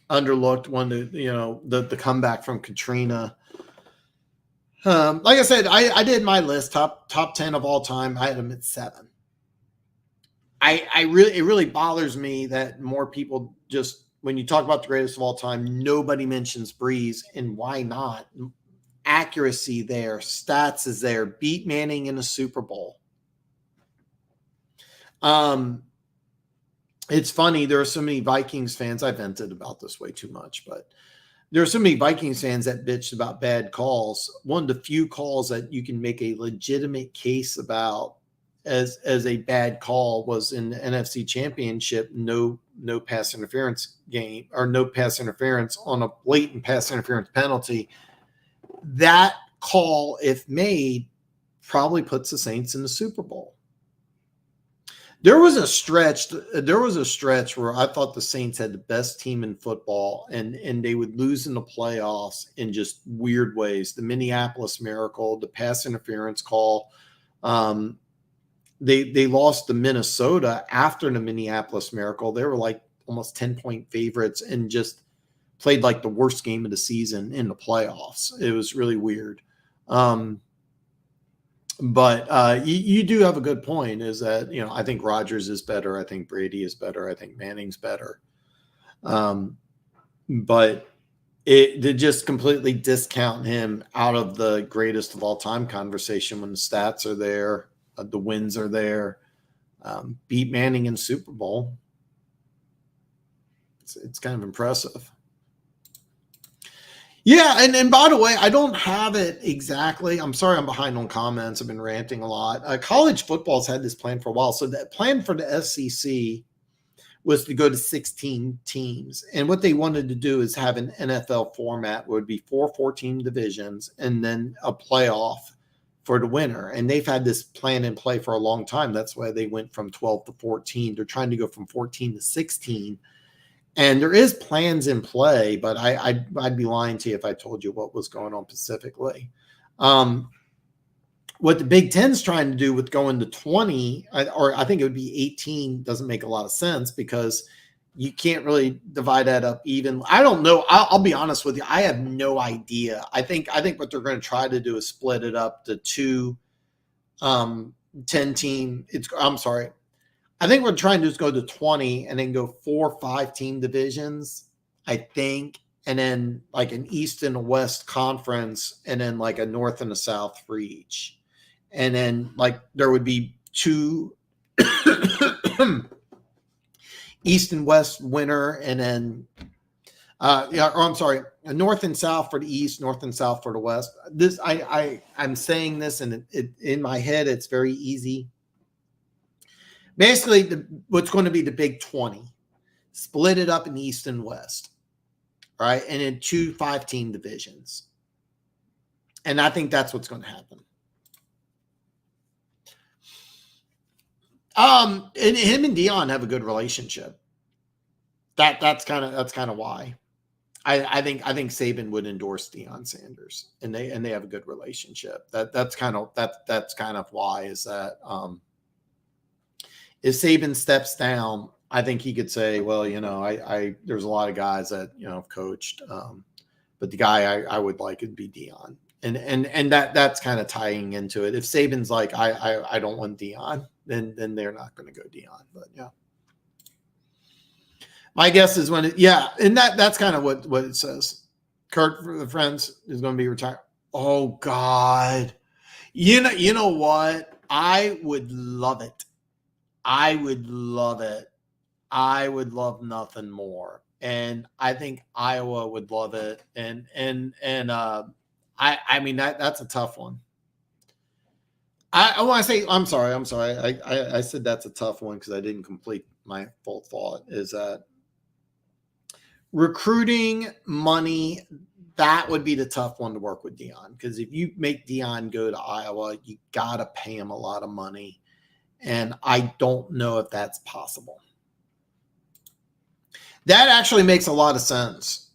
underlooked one. The comeback from Katrina. Like I said, I did my list top 10 of all time. I had him at 7. It really bothers me that more people just, when you talk about the greatest of all time, nobody mentions Breeze, and why not? Accuracy there, stats is there, beat Manning in a Super Bowl. It's funny, there are so many Vikings fans, I vented about this way too much, but there are so many Vikings fans that bitched about bad calls. One of the few calls that you can make a legitimate case about as a bad call was in the NFC Championship, no pass interference game, or no pass interference on a blatant pass interference penalty. That call, if made, probably puts the Saints in the Super Bowl. There was a stretch where I thought the Saints had the best team in football, and they would lose in the playoffs in just weird ways. The Minneapolis Miracle, the pass interference call. They lost to Minnesota after the Minneapolis Miracle. They were like almost 10-point favorites and just played like the worst game of the season in the playoffs. It was really weird. But you do have a good point, is that, I think Rodgers is better. I think Brady is better. I think Manning's better. But to just completely discount him out of the greatest of all time conversation when the stats are there, the wins are there, beat Manning in Super Bowl. It's kind of impressive. Yeah, and by the way, I don't have it exactly. I'm sorry I'm behind on comments. I've been ranting a lot. College football's had this plan for a while. So that plan for the SEC was to go to 16 teams. And what they wanted to do is have an NFL format where it would be 4 divisions and then a playoff for the winner. And they've had this plan in play for a long time. That's why they went from 12 to 14. They're trying to go from 14 to 16. And there is plans in play, but I'd be lying to you if I told you what was going on specifically. What the Big Ten's trying to do with going to 20, or I think it would be 18, doesn't make a lot of sense because you can't really divide that up even. I don't know. I'll be honest with you. I have no idea. I think what they're going to try to do is split it up to 2 10-team. I'm sorry. I think what we're trying to do is go to 20 and then go 4 5-team divisions, I think, and then like an East and a West conference, and then like a North and a South for each. And then like there would be 2 East and West winner, and then a North and South for the East, North and South for the West. This I'm saying this, and it in my head it's very easy. Basically, what's going to be the Big 20, split it up in East and West, right? And in 2 5-team divisions. And I think that's what's going to happen. And him and Dion have a good relationship. That's kind of why. I think Saban would endorse Deion Sanders, and they have a good relationship. That's kind of why is that if Saban steps down, I think he could say, well, I there's a lot of guys that have coached, but the guy I would like would be Deion. And that's kind of tying into it. If Saban's like, I don't want Deion, then they're not going to go Deion. But yeah, my guess is and that's kind of what it says. Kurt for the Friends is going to be retired. Oh God, you know what? I would love it. I would love it. I would love nothing more, and I think Iowa would love it. I mean that's a tough one. I want to say I'm sorry. I said that's a tough one because I didn't complete my full thought. Is that recruiting money? That would be the tough one to work with Deion, because if you make Deion go to Iowa, you gotta pay him a lot of money, and I don't know if that's possible. That actually makes a lot of sense.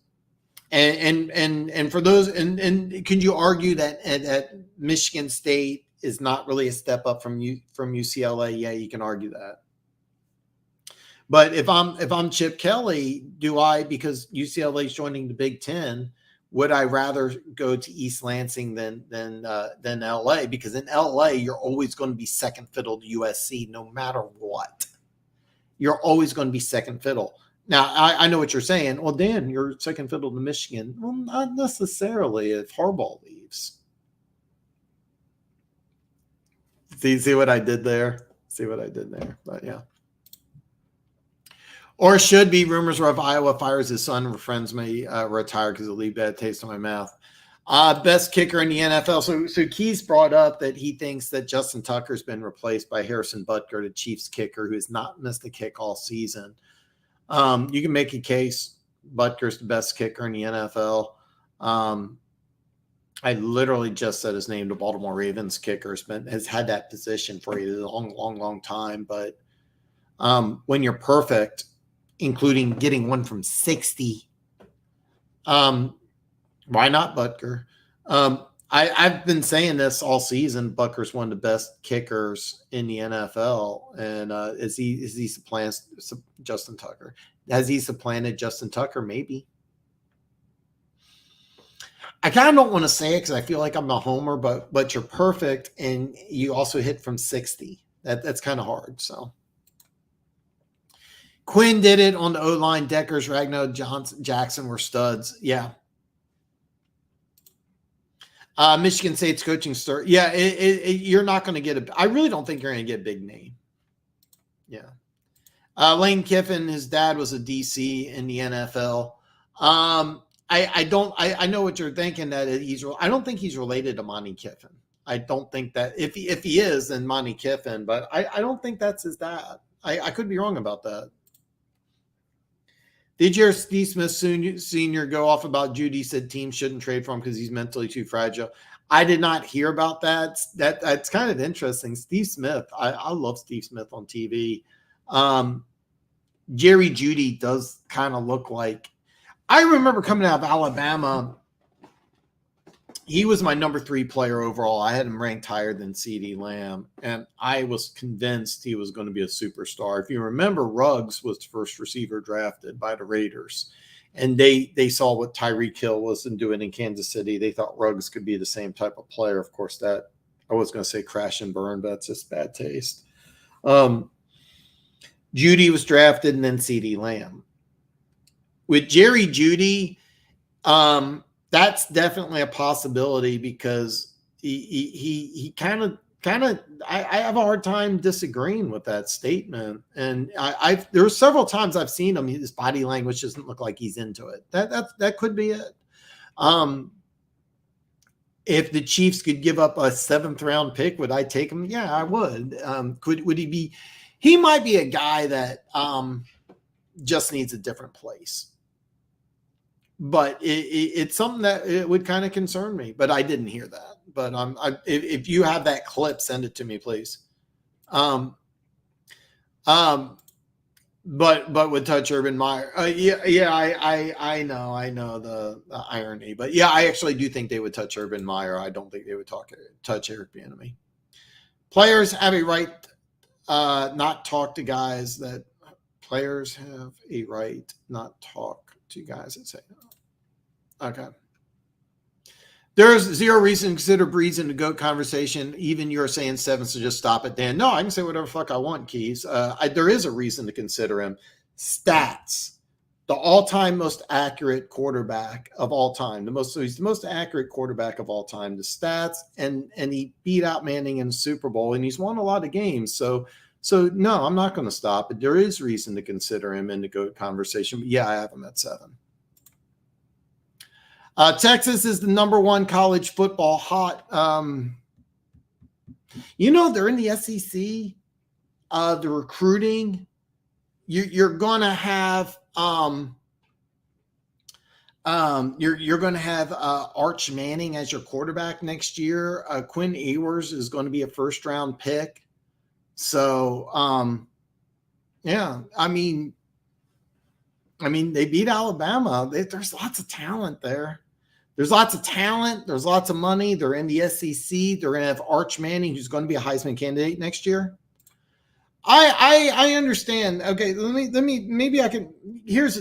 And for those, and can you argue that Michigan State is not really a step up from UCLA? Yeah, you can argue that. But if I'm Chip Kelly, because UCLA is joining the Big Ten, would I rather go to East Lansing than LA? Because in LA, you're always going to be second fiddle to USC, no matter what. You're always going to be second fiddle. Now, I know what you're saying. Well, Dan, you're second fiddle to Michigan. Well, not necessarily if Harbaugh leaves. See what I did there? But yeah. Or should be rumors of Iowa fires his son, or friends may retire because it'll leave bad taste in my mouth. Best kicker in the NFL. So Keys brought up that he thinks that Justin Tucker's been replaced by Harrison Butker, the Chiefs kicker, who has not missed a kick all season. You can make a case Butker's the best kicker in the NFL. I literally just said his name. The Baltimore Ravens kicker has had that position for a long time. But when you're perfect, including getting one from 60, why not Butker? I've been saying this all season. Butker's one of the best kickers in the NFL, and is he supplanted Justin Tucker? Has he supplanted Justin Tucker? Maybe. I kind of don't want to say it because I feel like I'm a homer, but you're perfect, and you also hit from 60. That's kind of hard. So Quinn did it on the O-line. Deckers, Ragnow, Jackson were studs. Yeah. Michigan State's coaching star. Yeah, you're not going to get I really don't think you're going to get a big name. Yeah. Lane Kiffin, his dad was a DC in the NFL. I know what you're thinking, that I don't think he's related to Monty Kiffin. I don't think that if he is, then Monty Kiffin, but I don't think that's his dad. I could be wrong about that. Did your Steve Smith Sr. go off about Judy? Said teams shouldn't trade for him because he's mentally too fragile. I did not hear about that. That's kind of interesting. Steve Smith, I love Steve Smith on TV. Jerry Jeudy does kind of look like. I remember coming out of Alabama. He was my number 3 player overall. I had him ranked higher than CeeDee Lamb, and I was convinced he was going to be a superstar. If you remember, Ruggs was the first receiver drafted by the Raiders, and they saw what Tyreek Hill was doing in Kansas City. They thought Ruggs could be the same type of player. Of course, that I was going to say crash and burn, but that's just bad taste. Jeudy was drafted, and then CeeDee Lamb. With Jerry Jeudy, that's definitely a possibility because he kind of I have a hard time disagreeing with that statement. And there were several times I've seen him, his body language doesn't look like he's into it. That could be it. If the Chiefs could give up a 7th round pick, would I take him? Yeah, I would. Would he be? He might be a guy that just needs a different place. But it's something that it would kind of concern me. But I didn't hear that. But if you have that clip, send it to me, please. But with touch Urban Meyer, I know the irony. But yeah, I actually do think they would touch Urban Meyer. I don't think they would touch Eric Bieniemy. Players have a right not talk to guys that. Players have a right not talk to guys that say no. Okay. There is zero reason to consider Breeze in the GOAT conversation. Even you're saying 7, so just stop it, Dan. No, I can say whatever the fuck I want, Keys. There is a reason to consider him. Stats. The all-time most accurate quarterback of all time. He's the most accurate quarterback of all time. The stats, and he beat out Manning in the Super Bowl, and he's won a lot of games. So no, I'm not going to stop. But there is reason to consider him in the GOAT conversation. But yeah, I have him at 7. Texas is the number 1 college football hot. They're in the SEC. The recruiting, you're going to have you're going to have Arch Manning as your quarterback next year. Quinn Ewers is going to be a 1st-round pick. So, yeah, I mean, they beat Alabama. There's lots of talent there. There's lots of talent. There's lots of money. They're in the SEC. They're going to have Arch Manning, who's going to be a Heisman candidate next year. I understand. Okay, let me maybe I can. Here's.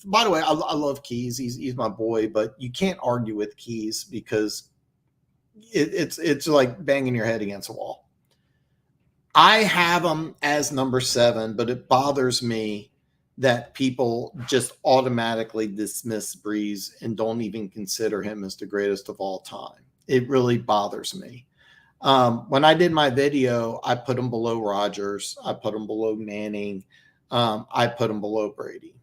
By the way, I love Keys. He's my boy, but you can't argue with Keys because it's like banging your head against a wall. I have him as number 7, but it bothers me that people just automatically dismiss Breeze and don't even consider him as the greatest of all time. It really bothers me. When I did my video, I put him below Rodgers. I put him below Manning. I put him below Brady.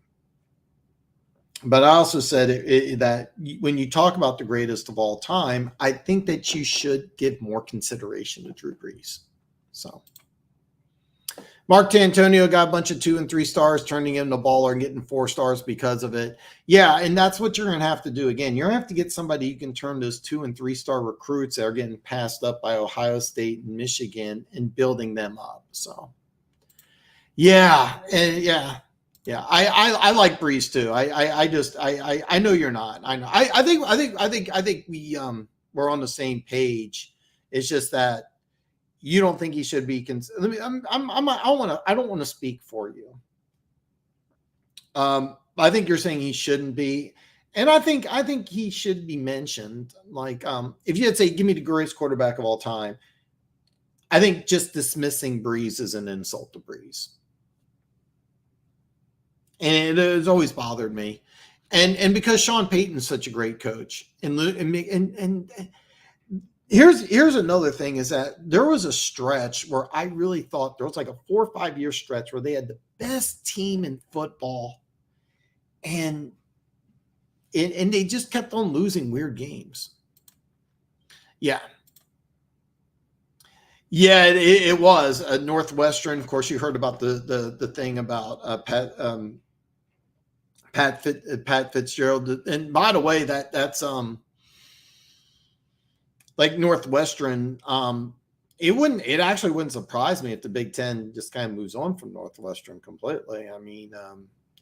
But I also said that when you talk about the greatest of all time, I think that you should give more consideration to Drew Brees. So. Mark D'Antonio got a bunch of 2 and 3 stars, turning him the baller and getting 4 stars because of it. Yeah, and that's what you're going to have to do. Again, you're going to have to get somebody you can turn those 2 and 3 star recruits that are getting passed up by Ohio State and Michigan and building them up. So, yeah, and yeah. I like Breeze too. I know you're not. I know. I think we're on the same page. It's just that. You don't think he should be considered. I don't want to speak for you. I think you're saying he shouldn't be, and I think he should be mentioned. Like, if you had to say, give me the greatest quarterback of all time, I think just dismissing Breeze is an insult to Breeze, and it has always bothered me. And because Sean Payton's such a great coach, and Here's another thing is that there was a stretch where I really thought there was like a 4 or 5 year stretch where they had the best team in football and they just kept on losing weird games. Yeah. Yeah, it was a Northwestern. Of course, you heard about the thing about Pat Fitzgerald. And by the way, that's like Northwestern. It actually wouldn't surprise me if the Big Ten just kind of moves on from Northwestern completely. I mean,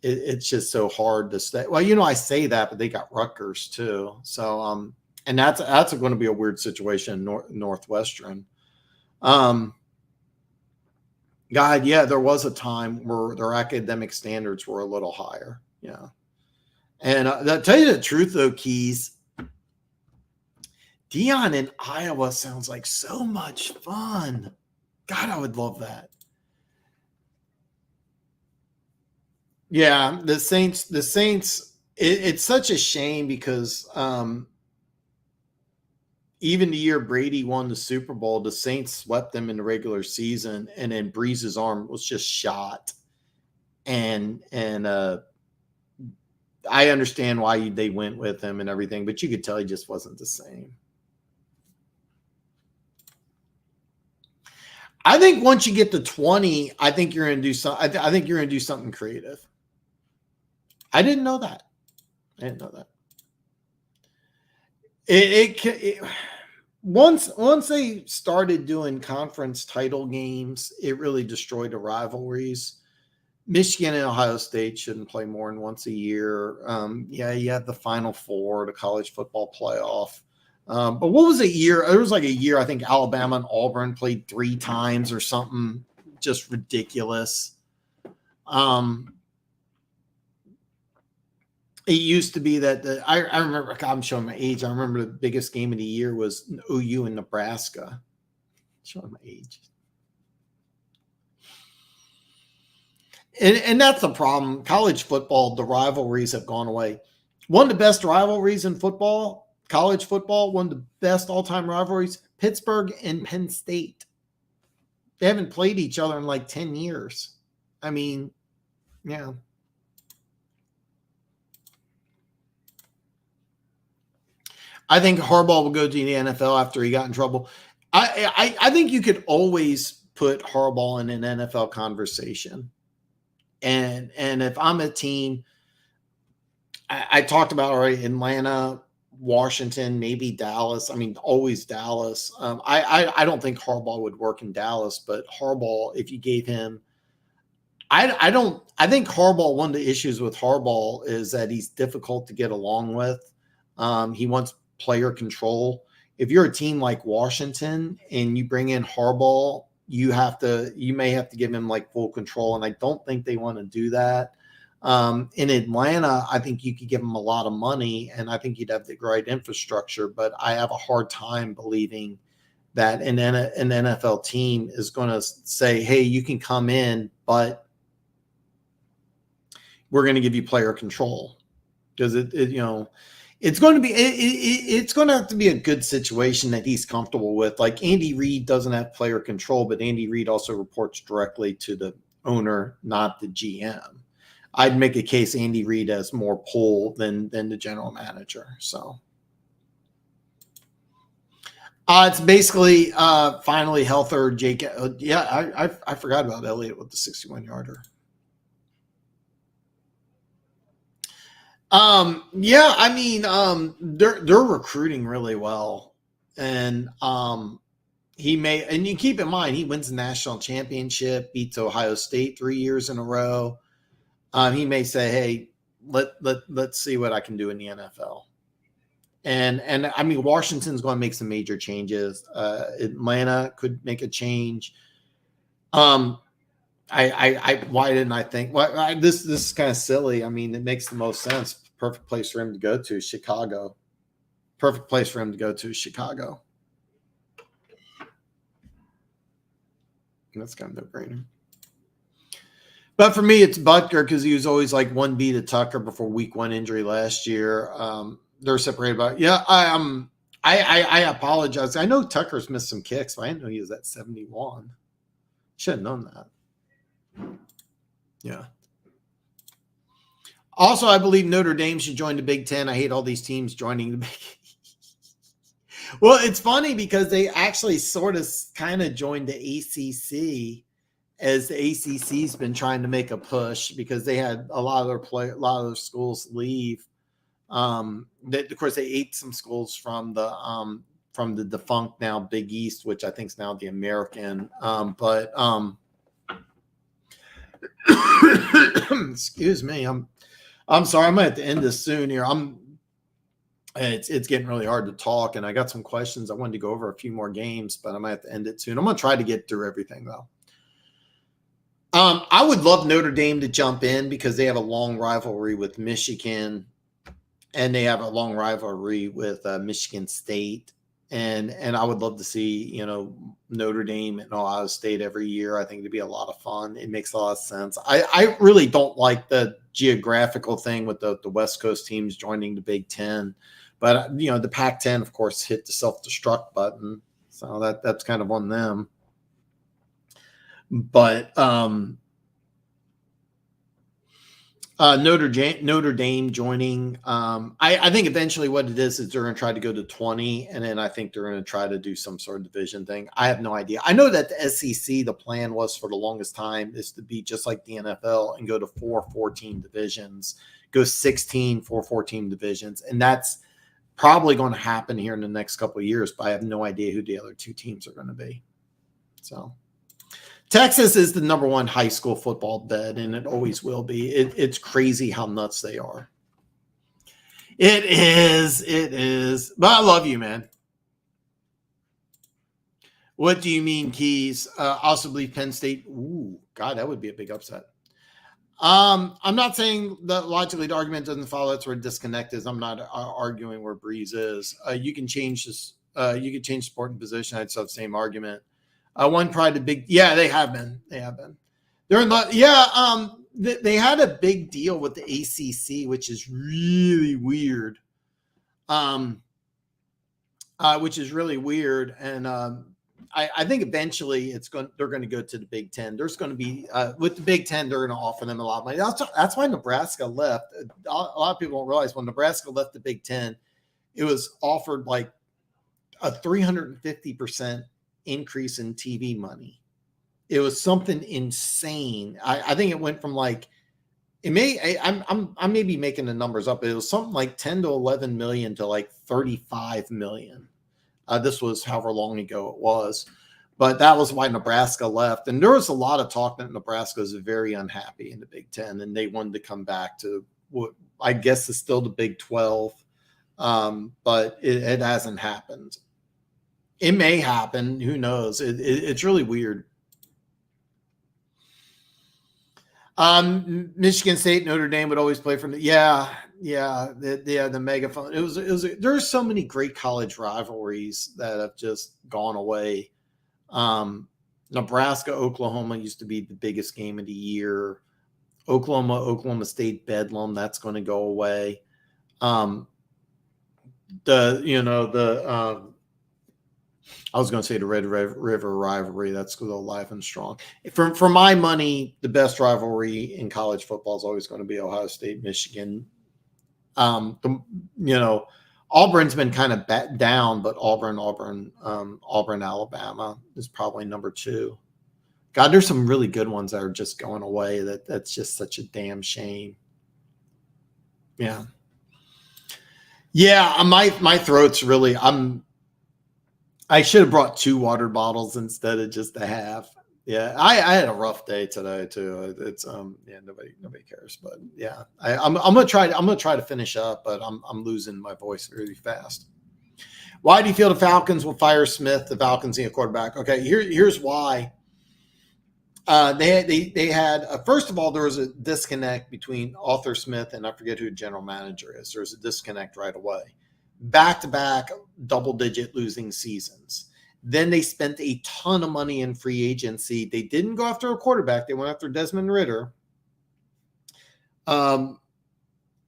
it's just so hard to stay. Well, I say that, but they got Rutgers too. So, and that's going to be a weird situation in Northwestern. God, yeah, there was a time where their academic standards were a little higher. Yeah. And to tell you the truth, though, Keys, Dion in Iowa sounds like so much fun. God, I would love that. Yeah, the Saints, it's such a shame because even the year Brady won the Super Bowl, the Saints swept them in the regular season, and then Breeze's arm was just shot. And I understand why they went with him and everything, but you could tell he just wasn't the same. I think once you get to 20, I think you're going to do something. I think you're going to do something creative. I didn't know that. Once they started doing conference title games, it really destroyed the rivalries. Michigan and Ohio State shouldn't play more than once a year. Yeah, you had the Final Four, the college football playoff. But what was a year? It was like a year, I think Alabama and Auburn played 3 times or something just ridiculous. It used to be that I remember, God, I'm showing my age. I remember the biggest game of the year was OU and Nebraska. Showing my age. And that's the problem. College football, the rivalries have gone away. One of the best rivalries in football, college football, one of the best all-time rivalries, Pittsburgh and Penn State. They haven't played each other in like 10 years. I mean, yeah. I think Harbaugh will go to the NFL after he got in trouble. I think you could always put Harbaugh in an NFL conversation. And if I'm a team, I talked about already Atlanta, Washington, maybe Dallas. I mean, always Dallas. I don't think Harbaugh would work in Dallas, but Harbaugh, if you gave him, I think Harbaugh, one of the issues with Harbaugh is that he's difficult to get along with. He wants player control. If you're a team like Washington and you bring in Harbaugh, you may have to give him like full control. And I don't think they want to do that. In Atlanta, I think you could give him a lot of money and I think you'd have the right infrastructure, but I have a hard time believing that an NFL team is going to say, hey, you can come in, but we're going to give you player control because it's going to have to be a good situation that he's comfortable with. Like Andy Reid doesn't have player control, but Andy Reid also reports directly to the owner, not the GM. I'd make a case Andy Reid has more pull than the general manager. So it's basically finally healthier. Jake. Yeah, I forgot about Elliott with the 61-yarder. Yeah, I mean, they're recruiting really well, and and you keep in mind he wins the national championship, beats Ohio State 3 years in a row. He may say, hey, let's see what I can do in the NFL. And I mean, Washington's going to make some major changes. Atlanta could make a change. Why didn't I think? Well, this is kind of silly. I mean, it makes the most sense. Perfect place for him to go to Chicago. Perfect place for him to go to Chicago. That's kind of no-brainer. But for me, it's Butker because he was always like 1B to Tucker before week 1 injury last year. They're separated by I apologize. I know Tucker's missed some kicks, but I didn't know he was at 71. Should have known that. Yeah. Also, I believe Notre Dame should join the Big Ten. I hate all these teams joining the Big Well, it's funny because they actually sort of kind of joined the ACC. as the ACC's been trying to make a push because they had a lot of their schools leave. Of course, they ate some schools from the defunct now Big East, which I think is now the American. Excuse me, I'm sorry, I'm gonna have to end this soon here. It's getting really hard to talk, and I got some questions. I wanted to go over a few more games, but I might have to end it soon. I'm gonna try to get through everything though. I would love Notre Dame to jump in because they have a long rivalry with Michigan, and they have a long rivalry with Michigan State. And I would love to see, Notre Dame and Ohio State every year. I think it'd be a lot of fun. It makes a lot of sense. I really don't like the geographical thing with the West Coast teams joining the Big Ten. But, the Pac-10, of course, hit the self-destruct button. So that's kind of on them. But Notre Dame joining. I think eventually what it is they're going to try to go to 20, and then I think they're going to try to do some sort of division thing. I have no idea. I know that the SEC, the plan was for the longest time is to be just like the NFL and go to 4 14 divisions, go 16 4 14 divisions, and that's probably going to happen here in the next couple of years. But I have no idea who the other two teams are going to be. So. Texas is the number one high school football bed, and it always will be. It's crazy how nuts they are. It is. But I love you, man. What do you mean, Keys? Also believe Penn State. Ooh, God, that would be a big upset. I'm not saying that logically the argument doesn't follow. That's where disconnect is. I'm not arguing where Breeze is. You can change this. You can change sport and position. I'd still have the same argument. One pride, they have been. They're in they had a big deal with the ACC, which is really weird. And I think eventually they're going to go to the Big Ten. There's going to be with the Big Ten, they're going to offer them a lot of money. That's why Nebraska left. A lot of people don't realize when Nebraska left the Big Ten, it was offered like a 350% increase in TV money. It was something insane. I think it went from like I may be making the numbers up. It was something like 10 to 11 million to like 35 million. This was however long ago it was, but that was why Nebraska left. And there was a lot of talk that Nebraska was very unhappy in the Big Ten, and they wanted to come back to what I guess is still the Big 12, but it hasn't happened. It may happen. Who knows? It's really weird. Michigan State, Notre Dame would always play from the the megaphone. There's so many great college rivalries that have just gone away. Nebraska, Oklahoma used to be the biggest game of the year. Oklahoma State Bedlam, that's going to go away. I was going to say the Red River rivalry. That's still alive and strong. For my money, the best rivalry in college football is always going to be Ohio State, Michigan. Auburn's been kind of down, but Auburn, Alabama is probably number 2. God, there's some really good ones that are just going away. That's just such a damn shame. Yeah. Yeah, my throat's really. I should have brought 2 water bottles instead of just a half. Yeah, I had a rough day today too. It's nobody cares, but yeah, I'm gonna try to finish up, but I'm losing my voice really fast. Why do you feel the Falcons will fire Smith? The Falcons need a quarterback. Okay, here's why. They had first of all, there was a disconnect between Arthur Smith and I forget who the general manager is. There's a disconnect right away. Back-to-back double-digit losing seasons. Then they spent a ton of money in free agency. They didn't go after a quarterback. They went after Desmond Ridder.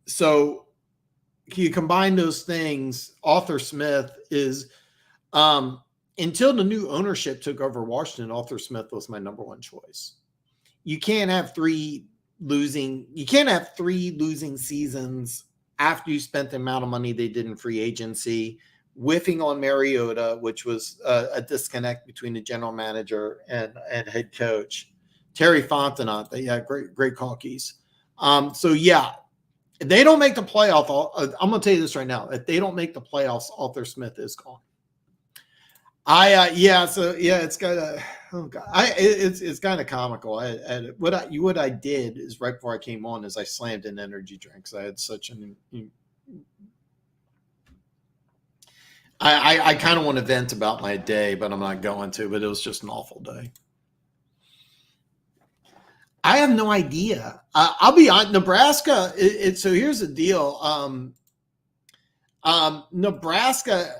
So you combine those things, Arthur Smith is until the new ownership took over Washington, Arthur Smith was my number 1 choice. You can't have 3 losing seasons after you spent the amount of money they did in free agency, whiffing on Mariota, which was a disconnect between the general manager and head coach. Terry Fontenot. Yeah, great call, Keys. So yeah, if they don't make the playoff, I'm going to tell you this right now. If they don't make the playoffs, Arthur Smith is gone. It's kind of, oh God, it's kind of comical. What I did is right before I came on is I slammed in energy drinks. I had such I kind of want to vent about my day, but I'm not going to. But it was just an awful day. I have no idea. I'll be on Nebraska. So here's the deal. Nebraska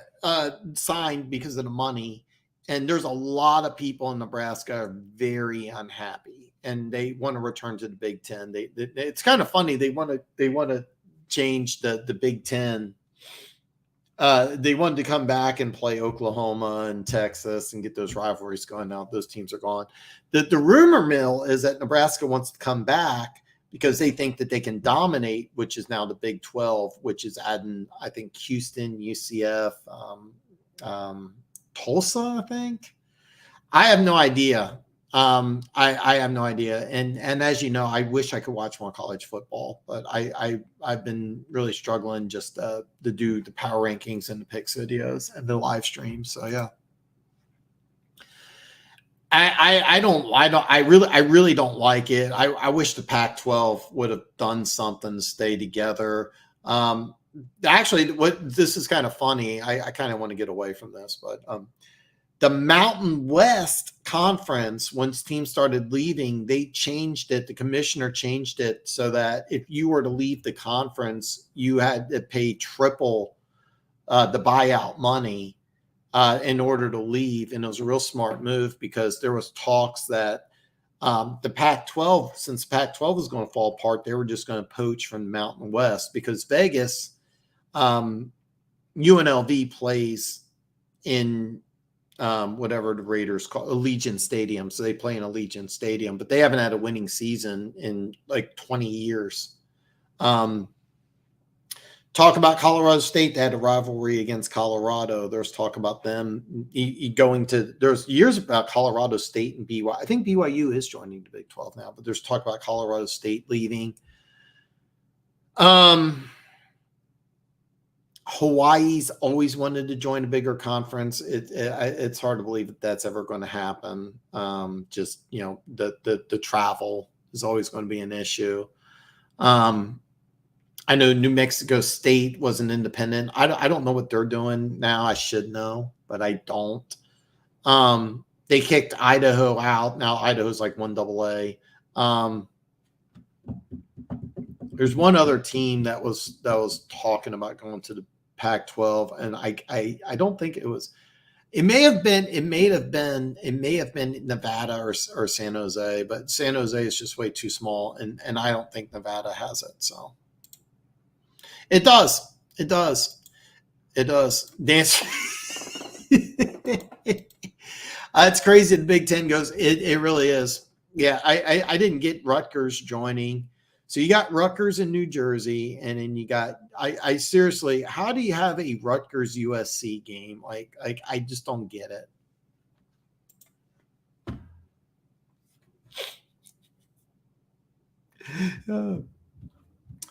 signed because of the money, and there's a lot of people in Nebraska are very unhappy, and they want to return to the Big Ten. It's kind of funny. They want to change the Big Ten. They wanted to come back and play Oklahoma and Texas and get those rivalries going. Now those teams are gone. The rumor mill is that Nebraska wants to come back because they think that they can dominate, which is now the Big 12, which is adding, I think, Houston, UCF, Tulsa, I think. I have no idea. I have no idea. And as you know, I wish I could watch more college football, but I've been really struggling just to do the power rankings and the picks videos and the live streams. So yeah. I really don't like it. I wish the Pac-12 would have done something to stay together. Actually, this is kind of funny. I kind of want to get away from this, but the Mountain West Conference, once teams started leaving, they changed it. The commissioner changed it so that if you were to leave the conference, you had to pay triple the buyout money in order to leave. And it was a real smart move because there was talks that the Pac-12, since Pac-12 was going to fall apart, they were just going to poach from the Mountain West because Vegas, UNLV plays in whatever the Raiders call Allegiant Stadium. So they play in Allegiant Stadium, but they haven't had a winning season in like 20 years. Talk about Colorado State. They had a rivalry against Colorado. There's talk about them there's years about Colorado State and BYU. I think BYU is joining the Big 12 now, but there's talk about Colorado State leaving. Hawaii's always wanted to join a bigger conference. It's hard to believe that that's ever going to happen. Just, the travel is always going to be an issue. I know New Mexico State was an independent. I don't know what they're doing now. I should know, but I don't. They kicked Idaho out. Now Idaho's like 1AA. There's one other team that was talking about going to the Pac-12, and I don't think it was. It may have been Nevada or San Jose, but San Jose is just way too small, and I don't think Nevada has it. So it does. Dance. It's crazy. The Big Ten goes. It really is. Yeah, I didn't get Rutgers joining. So you got Rutgers in New Jersey, and then you got I seriously, how do you have a Rutgers USC game? Like I just don't get it.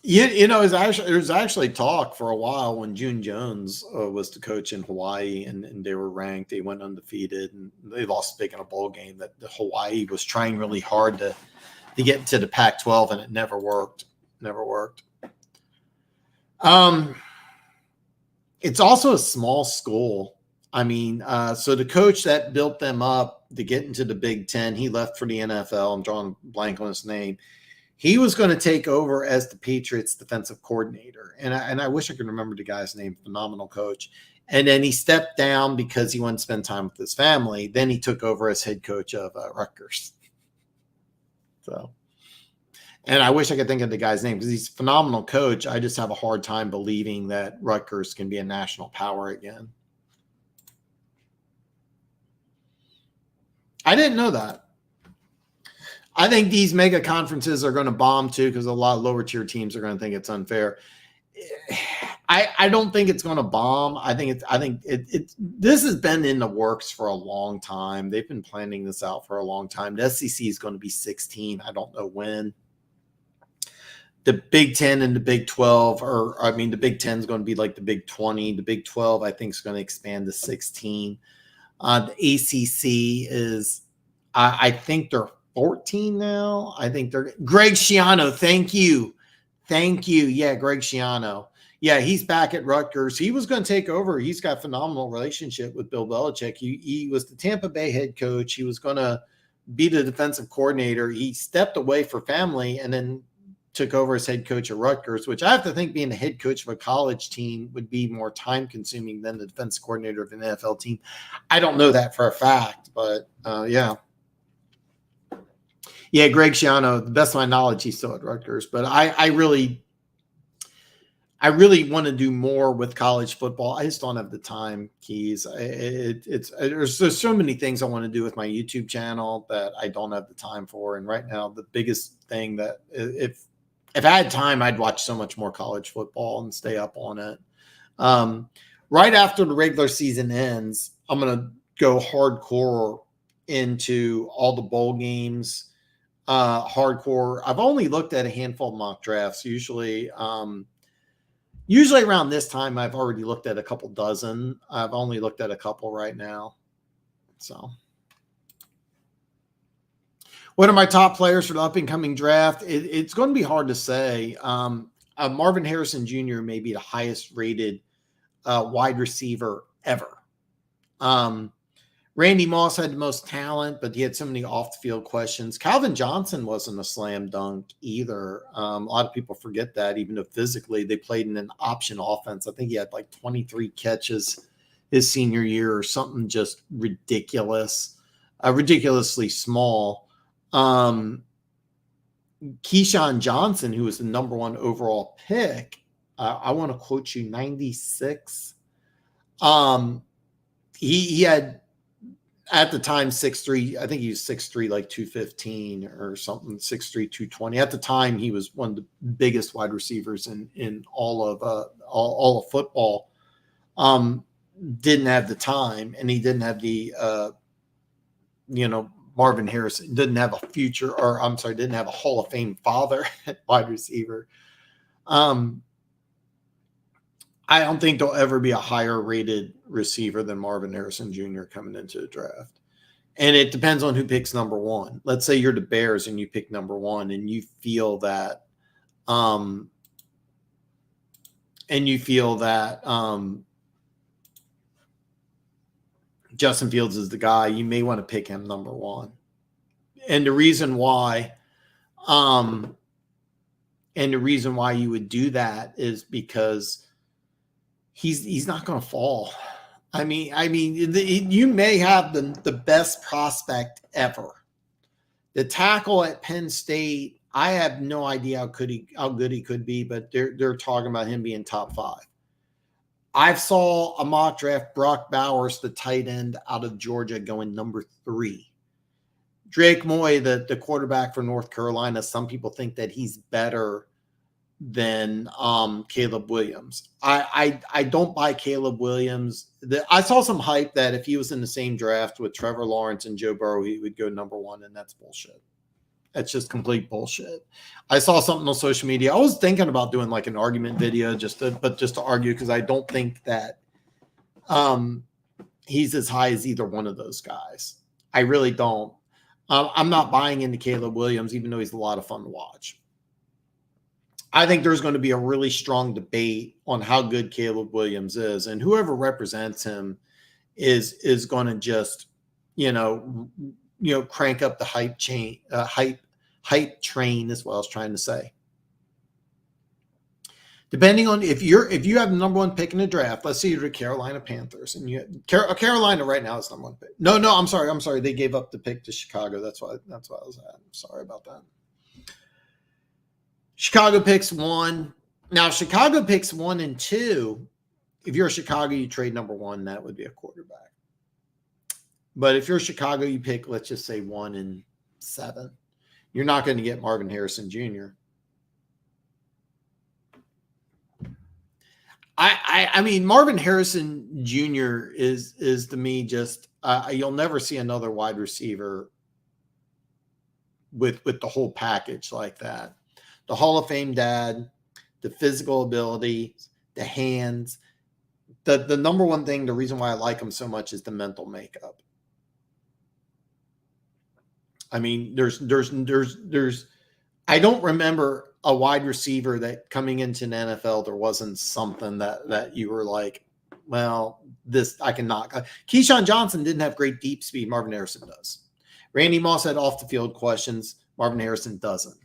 There's actually talk for a while when June Jones was the coach in Hawaii, and they were ranked. They went undefeated, and they lost big in a bowl game. That the Hawaii was trying really hard to get into the Pac-12, and it never worked. It's also a small school. I mean, so the coach that built them up to get into the Big Ten, he left for the NFL. I'm drawing a blank on his name. He was going to take over as the Patriots defensive coordinator. And I wish I could remember the guy's name, phenomenal coach. And then he stepped down because he wanted to spend time with his family. Then he took over as head coach of Rutgers. So, and I wish I could think of the guy's name because he's a phenomenal coach. I just have a hard time believing that Rutgers can be a national power again. I didn't know that. I think these mega conferences are going to bomb too because a lot of lower tier teams are going to think it's unfair. I don't think it's going to bomb. I think this has been in the works for a long time. They've been planning this out for a long time. The SEC is going to be 16. I don't know when. The Big 10 and the Big 12, the Big 10 is going to be like the Big 20. The Big 12, I think, is going to expand to 16. The ACC is, I think they're 14 now. I think they're Greg Schiano. Thank you. Yeah, Greg Schiano. Yeah, he's back at Rutgers. He was going to take over. He's got a phenomenal relationship with Bill Belichick. He was the Tampa Bay head coach. He was going to be the defensive coordinator. He stepped away for family and then took over as head coach at Rutgers, which I have to think being the head coach of a college team would be more time consuming than the defensive coordinator of an NFL team. I don't know that for a fact, but yeah. Yeah, Greg Schiano, the best of my knowledge, he's still at Rutgers, but I really want to do more with college football. I just don't have the time, Keys. There's so many things I want to do with my YouTube channel that I don't have the time for. And right now, the biggest thing that if I had time, I'd watch so much more college football and stay up on it. Right after the regular season ends, I'm going to go hardcore into all the bowl games. Hardcore. I've only looked at a handful of mock drafts. Usually around this time, I've already looked at a couple dozen. I've only looked at a couple right now. So, what are my top players for the up and coming draft? It's going to be hard to say. Marvin Harrison Jr. may be the highest rated wide receiver ever. Randy Moss had the most talent, but he had so many off-the-field questions. Calvin Johnson wasn't a slam dunk either. A lot of people forget that, even though physically they played in an option offense. I think he had like 23 catches his senior year or something just ridiculous, ridiculously small. Keyshawn Johnson, who was the number one overall pick, I want to quote you, 96. He had, at the time, 6'3", I think he was 6'3", like 215 or something, 6'3", 220. At the time, he was one of the biggest wide receivers in all of football. Didn't have the time, and he didn't have the, Marvin Harrison didn't have a didn't have a Hall of Fame father at wide receiver. I don't think there'll ever be a higher rated receiver than Marvin Harrison Jr. coming into the draft. And it depends on who picks number one. Let's say you're the Bears and you pick number one and you feel that, Justin Fields is the guy. You may want to pick him number one. And the reason why you would do that is because he's not going to fall. I mean, you may have the best prospect ever. The tackle at Penn State, I have no idea how good he could be, but they're talking about him being top 5. I saw a mock draft, Brock Bowers, the tight end out of Georgia, going number 3. Drake Moy, the quarterback for North Carolina, some people think that he's better than Caleb Williams. I don't buy Caleb Williams. I saw some hype that if he was in the same draft with Trevor Lawrence and Joe Burrow, he would go number 1, and that's bullshit. That's just complete bullshit. I saw something on social media. I was thinking about doing like an argument video just to argue, because I don't think that he's as high as either one of those guys. I really don't. I'm not buying into Caleb Williams, even though he's a lot of fun to watch. I think there's going to be a really strong debate on how good Caleb Williams is, and whoever represents him is going to just, crank up the hype train is what I was trying to say. Depending on if you have the number 1 pick in the draft, let's say you're the Carolina Panthers, and Carolina right now is number 1 pick. No, I'm sorry. They gave up the pick to Chicago. That's why I was at. I'm sorry about that. Chicago picks 1. Now, Chicago picks 1 and 2. If you're Chicago, you trade number 1. That would be a quarterback. But if you're Chicago, you pick, let's just say 1 and 7. You're not going to get Marvin Harrison Jr. I mean, Marvin Harrison Jr. is to me just you'll never see another wide receiver with the whole package like that. The Hall of Fame dad, the physical ability, the hands. The number one thing, the reason why I like him so much is the mental makeup. I mean, there's I don't remember a wide receiver that coming into an NFL, there wasn't something that you were like, well, this I can knock. Keyshawn Johnson didn't have great deep speed. Marvin Harrison does. Randy Moss had off the field questions. Marvin Harrison doesn't.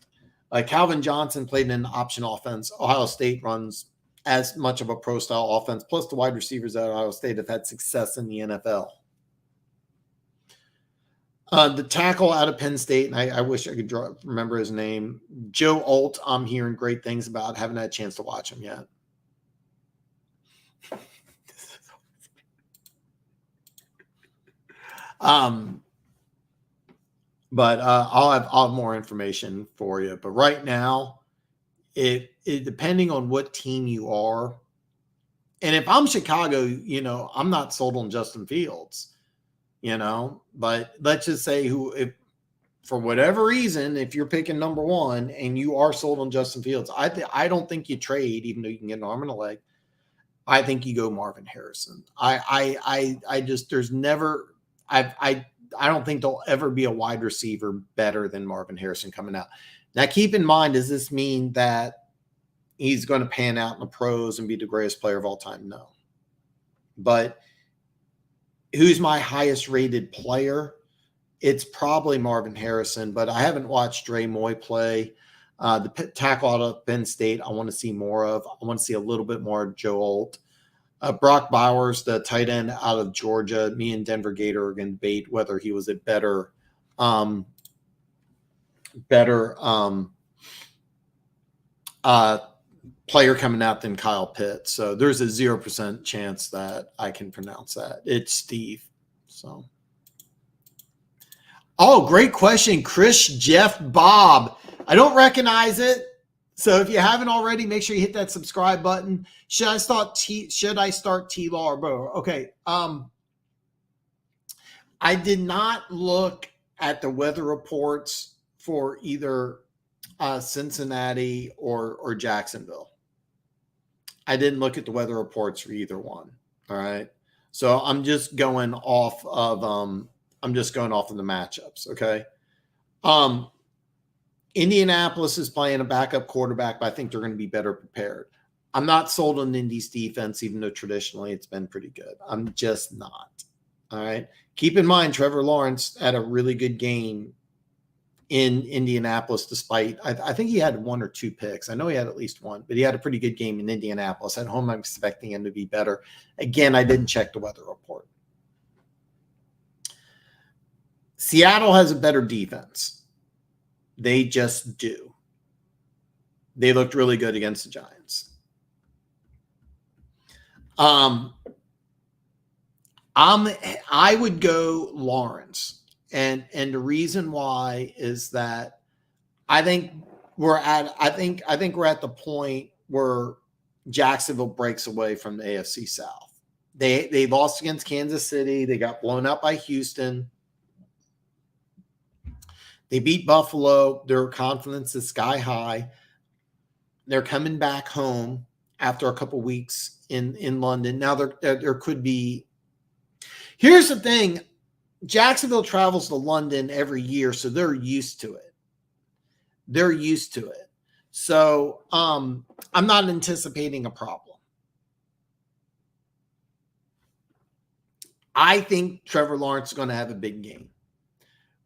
Calvin Johnson played in an option offense. Ohio State runs as much of a pro style offense. Plus, the wide receivers at Ohio State have had success in the NFL. The tackle out of Penn State, and I wish I could remember his name, Joe Alt. I'm hearing great things about. Haven't had a chance to watch him yet. But I'll have more information for you. But right now, it depending on what team you are, and if I'm Chicago, I'm not sold on Justin Fields. But let's just say if for whatever reason, if you're picking number one and you are sold on Justin Fields, I don't think you trade, even though you can get an arm and a leg. I think you go Marvin Harrison. I just there's never I don't think there'll ever be a wide receiver better than Marvin Harrison coming out. Now, keep in mind, does this mean that he's going to pan out in the pros and be the greatest player of all time? No. But who's my highest rated player? It's probably Marvin Harrison, but I haven't watched Dre Moy play. The tackle out of Penn State, I want to see more of. I want to see a little bit more of Joe Alt. Brock Bowers, the tight end out of Georgia, me and Denver Gator are going to debate whether he was a better player coming out than Kyle Pitts. So there's a 0% chance that I can pronounce that. It's Steve. So, great question, Chris, Jeff, Bob. I don't recognize it. So if you haven't already, make sure you hit that subscribe button. Should I start T-Law or Bo? Okay. I did not look at the weather reports for either Cincinnati or Jacksonville. I didn't look at the weather reports for either one. All right. So I'm just going off of the matchups. Okay. Indianapolis is playing a backup quarterback, but I think they're going to be better prepared. I'm not sold on Indy's defense, even though traditionally it's been pretty good. I'm just not. All right. Keep in mind, Trevor Lawrence had a really good game in Indianapolis, despite I think he had 1 or 2 picks. I know he had at least one, but he had a pretty good game in Indianapolis. At home, I'm expecting him to be better. Again, I didn't check the weather report. Seattle has a better defense. They just do. They looked really good against the Giants. I would go Lawrence. And the reason why is that I think we're at the point where Jacksonville breaks away from the AFC South. They lost against Kansas City. They got blown out by Houston. They beat Buffalo. Their confidence is sky high. They're coming back home after a couple weeks in London. Now there could be. Here's the thing. Jacksonville travels to London every year, so they're used to it. So I'm not anticipating a problem. I think Trevor Lawrence is going to have a big game.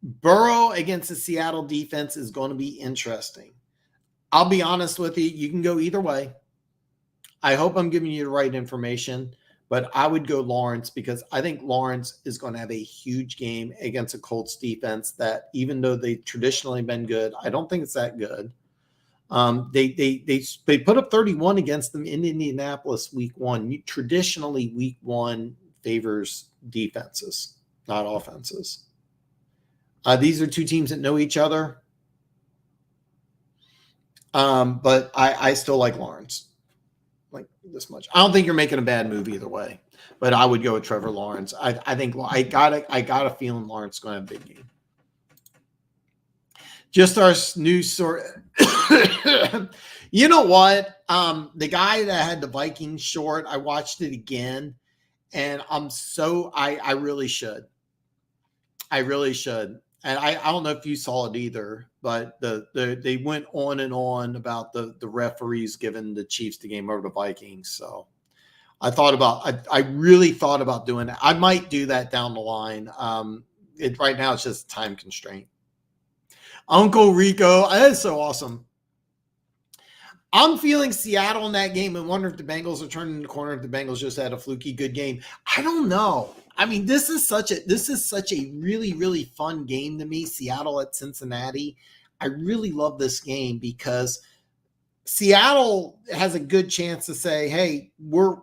Burrow against the Seattle defense is going to be interesting. I'll be honest with you. You can go either way. I hope I'm giving you the right information, but I would go Lawrence because I think Lawrence is going to have a huge game against a Colts defense that, even though they've traditionally been good, I don't think it's that good. They put up 31 against them in Indianapolis week 1. Traditionally, week 1 favors defenses, not offenses. These are two teams that know each other. But I still like Lawrence. Like this much. I don't think you're making a bad move either way, but I would go with Trevor Lawrence. I think I got a feeling Lawrence is going to have a big game. Just our news story. You know what? The guy that had the Vikings short, I watched it again, and I really should. I really should. And I don't know if you saw it either, but they went on and on about the referees giving the Chiefs the game over the Vikings. So I really thought about doing it. I might do that down the line. Right now it's just a time constraint. Uncle Rico, that is so awesome. I'm feeling Seattle in that game and wonder if the Bengals are turning the corner, if the Bengals just had a fluky good game. I don't know. I mean, this is such a really, really fun game to me, Seattle at Cincinnati. I really love this game because Seattle has a good chance to say, hey, we're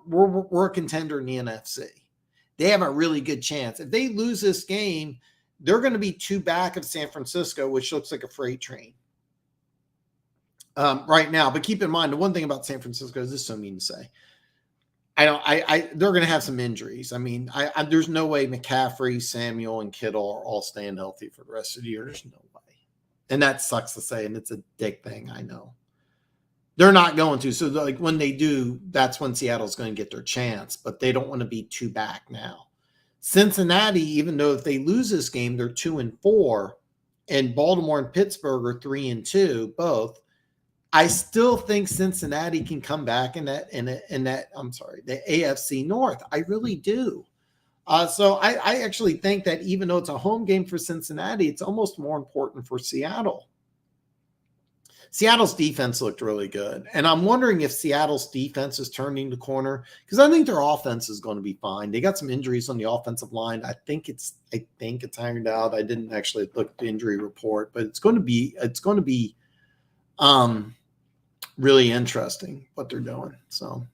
a contender in the NFC. They have a really good chance. If they lose this game, they're going to be 2 back of San Francisco, which looks like a freight train right now. But keep in mind, the one thing about San Francisco is this is so mean to say. They're going to have some injuries. I mean, there's no way McCaffrey, Samuel, and Kittle are all staying healthy for the rest of the year. There's no way. And that sucks to say, and it's a dick thing, I know. They're not going to. So, like, when they do, that's when Seattle's going to get their chance. But they don't want to be 2 back now. Cincinnati, even though if they lose this game, they're 2-4, and Baltimore and Pittsburgh are 3-2, both. I still think Cincinnati can come back in the AFC North. I really do. So I actually think that even though it's a home game for Cincinnati, it's almost more important for Seattle. Seattle's defense looked really good. And I'm wondering if Seattle's defense is turning the corner because I think their offense is going to be fine. They got some injuries on the offensive line. I think it's ironed out. I didn't actually look at the injury report, but it's going to be really interesting what they're doing. So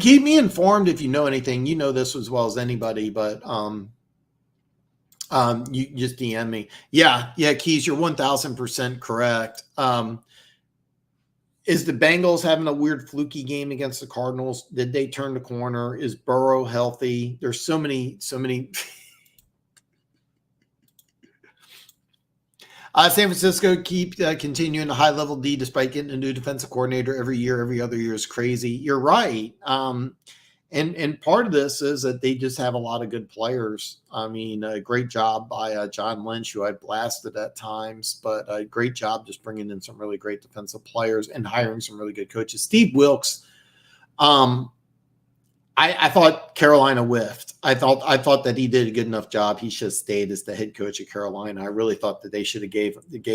keep me informed if you know anything. You know this as well as anybody, but you just DM me. Yeah, Keys, you're 1000% correct. Is the Bengals having a weird fluky game against the Cardinals? Did they turn the corner? Is Burrow healthy? There's so many. San Francisco keep continuing a high-level D despite getting a new defensive coordinator every other year is crazy. You're right. And part of this is that they just have a lot of good players. I mean, a great job by John Lynch, who I blasted at times, but a great job just bringing in some really great defensive players and hiring some really good coaches. Steve Wilkes, I thought Carolina whiffed. I thought that he did a good enough job. He should have stayed as the head coach of Carolina. I really thought that they should have gave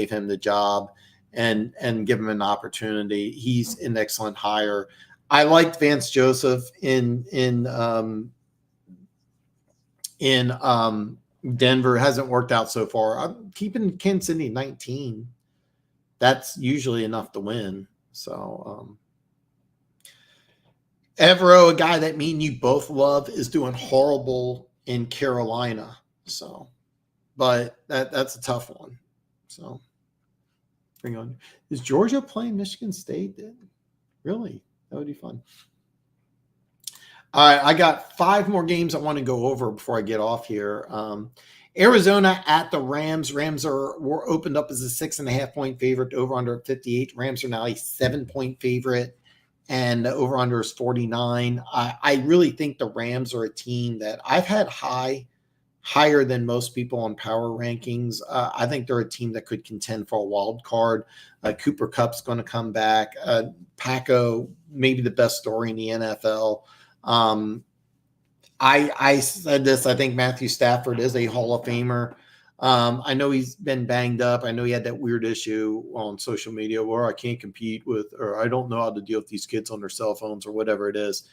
him the job and give him an opportunity. He's an excellent hire. I liked Vance Joseph in Denver. It hasn't worked out so far. I'm keeping Kansas City 19. That's usually enough to win. So Evero, a guy that me and you both love, is doing horrible in Carolina. So, but that's a tough one. So, bring on. Is Georgia playing Michigan State? Really? That would be fun. All right, I got 5 more games I want to go over before I get off here. Arizona at the Rams. Rams were opened up as a 6.5-point favorite, over under 58. Rams are now a 7-point favorite, and the over under is 49. I really think the Rams are a team that I've had higher than most people on power rankings. I think they're a team that could contend for a wild card. Cooper Kupp's going to come back. Paco, maybe the best story in the NFL. I said this. I think Matthew Stafford is a Hall of Famer. I know he's been banged up. I know he had that weird issue on social media where I can't compete with, or I don't know how to deal with these kids on their cell phones or whatever it is.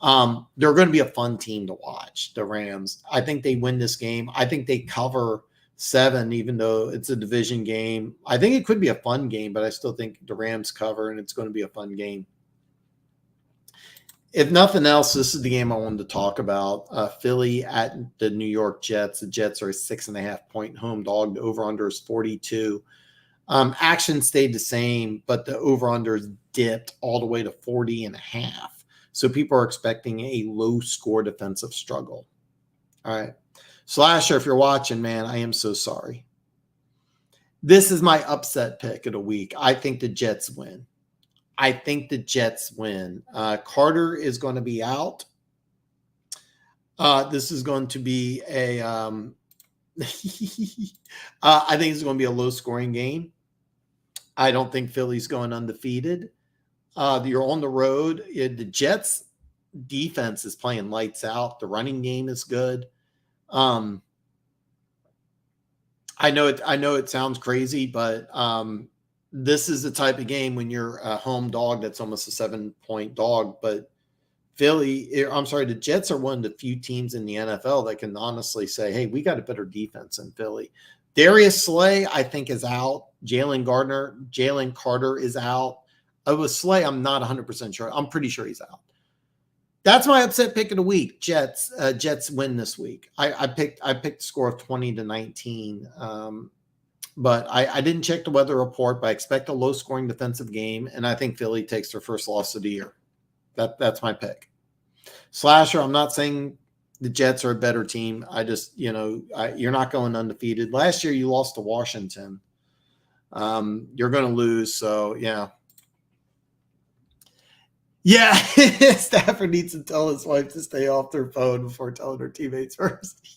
They're going to be a fun team to watch, the Rams. I think they win this game. I think they cover 7, even though it's a division game. I think it could be a fun game, but I still think the Rams cover, and it's going to be a fun game. If nothing else, this is the game I wanted to talk about. Philly at the New York Jets. The Jets are a 6.5-point home dog. The over-under is 42. Action stayed the same, but the over-under dipped all the way to 40.5. So people are expecting a low-score defensive struggle. All right. Slasher, if you're watching, man, I am so sorry. This is my upset pick of the week. I think the Jets win. Carter is going to be out. This is going to be a I think it's going to be a low-scoring game. I don't think Philly's going undefeated. You're on the road. The Jets defense is playing lights out. The running game is good. I know it sounds crazy, but this is the type of game when you're a home dog that's almost a 7-point dog. But the Jets are one of the few teams in the NFL that can honestly say, hey, we got a better defense than Philly. Darius Slay, I think, is out. Jalen Carter is out. With Slay, I'm not 100% sure. I'm pretty sure he's out. That's my upset pick of the week. Jets win this week. I picked the score of 20-19. But I didn't check the weather report, but I expect a low-scoring defensive game, and I think Philly takes their first loss of the year. That's my pick. Slasher, I'm not saying the Jets are a better team. I just, you're not going undefeated. Last year you lost to Washington. You're going to lose, so yeah. Yeah, Stafford needs to tell his wife to stay off their phone before telling her teammates first.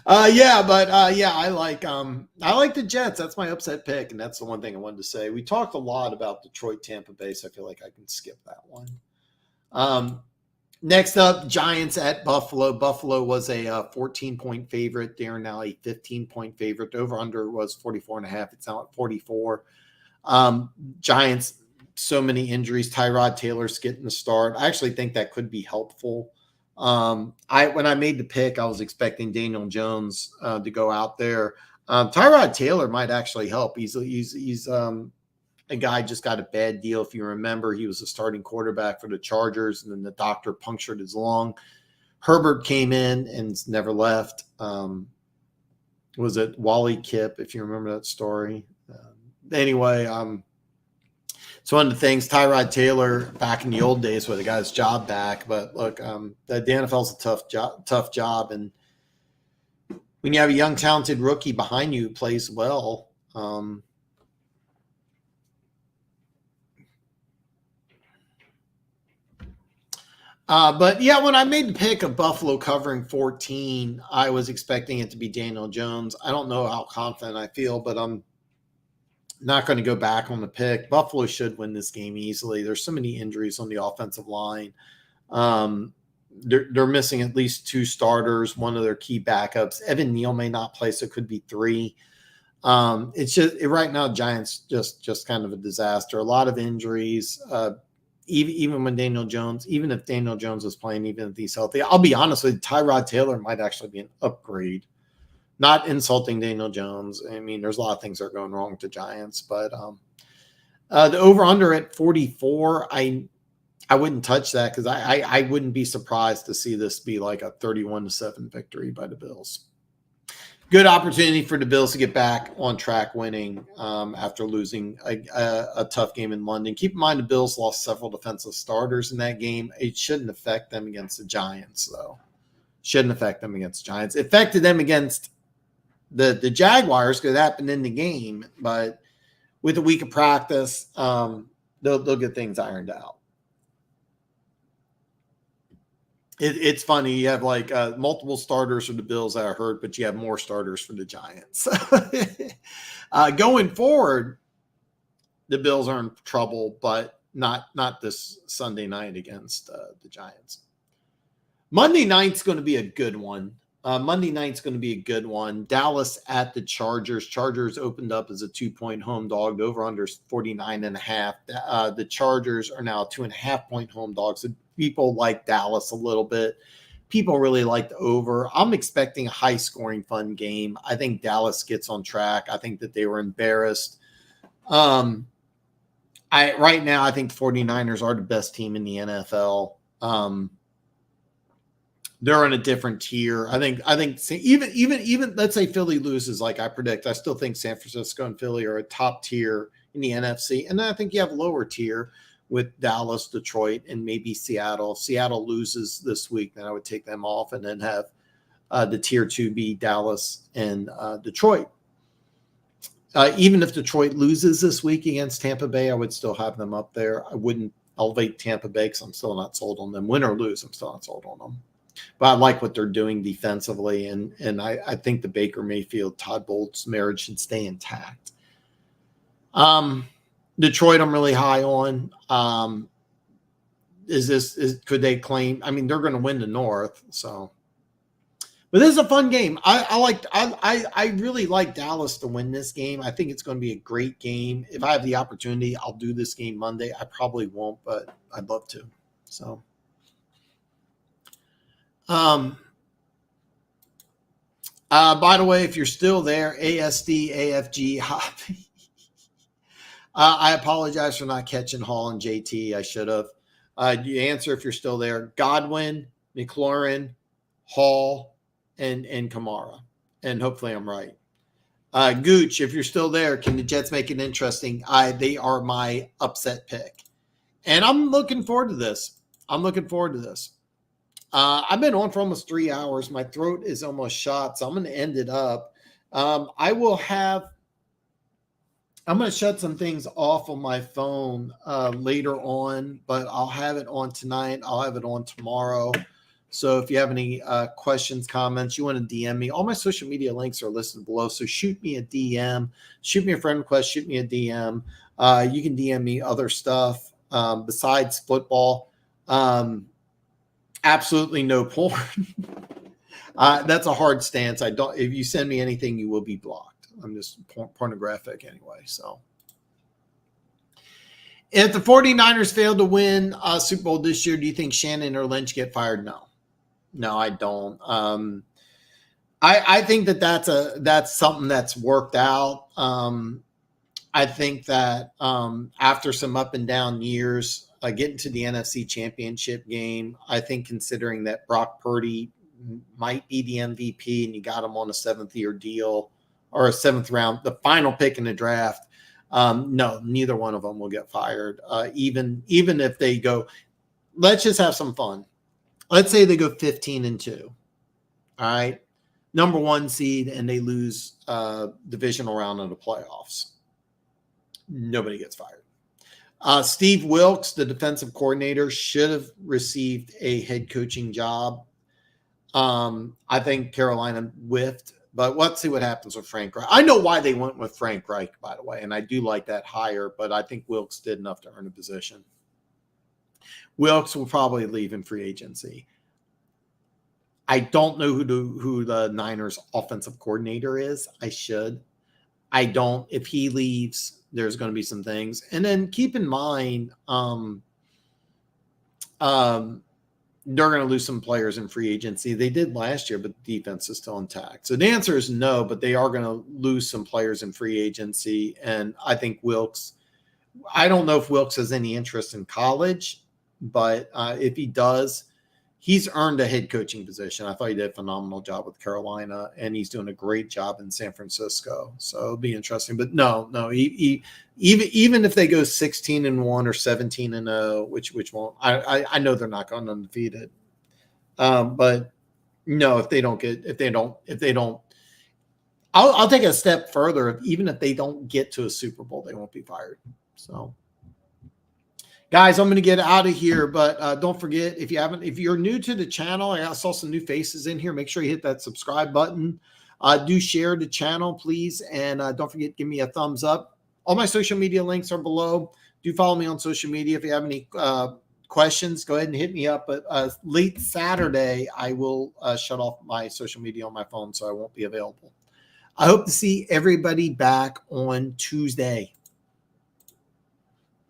I like the Jets. That's my upset pick, and that's the one thing I wanted to say. We talked a lot about Detroit, Tampa Bay, so I feel like I can skip that one. Next up, Giants at Buffalo. Buffalo was a 14-point favorite. They're now a 15-point favorite. The over-under was 44.5. It's now at 44. Giants, so many injuries. Tyrod Taylor's getting the start. I actually think that could be helpful. When I made the pick, I was expecting Daniel Jones to go out there. Tyrod Taylor might actually help. He's a guy just got a bad deal. If you remember, he was a starting quarterback for the Chargers, and then the doctor punctured his lung. Herbert came in and never left. Was it Wally Kipp, if you remember that story? Anyway, it's one of the things. Tyrod Taylor, back in the old days, where the guy's job back. But look, the NFL's a tough job, and when you have a young, talented rookie behind you who plays well, but yeah, when I made the pick of Buffalo covering 14, I was expecting it to be Daniel Jones. I don't know how confident I feel, but I'm not going to go back on the pick. Buffalo should win this game easily. There's so many injuries on the offensive line. They're missing at least 2 starters, one of their key backups. Evan Neal may not play, so it could be 3. It's just right now, Giants just kind of a disaster. A lot of injuries. Even if Daniel Jones is playing, even if he's healthy, I'll be honest with you, Tyrod Taylor might actually be an upgrade. Not insulting Daniel Jones. I mean, there's a lot of things that are going wrong with the Giants, but the over-under at 44, I wouldn't touch that because I wouldn't be surprised to see this be like a 31-7 victory by the Bills. Good opportunity for the Bills to get back on track winning after losing a tough game in London. Keep in mind the Bills lost several defensive starters in that game. It shouldn't affect them against the Giants, though. Shouldn't affect them against the Giants. It affected them against the Jaguars because it happened in the game. But with a week of practice, they'll get things ironed out. It's funny. You have like multiple starters for the Bills that are hurt, but you have more starters for the Giants. Going forward, the Bills are in trouble, but not this Sunday night against the Giants. Monday night's going to be a good one. Dallas at the Chargers. Chargers opened up as a 2-point home dog. The over-under is 49.5. The Chargers are now a 2.5-point home dog. So people like Dallas a little bit. People really like the over. I'm expecting a high-scoring, fun game. I think Dallas gets on track. I think that they were embarrassed. Right now, I think the 49ers are the best team in the NFL. they're in a different tier. I think even let's say Philly loses like I predict. I still think San Francisco and Philly are a top tier in the NFC. And then I think you have lower tier with Dallas, Detroit, and maybe Seattle. If Seattle loses this week, then I would take them off and then have the tier 2 be Dallas and Detroit. Even if Detroit loses this week against Tampa Bay, I would still have them up there. I wouldn't elevate Tampa Bay because I'm still not sold on them. Win or lose, I'm still not sold on them. But I like what they're doing defensively, and I think the Baker Mayfield Todd Bowles marriage should stay intact. Detroit, I'm really high on. Could they claim? I mean, they're going to win the North, so. But this is a fun game. I really like Dallas to win this game. I think it's going to be a great game. If I have the opportunity, I'll do this game Monday. I probably won't, but I'd love to. So. By the way, if you're still there, ASD, AFG, Hoppy. I apologize for not catching Hall and JT. I should have. You answer if you're still there. Godwin, McLaurin, Hall, and Kamara. And hopefully I'm right. Gooch, if you're still there, can the Jets make it interesting? They are my upset pick. And I'm looking forward to this. I've been on for almost 3 hours. My throat is almost shot, so I'm going to end it up. I'm going to shut some things off on my phone later on, but I'll have it on tonight. I'll have it on tomorrow. So if you have any questions, comments, you want to DM me, all my social media links are listed below. So shoot me a DM, shoot me a friend request, shoot me a DM. You can DM me other stuff besides football. Absolutely no porn. That's a hard stance. If you send me anything, you will be blocked. I'm just pornographic anyway. So if the 49ers fail to win Super Bowl this year, do you think Shannon or Lynch get fired? No, I don't. I think that's something that's worked out. I think that after some up and down years, getting to the NFC Championship game, I think considering that Brock Purdy might be the MVP and you got him on a 7th-year deal or a 7th round, the final pick in the draft, no, neither one of them will get fired. Even if they go, let's just have some fun. Let's say they go 15-2. All right. Number 1 seed and they lose divisional round of the playoffs. Nobody gets fired. Steve Wilks, the defensive coordinator, should have received a head coaching job. I think Carolina whiffed, but let's see what happens with Frank Reich. I know why they went with Frank Reich, by the way, and I do like that hire, but I think Wilks did enough to earn a position. Wilks will probably leave in free agency. I don't know who the Niners offensive coordinator is. I should. I don't. If he leaves, there's going to be some things. And then keep in mind, they're going to lose some players in free agency. They did last year, but the defense is still intact. So the answer is no, but they are going to lose some players in free agency. And I think Wilks, I don't know if Wilks has any interest in college, but if he does, he's earned a head coaching position. I thought he did a phenomenal job with Carolina, and he's doing a great job in San Francisco. So it'll be interesting. But no, even if they go 16-1 or 17-0, which won't, I know they're not going undefeated. But no, if they don't, I'll take a step further. Even if they don't get to a Super Bowl, they won't be fired. So. Guys, I'm going to get out of here, but don't forget, if you're new to the channel, I saw some new faces in here. Make sure you hit that subscribe button. Do share the channel, please. And don't forget, give me a thumbs up. All my social media links are below. Do follow me on social media. If you have any questions, go ahead and hit me up. But late Saturday, I will shut off my social media on my phone, so I won't be available. I hope to see everybody back on Tuesday.